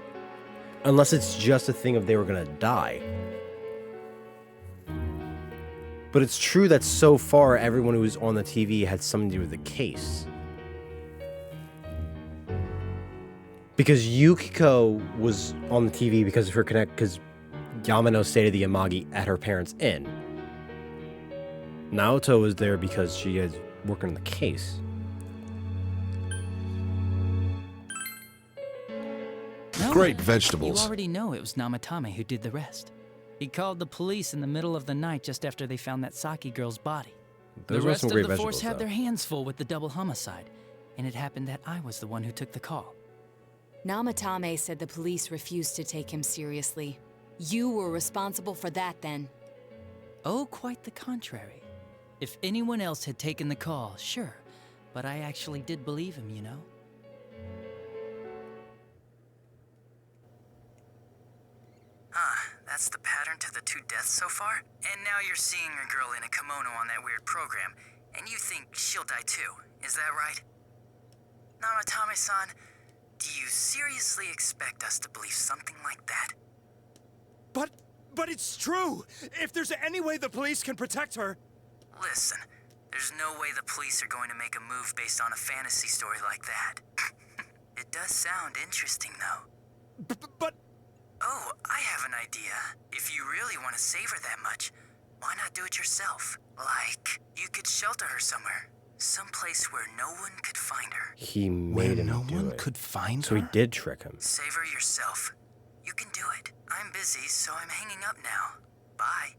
Unless it's just a thing of they were gonna die. But it's true that so far, everyone who was on the TV had something to do with the case. Because Yukiko was on the TV because of her because Yamano stayed at the Amagi at her parents' inn. Naoto was there because she is working on the case. No, Great vegetables. You already know it was Namatame who did the rest. He called the police in the middle of the night just after they found that Saki girl's body. Those the rest of the force had though. their hands full with the double homicide, and it happened that I was the one who took the call. Namatame said the police refused to take him seriously. You were responsible for that then. Oh, quite the contrary. If anyone else had taken the call, sure, but I actually did believe him, you know? 2 deaths so far, and now you're seeing a girl in a kimono on that weird program, and you think she'll die too. Is that right? Namatame-san, do you seriously expect us to believe something like that? But it's true! If there's any way the police can protect her... Listen, there's no way the police are going to make a move based on a fantasy story like that. It does sound interesting, though. But... Oh, I have an idea. If you really want to save her that much, why not do it yourself? Like, you could shelter her somewhere. Someplace where no one could find her. He made him no do one it. could find So he her? did trick him. Save her yourself. You can do it. I'm busy, so I'm hanging up now. Bye.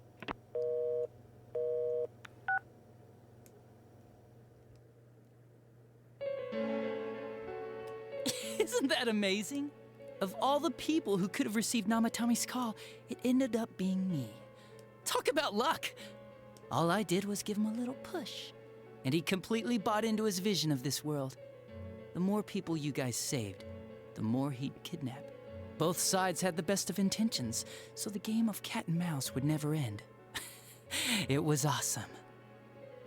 Isn't that amazing? Of all the people who could have received Namatame's call, it ended up being me. Talk about luck! All I did was give him a little push, and he completely bought into his vision of this world. The more people you guys saved, the more he'd kidnap. Both sides had the best of intentions, so the game of cat and mouse would never end. It was awesome.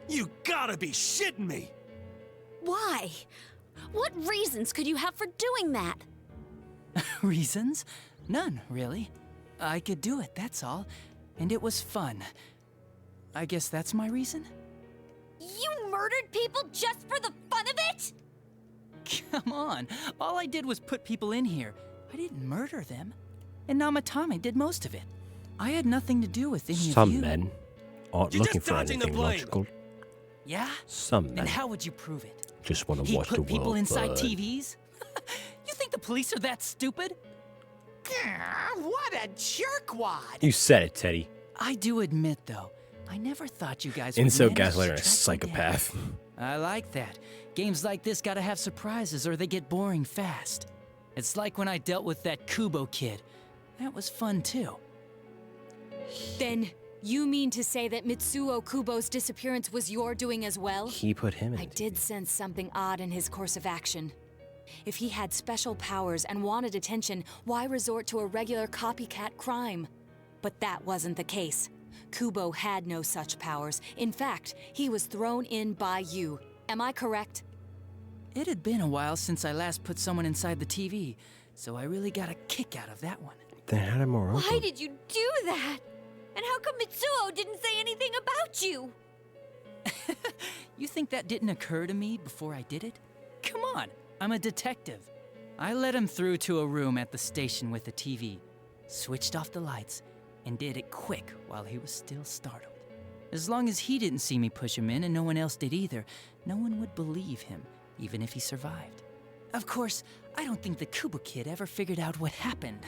You gotta be shitting me! Why? What reasons could you have for doing that? Reasons? None, really. I could do it, that's all. And it was fun. I guess that's my reason? You murdered people just for the fun of it? Come on. All I did was put people in here. I didn't murder them. And Namatame did most of it. I had nothing to do with any of you. Some men aren't looking for anything logical. Yeah? Some men And how would you prove it? just want to He watch the put people world inside burn. TVs? You think the police are that stupid? What a jerkwad! You said it, Teddy. I do admit, though, I never thought you guys would Inso manage to gaslighter, a track me down. psychopath. I like that. Games like this gotta have surprises or they get boring fast. It's like when I dealt with that Kubo kid. That was fun, too. Then you mean to say that Mitsuo Kubo's disappearance was your doing as well? He put him in. I did sense something odd in his course of action. If he had special powers and wanted attention, why resort to a regular copycat crime? But that wasn't the case. Kubo had no such powers. In fact, he was thrown in by you. Am I correct? It had been a while since I last put someone inside the TV, so I really got a kick out of that one. Then how did more Why did you do that? And how come Mitsuo didn't say anything about you? You think that didn't occur to me before I did it? Come on, I'm a detective. I led him through to a room at the station with a TV, switched off the lights, and did it quick while he was still startled. As long as he didn't see me push him in and no one else did either, no one would believe him, even if he survived. Of course, I don't think the Kubo kid ever figured out what happened.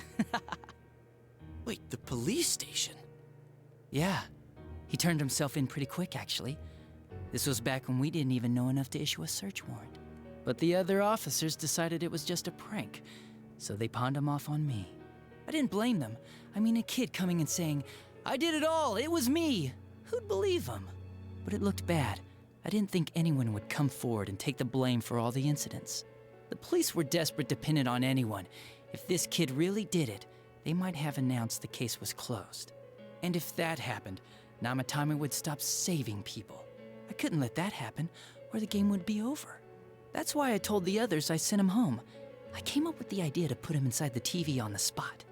Wait, the police station? Yeah, he turned himself in pretty quick, actually. This was back when we didn't even know enough to issue a search warrant. But the other officers decided it was just a prank, so they pawned him off on me. I didn't blame them. I mean, a kid coming and saying, "I did it all, it was me." Who'd believe him? But it looked bad. I didn't think anyone would come forward and take the blame for all the incidents. The police were desperate to pin it on anyone. If this kid really did it, they might have announced the case was closed. And if that happened, Namatame would stop saving people. I couldn't let that happen, or the game would be over. That's why I told the others I sent him home. I came up with the idea to put him inside the TV on the spot.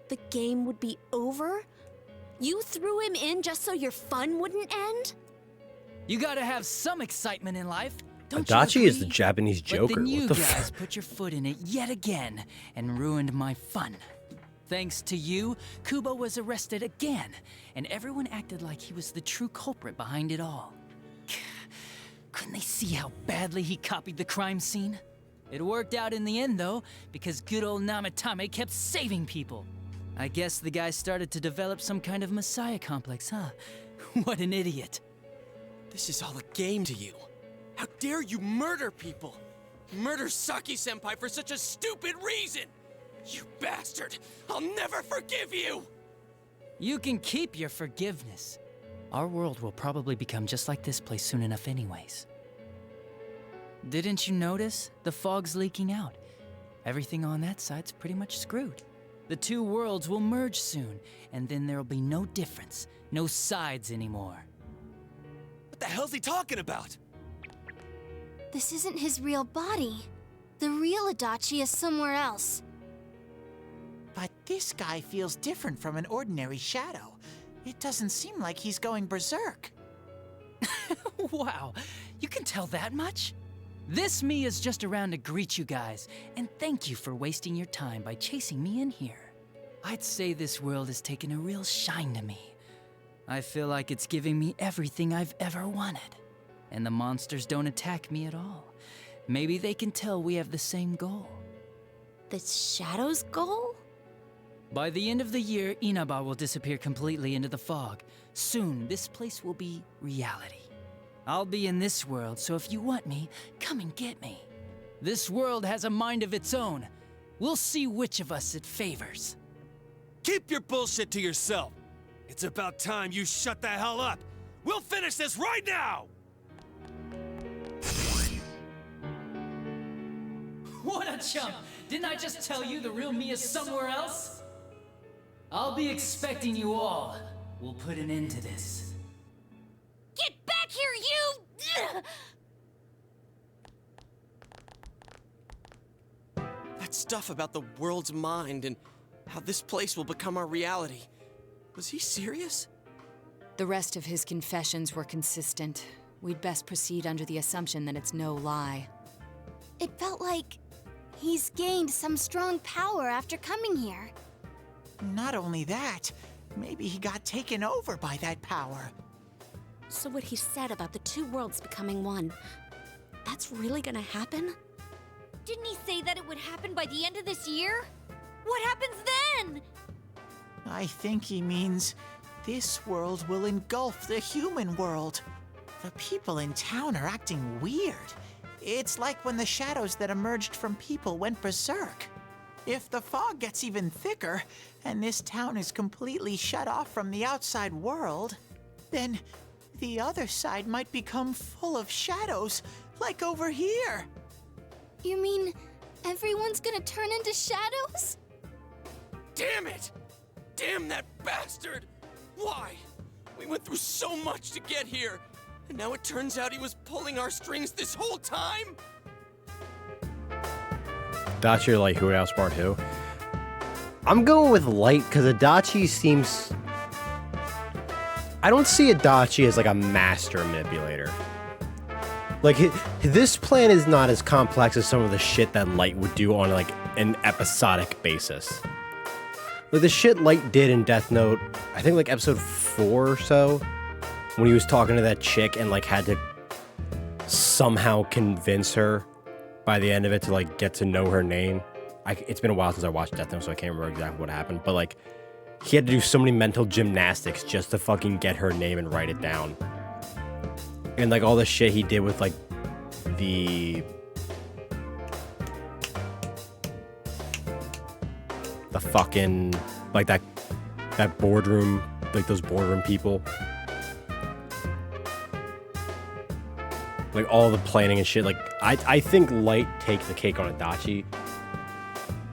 The game would be over? You threw him in just so your fun wouldn't end? You gotta have some excitement in life, don't you Adachi is the agree? Japanese Joker. But then you What the guys fuck? put your foot in it yet again and ruined my fun. Thanks to you, Kubo was arrested again, and everyone acted like he was the true culprit behind it all. Couldn't they see how badly he copied the crime scene? It worked out in the end, though, because good old Namatame kept saving people. I guess the guy started to develop some kind of messiah complex, huh? What an idiot. This is all a game to you. How dare you murder people? Murder Saki-senpai for such a stupid reason! You bastard! I'll never forgive you! You can keep your forgiveness. Our world will probably become just like this place soon enough anyways. Didn't you notice? The fog's leaking out. Everything on that side's pretty much screwed. The two worlds will merge soon, and then there'll be no difference, no sides anymore. What the hell's he talking about? This isn't his real body. The real Adachi is somewhere else. But this guy feels different from an ordinary shadow. It doesn't seem like he's going berserk. Wow, you can tell that much? This me is just around to greet you guys, and thank you for wasting your time by chasing me in here. I'd say this world has taken a real shine to me. I feel like it's giving me everything I've ever wanted. And the monsters don't attack me at all. Maybe they can tell we have the same goal. The Shadow's goal? By the end of the year, Inaba will disappear completely into the fog. Soon, this place will be reality. I'll be in this world, so if you want me, come and get me. This world has a mind of its own. We'll see which of us it favors. Keep your bullshit to yourself. It's about time you shut the hell up. We'll finish this right now! What a chump! Didn't I just tell you the real me is somewhere else? I'll be expecting you all. We'll put an end to this. Get back here, you! That stuff about the world's mind and how this place will become our reality. Was he serious? The rest of his confessions were consistent. We'd best proceed under the assumption that it's no lie. It felt like he's gained some strong power after coming here. Not only that, maybe he got taken over by that power. So what he said about the two worlds becoming one, that's really gonna happen? Didn't he say that it would happen by the end of this year? What happens then? I think he means this world will engulf the human world. The people in town are acting weird. It's like when the shadows that emerged from people went berserk. If the fog gets even thicker, and this town is completely shut off from the outside world, then the other side might become full of shadows, like over here. You mean everyone's gonna turn into shadows? Damn it! Damn that bastard! Why? We went through so much to get here, and now it turns out he was pulling our strings this whole time? Adachi or Light, who would outsmart who? I'm going with Light because Adachi seems... I don't see Adachi as like a master manipulator. Like, this plan is not as complex as some of the shit that Light would do on like an episodic basis. Like the shit Light did in Death Note, I think like episode 4 or so, when he was talking to that chick and like had to somehow convince her by the end of it to like get to know her name. It's been a while since I watched Death Note, so I can't remember exactly what happened, but like he had to do so many mental gymnastics just to fucking get her name and write it down. And like all the shit he did with like the fucking like that boardroom, like those boardroom people. Like all the planning and shit. Like I think Light takes the cake on Adachi.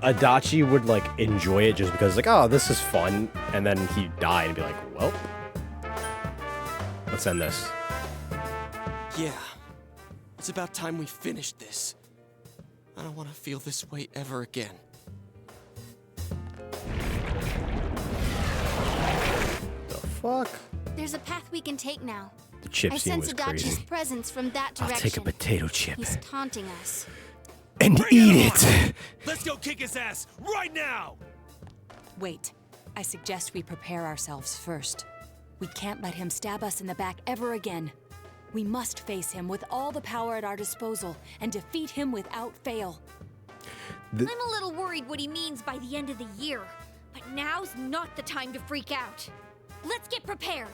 Adachi would like enjoy it just because like, oh, this is fun, and then he'd die and be like, well, let's end this. Yeah. It's about time we finished this. I don't want to feel this way ever again. The fuck? There's a path we can take now. The chip I scene sense was Adachi's crazy. presence from that direction. I'll take a potato chip He's taunting us. and eat it. Let's go kick his ass right now! Wait. I suggest we prepare ourselves first. We can't let him stab us in the back ever again. We must face him with all the power at our disposal and defeat him without fail. I'm a little worried what he means by the end of the year, but now's not the time to freak out. Let's get prepared.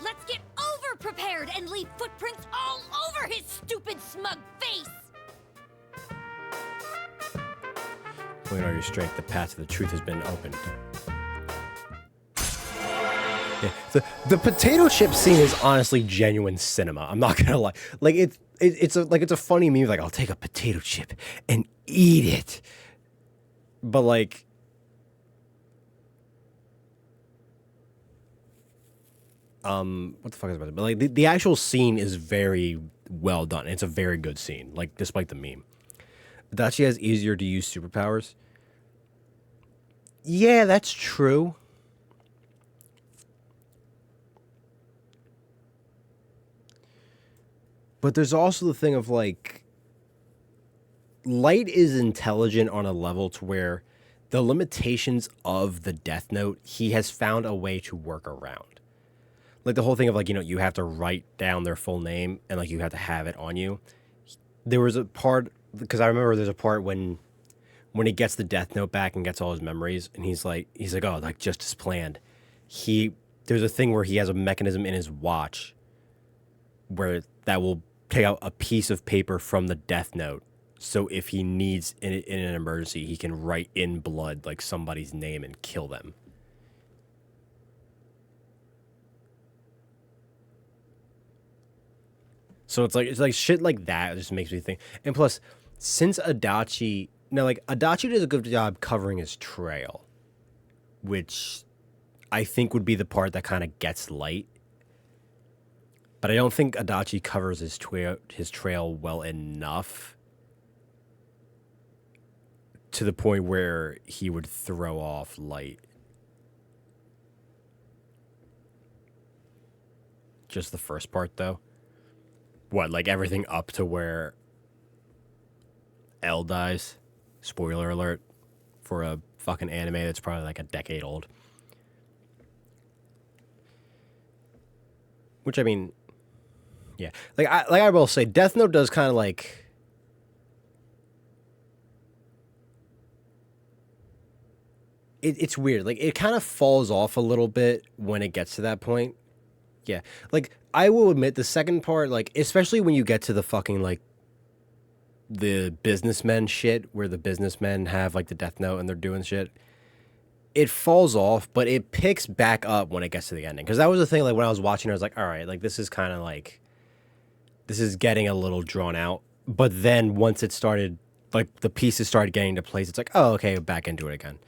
Let's get over-prepared and leave footprints all over his stupid, smug face! Point all your strength, the path to the truth has been opened. Yeah, the potato chip scene is honestly genuine cinema. I'm not gonna lie. Like it's a funny meme. Like I'll take a potato chip and eat it, but like what the fuck is about it? But like the actual scene is very well done. It's a very good scene, like despite the meme. Adachi has easier to use superpowers. Yeah, that's true. But there's also the thing of like Light is intelligent on a level to where the limitations of the Death Note, he has found a way to work around. Like the whole thing of like, you have to write down their full name and like you have to have it on you. There was a part, because I remember there's a part when he gets the Death Note back and gets all his memories and he's like, oh, like just as planned. There's a thing where he has a mechanism in his watch where that will take out a piece of paper from the Death Note. So if he needs in an emergency, he can write in blood like somebody's name and kill them. So it's like shit like that just makes me think. And plus, since Adachi does a good job covering his trail, which I think would be the part that kind of gets Light. But I don't think Adachi covers his trail well enough to the point where he would throw off Light. Just the first part, though. What, like everything up to where L dies? Spoiler alert for a fucking anime that's probably like a decade old. Which, I mean, yeah. Like I will say, Death Note does kind of like... It's weird. Like, it kind of falls off a little bit when it gets to that point. Yeah. Like, I will admit, the second part, like, especially when you get to the fucking, like, the businessmen shit, where the businessmen have, like, the Death Note and they're doing shit, it falls off, but it picks back up when it gets to the ending. Because that was the thing, like, when I was watching, I was like, all right, like, this is kind of, like, this is getting a little drawn out. But then once it started, like, the pieces started getting into place, it's like, oh, okay, back into it again.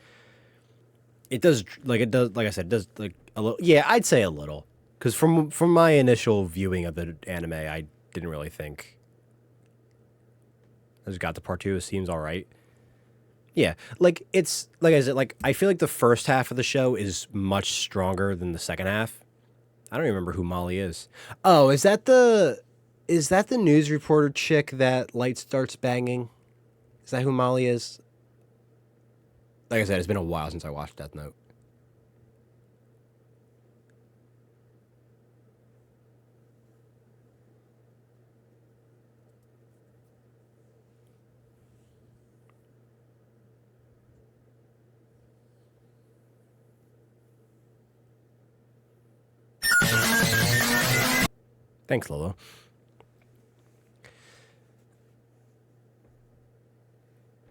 It does, like I said, it does, like, a little, yeah, I'd say a little. Because from my initial viewing of the anime, I didn't really think. I just got to part 2. It seems all right. Yeah, like it's like I said, like I feel like the first half of the show is much stronger than the second half. I don't even remember who Molly is. Oh, is that the news reporter chick that Light starts banging? Is that who Molly is? Like I said, it's been a while since I watched Death Note. Thanks, Lolo.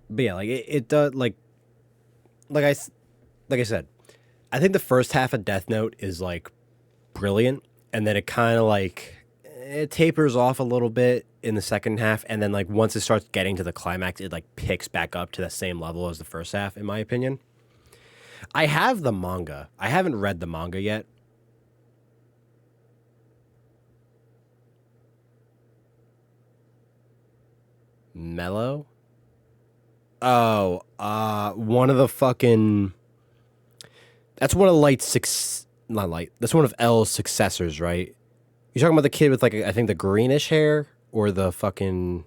But yeah, like it does, like I said, I think the first half of Death Note is like brilliant, and then it kind of like it tapers off a little bit in the second half, and then like once it starts getting to the climax, it like picks back up to the same level as the first half, in my opinion. I have the manga. I haven't read the manga yet. Mellow? Oh, one of the fucking... That's one of Light's not Light. That's one of L's successors, right? You're talking about the kid with, like, I think the greenish hair? Or the fucking...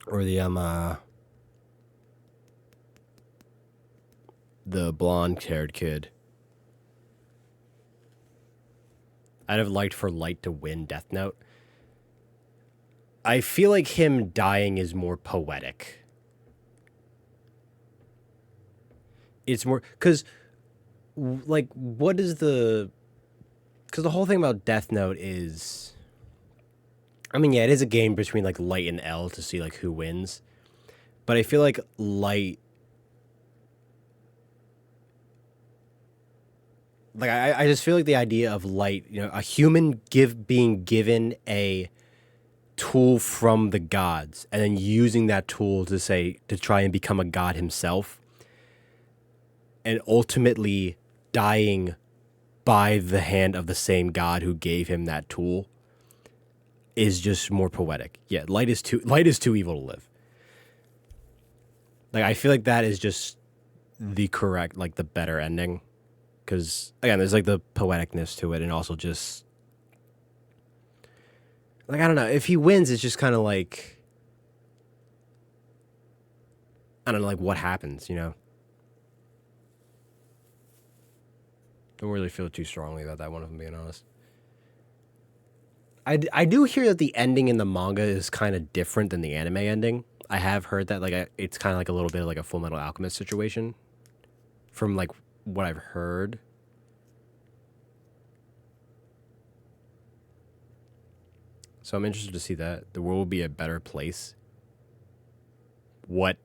Or the blonde-haired kid. I'd have liked for Light to win Death Note. I feel like him dying is more poetic. It's more... Because, like, what is the... Because the whole thing about Death Note is... I mean, yeah, it is a game between, like, Light and L to see, like, who wins. But I feel like Light... Like, I just feel like the idea of Light, you know, a human being given a tool from the gods and then using that tool to try and become a god himself and ultimately dying by the hand of the same god who gave him that tool is just more poetic. Yeah, light is too evil to live. Like, I feel like that is just the correct, like, the better ending. Because, again, there's, like, the poeticness to it and also just... Like, I don't know. If he wins, it's just kind of like... I don't know, like, what happens, you know? Don't really feel too strongly about that one, if I'm being honest. I do hear that the ending in the manga is kind of different than the anime ending. I have heard that, like, it's kind of like a little bit of like a Full Metal Alchemist situation. From, like, what I've heard. So I'm interested to see that. The world will be a better place. What?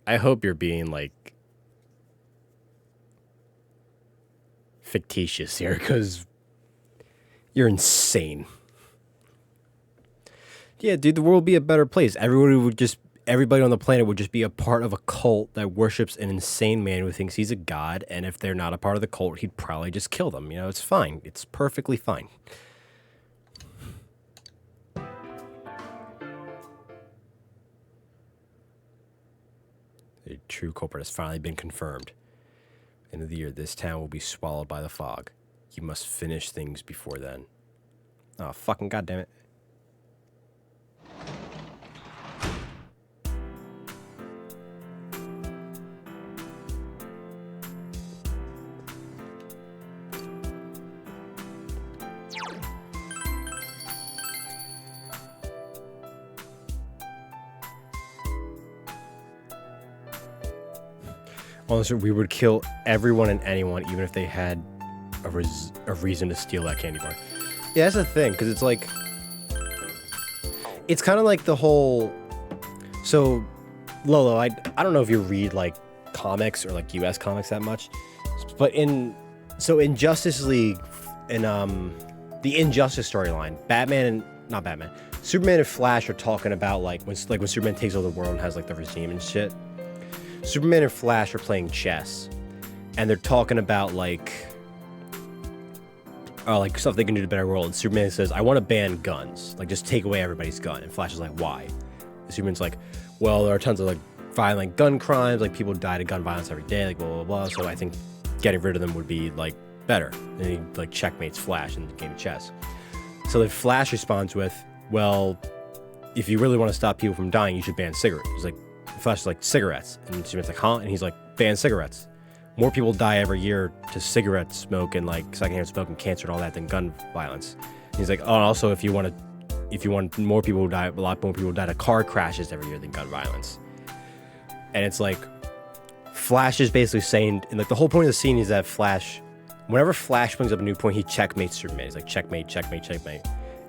I hope you're being, like, fictitious here, because you're insane. Yeah, dude, the world would be a better place. Everybody on the planet would just be a part of a cult that worships an insane man who thinks he's a god, and if they're not a part of the cult, he'd probably just kill them. You know, it's fine. It's perfectly fine. The true culprit has finally been confirmed. End of the year, this town will be swallowed by the fog. You must finish things before then. Oh, fucking goddamn it. Honestly, we would kill everyone and anyone, even if they had a reason to steal that candy bar. Yeah, that's the thing, because it's like... It's kind of like the whole... So, Lolo, I don't know if you read, like, comics or, like, US comics that much, but in Justice League, in the Injustice storyline, Superman and Flash are talking about, like when Superman takes over the world and has, like, the regime and shit. Superman and Flash are playing chess, and they're talking about, like stuff they can do to better world. And Superman says, I want to ban guns. Like, just take away everybody's gun. And Flash is like, why? And Superman's like, well, there are tons of, like, violent gun crimes. Like, people die to gun violence every day, like, blah, blah, blah. So I think getting rid of them would be, like, better. And he, like, checkmates Flash in the game of chess. So then Flash responds with, well, if you really want to stop people from dying, you should ban cigarettes. He's like, Flash is like, cigarettes. And Superman's like, huh? And he's like, ban cigarettes. More people die every year to cigarette smoke and, like, secondhand smoke and cancer and all that than gun violence. And he's like, oh, and also if you want more people to die, a lot more people die to car crashes every year than gun violence. And it's like, Flash is basically saying, and, like, the whole point of the scene is that whenever Flash brings up a new point, he checkmates Superman. He's like, checkmate, checkmate, checkmate.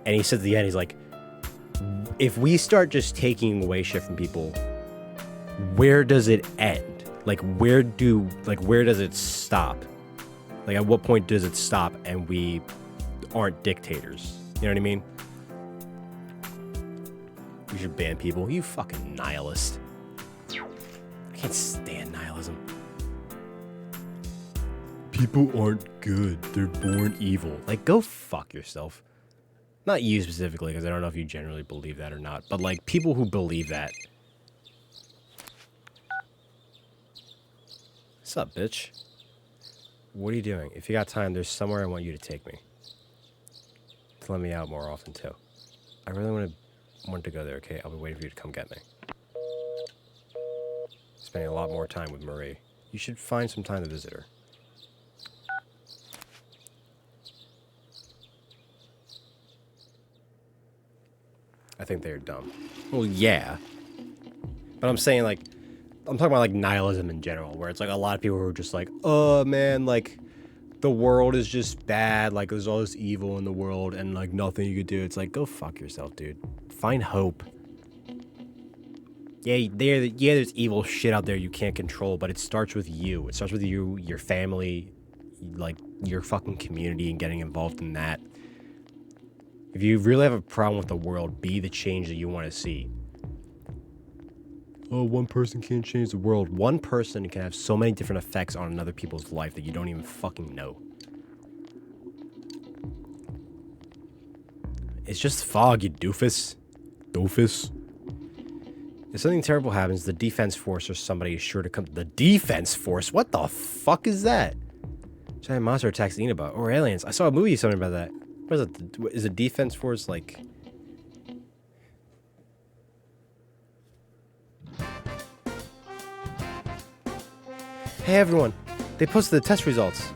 And he says at the end, he's like, if we start just taking away shit from people, where does it end? Like, where does it stop? Like, at what point does it stop and we aren't dictators? You know what I mean? We should ban people. You fucking nihilist. I can't stand nihilism. People aren't good. They're born evil. Like, go fuck yourself. Not you specifically, because I don't know if you generally believe that or not. But, like, people who believe that. What's up, bitch? What are you doing? If you got time, there's somewhere I want you to take me. To let me out more often, too. I really want to go there, okay? I'll be waiting for you to come get me. Spending a lot more time with Marie. You should find some time to visit her. I think they're dumb. Well, yeah. But I'm saying, like, I'm talking about, like, nihilism in general, where it's, like, a lot of people who are just like, oh, man, like, the world is just bad, like, there's all this evil in the world, and, like, nothing you could do. It's like, go fuck yourself, dude. Find hope. Yeah, there's evil shit out there you can't control, but it starts with you. It starts with you, your family, like your fucking community, and getting involved in that. If you really have a problem with the world, be the change that you want to see. Oh, one person can't change the world. One person can have so many different effects on another people's life that you don't even fucking know. It's just fog, you doofus. Doofus. If something terrible happens, the defense force or somebody is sure to come. The defense force? What the fuck is that? Giant monster attacks the Inaba. Or aliens. I saw a movie something about that. What is it? Is a defense force like... Hey everyone, they posted the test results.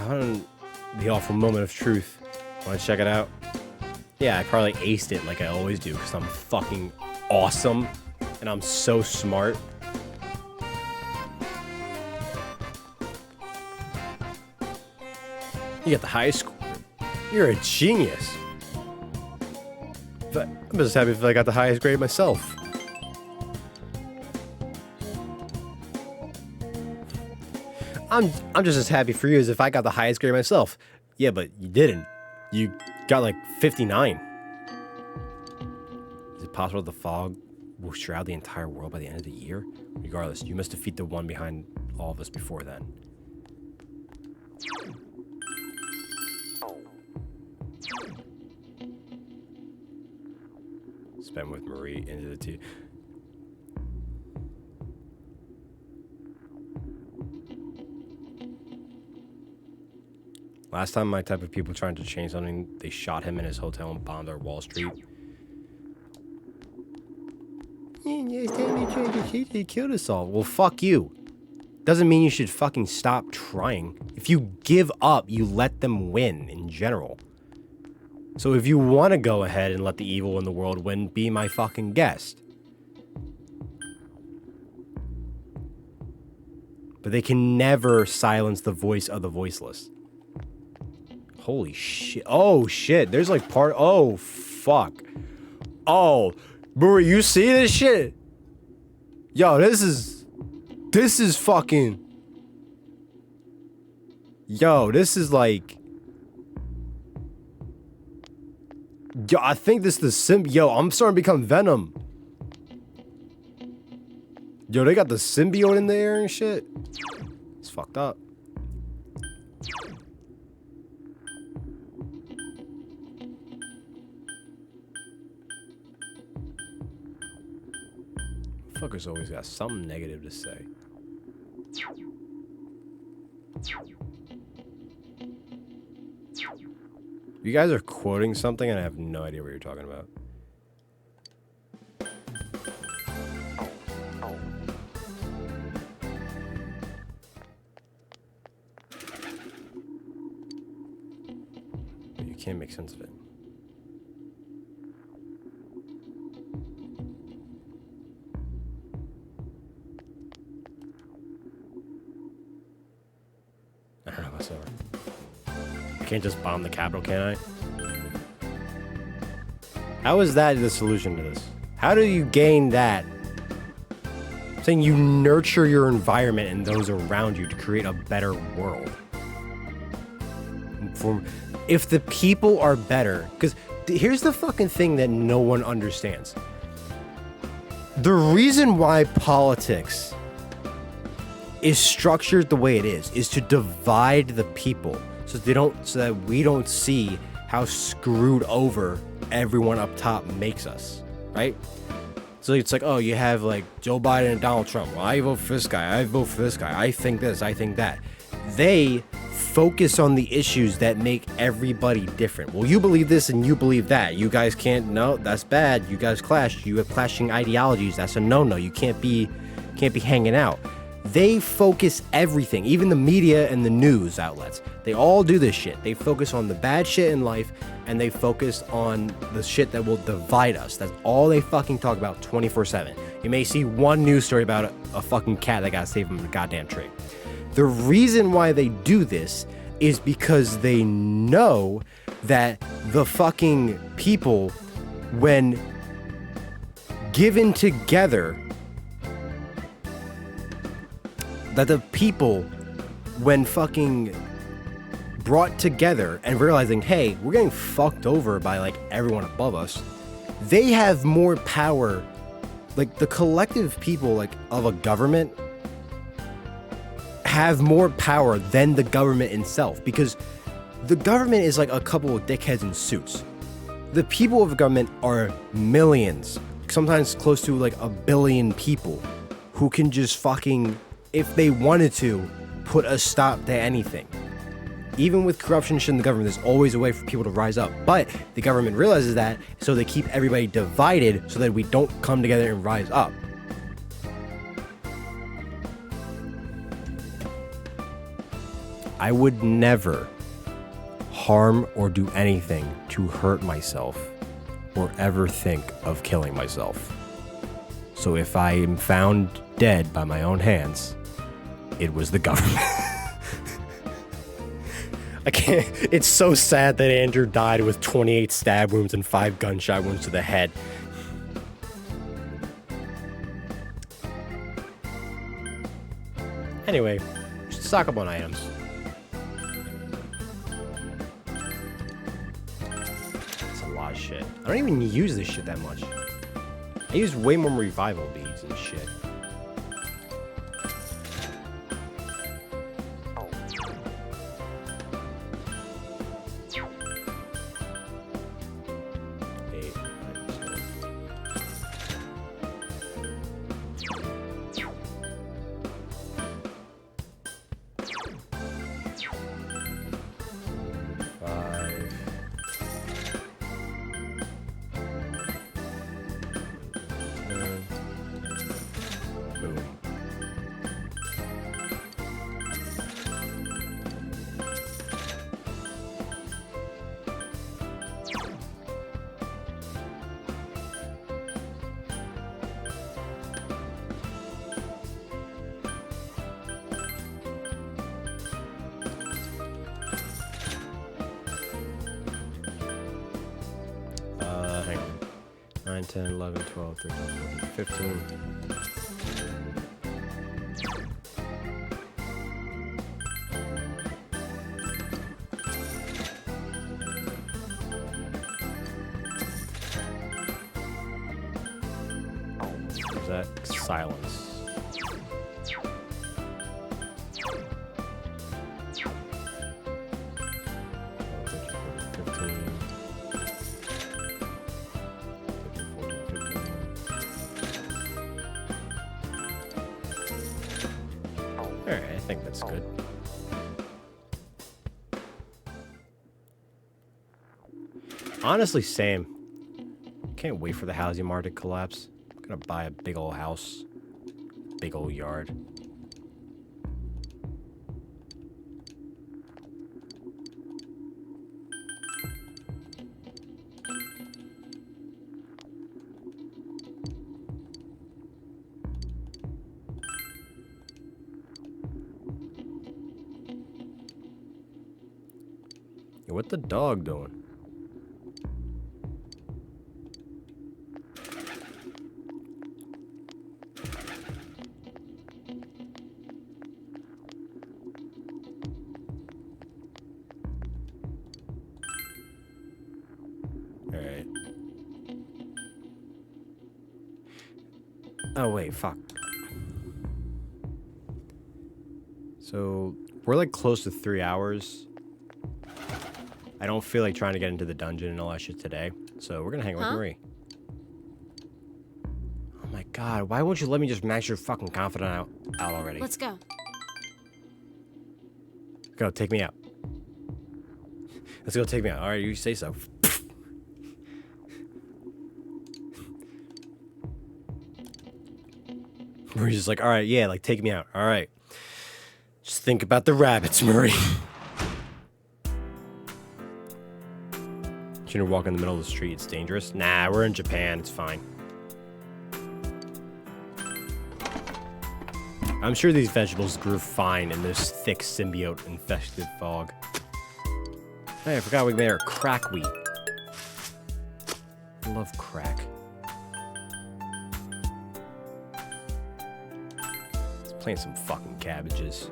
The awful moment of truth. Want to check it out? Yeah, I probably aced it like I always do because I'm fucking awesome and I'm so smart. You got the highest score. You're a genius. But I'm just happy if I got the highest grade myself. I'm just as happy for you as if I got the highest grade myself. Yeah, but you didn't. You got like 59. Is it possible the fog will shroud the entire world by the end of the year? Regardless, you must defeat the one behind all of us before then. Spend with Marie into the tea. Last time my type of people tried to change something, they shot him in his hotel and bombed our Wall Street. He killed us all. Well, fuck you. Doesn't mean you should fucking stop trying. If you give up, you let them win in general. So if you want to go ahead and let the evil in the world win, be my fucking guest. But they can never silence the voice of the voiceless. Holy shit. Oh, shit. There's like part... Oh, fuck. Oh, bro, you see this shit? Yo, this is fucking... Yo, this is like... Yo, I think this is the Yo, I'm starting to become Venom. Yo, they got the symbiote in there and shit. It's fucked up. Fuckers always got something negative to say. You guys are quoting something and I have no idea what you're talking about. But you can't make sense of it. I don't know what's over. I can't just bomb the capital, can I? How is that the solution to this? How do you gain that? I'm saying you nurture your environment and those around you to create a better world. If the people are better, because here's the fucking thing that no one understands. The reason why politics is structured the way it is to divide the people so that we don't see how screwed over everyone up top makes us, right? So it's like, oh, you have like Joe Biden and Donald Trump. Well, I vote for this guy. I vote for this guy. I think this. I think that. They focus on the issues that make everybody different. Well, you believe this and you believe that. You guys can't. No, that's bad. You guys clash. You have clashing ideologies. That's a no-no. You can't be hanging out. They focus everything, even the media and the news outlets. They all do this shit. They focus on the bad shit in life, and they focus on the shit that will divide us. That's all they fucking talk about 24/7. You may see one news story about a fucking cat that got saved from a goddamn tree. The reason why they do this is because they know that the fucking people, when given together, that the people, when fucking brought together and realizing, hey, we're getting fucked over by like everyone above us, they have more power. Like the collective people like of a government have more power than the government itself, because the government is like a couple of dickheads in suits. The people of the government are millions, sometimes close to like 1 billion people who can just fucking, if they wanted to, put a stop to anything. Even with corruption and shit in the government, there's always a way for people to rise up. But the government realizes that, so they keep everybody divided so that we don't come together and rise up. I would never harm or do anything to hurt myself or ever think of killing myself. So if I am found dead by my own hands, it was the government. I can't. It's so sad that Andrew died with 28 stab wounds and 5 gunshot wounds to the head. Anyway, just stock up on items. That's a lot of shit. I don't even use this shit that much. I use way more revival beads and shit. Hang on. 9, 10, 11, 12, 13, 14, 15. Is that silence? Alright, I think that's good. Honestly, same. Can't wait for the housing market to collapse. I'm gonna buy a big old house. Big old yard. Yo, what the dog doing? Alright. Oh, wait, fuck. So, we're like close to 3 hours. I don't feel like trying to get into the dungeon and all that shit today, so we're gonna hang with Marie. Oh my god, why won't you let me just max your fucking confidant out already? Let's go. Go, take me out. Let's go, take me out. Alright, you say so. Marie's just like, alright, yeah, like, take me out. Alright. Just think about the rabbits, Marie. Shouldn't walk in the middle of the street, it's dangerous. Nah, we're in Japan, it's fine. I'm sure these vegetables grew fine in this thick symbiote-infested fog. Hey, I forgot we made our crack wheat. I love crack. Plant some fucking cabbages.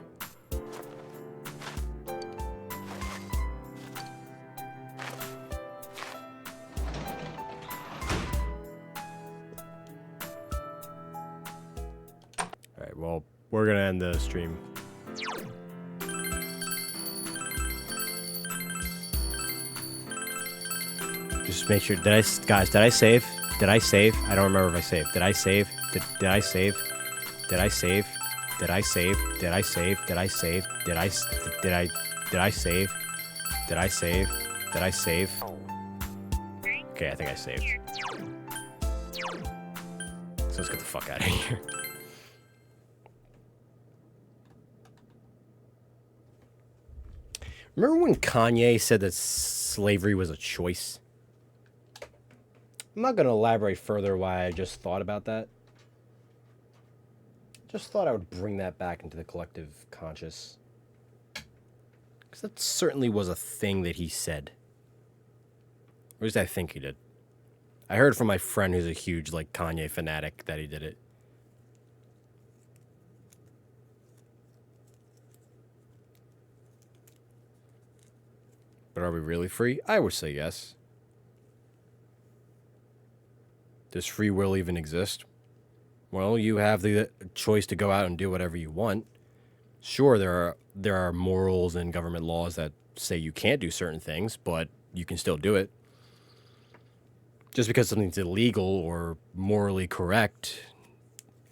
Alright, well, we're gonna end the stream. Just make sure, guys, did I save? Did I save? I don't remember if I saved. Did I save? Did I save? Did I save? Did I save? Did I save? Did I save? Did I save? Did I save? Did I save? Okay, I think I saved. So let's get the fuck out of here. Remember when Kanye said that slavery was a choice? I'm not going to elaborate further why I just thought about that. Just thought I would bring that back into the collective conscious. Because that certainly was a thing that he said. Or at least I think he did. I heard from my friend who's a huge, like, Kanye fanatic that he did it. But are we really free? I would say yes. Does free will even exist? Well, you have the choice to go out and do whatever you want. Sure, there are morals and government laws that say you can't do certain things, but you can still do it. Just because something's illegal or morally correct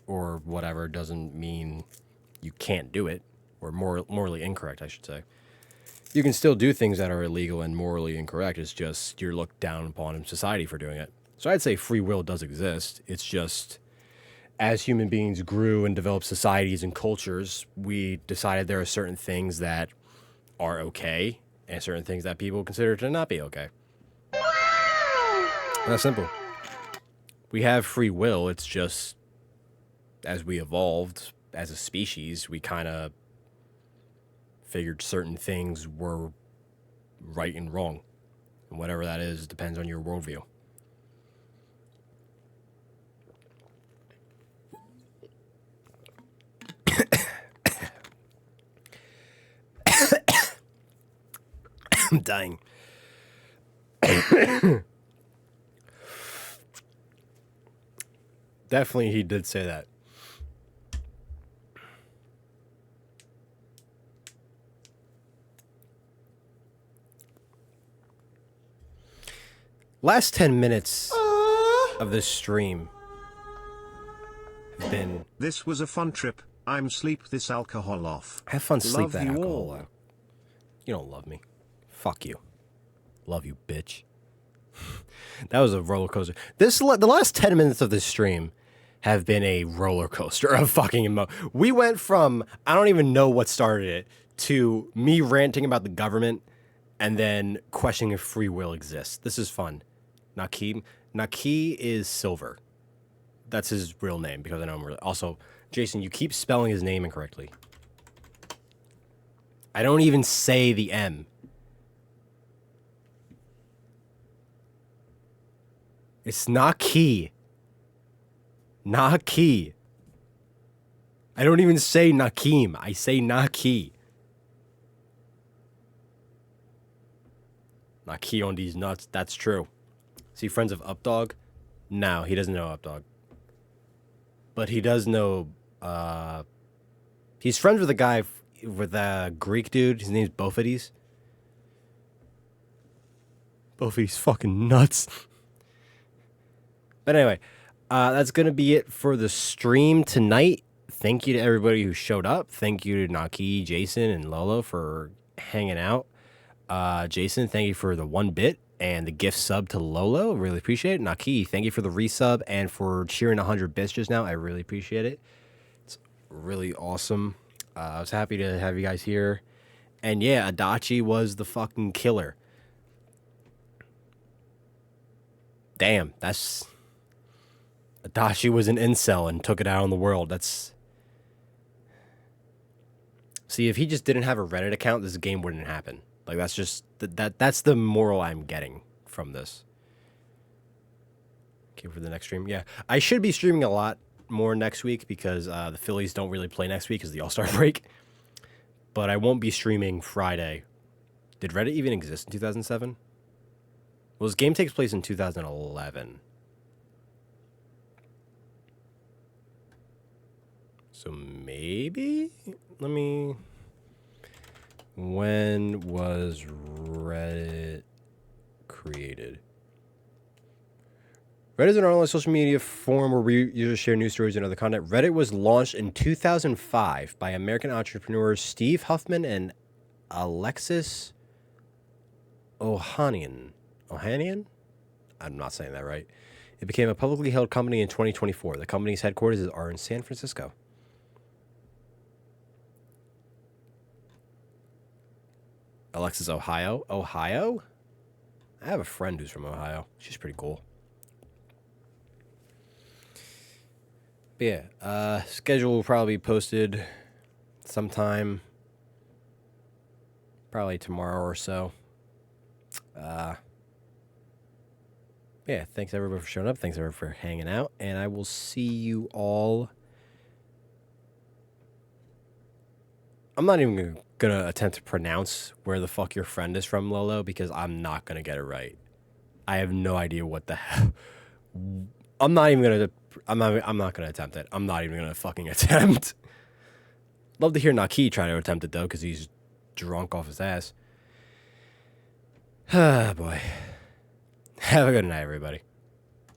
or whatever doesn't mean you can't do it, or morally incorrect, I should say. You can still do things that are illegal and morally incorrect. It's just you're looked down upon in society for doing it. So I'd say free will does exist. It's just as human beings grew and developed societies and cultures, we decided there are certain things that are okay and certain things that people consider to not be okay. That's simple. We have free will. It's just as we evolved as a species, we kind of figured certain things were right and wrong. And whatever that is depends on your worldview. I'm dying. Definitely he did say that. Last 10 minutes of this stream have been... This was a fun trip. I'm sleep this alcohol off. Have fun sleep Love that you alcohol all. out. You don't love me. Fuck you. Love you, bitch. That was a roller coaster. The last 10 minutes of this stream have been a roller coaster of fucking We went from, I don't even know what started it, to me ranting about the government and then questioning if free will exists. This is fun. Naki is Silver. That's his real name because I know him really. Also, Jason, you keep spelling his name incorrectly. I don't even say the M. It's Naki. Naki. I don't even say Nakim. I say Naki. Naki on these nuts. That's true. Is he friends of Updog? No, he doesn't know Updog. But he does know... he's friends with a guy... with a Greek dude. His name's Bofides. Bofides fucking nuts. But anyway, that's going to be it for the stream tonight. Thank you to everybody who showed up. Thank you to Naki, Jason, and Lolo for hanging out. Jason, thank you for the 1 bit and the gift sub to Lolo. Really appreciate it. Naki, thank you for the resub and for cheering 100 bits just now. I really appreciate it. It's really awesome. I was happy to have you guys here. And yeah, Adachi was the fucking killer. Damn, that's... Adachi was an incel and took it out on the world. That's... See, if he just didn't have a Reddit account, this game wouldn't happen. Like, that's just... That's the moral I'm getting from this. Okay, for the next stream. Yeah, I should be streaming a lot more next week because the Phillies don't really play next week because the All-Star break. But I won't be streaming Friday. Did Reddit even exist in 2007? Well, this game takes place in 2011. So maybe? Let me... When was Reddit created? Reddit is an online social media forum where users share news stories and other content. Reddit was launched in 2005 by American entrepreneurs Steve Huffman and Alexis Ohanian. Ohanian? I'm not saying that right. It became a publicly held company in 2024. The company's headquarters are in San Francisco. Alexis, Ohio? Ohio? I have a friend who's from Ohio. She's pretty cool. But yeah, schedule will probably be posted sometime, probably tomorrow or so. Yeah, thanks everybody for showing up. Thanks everybody for hanging out. And I will see you all. I'm not even going to attempt to pronounce where the fuck your friend is from, Lolo, because I'm not going to get it right. I have no idea what the hell. I'm not going to attempt it. I'm not even going to fucking attempt. Love to hear Naki try to attempt it, though, because he's drunk off his ass. Ah, boy. Have a good night, everybody.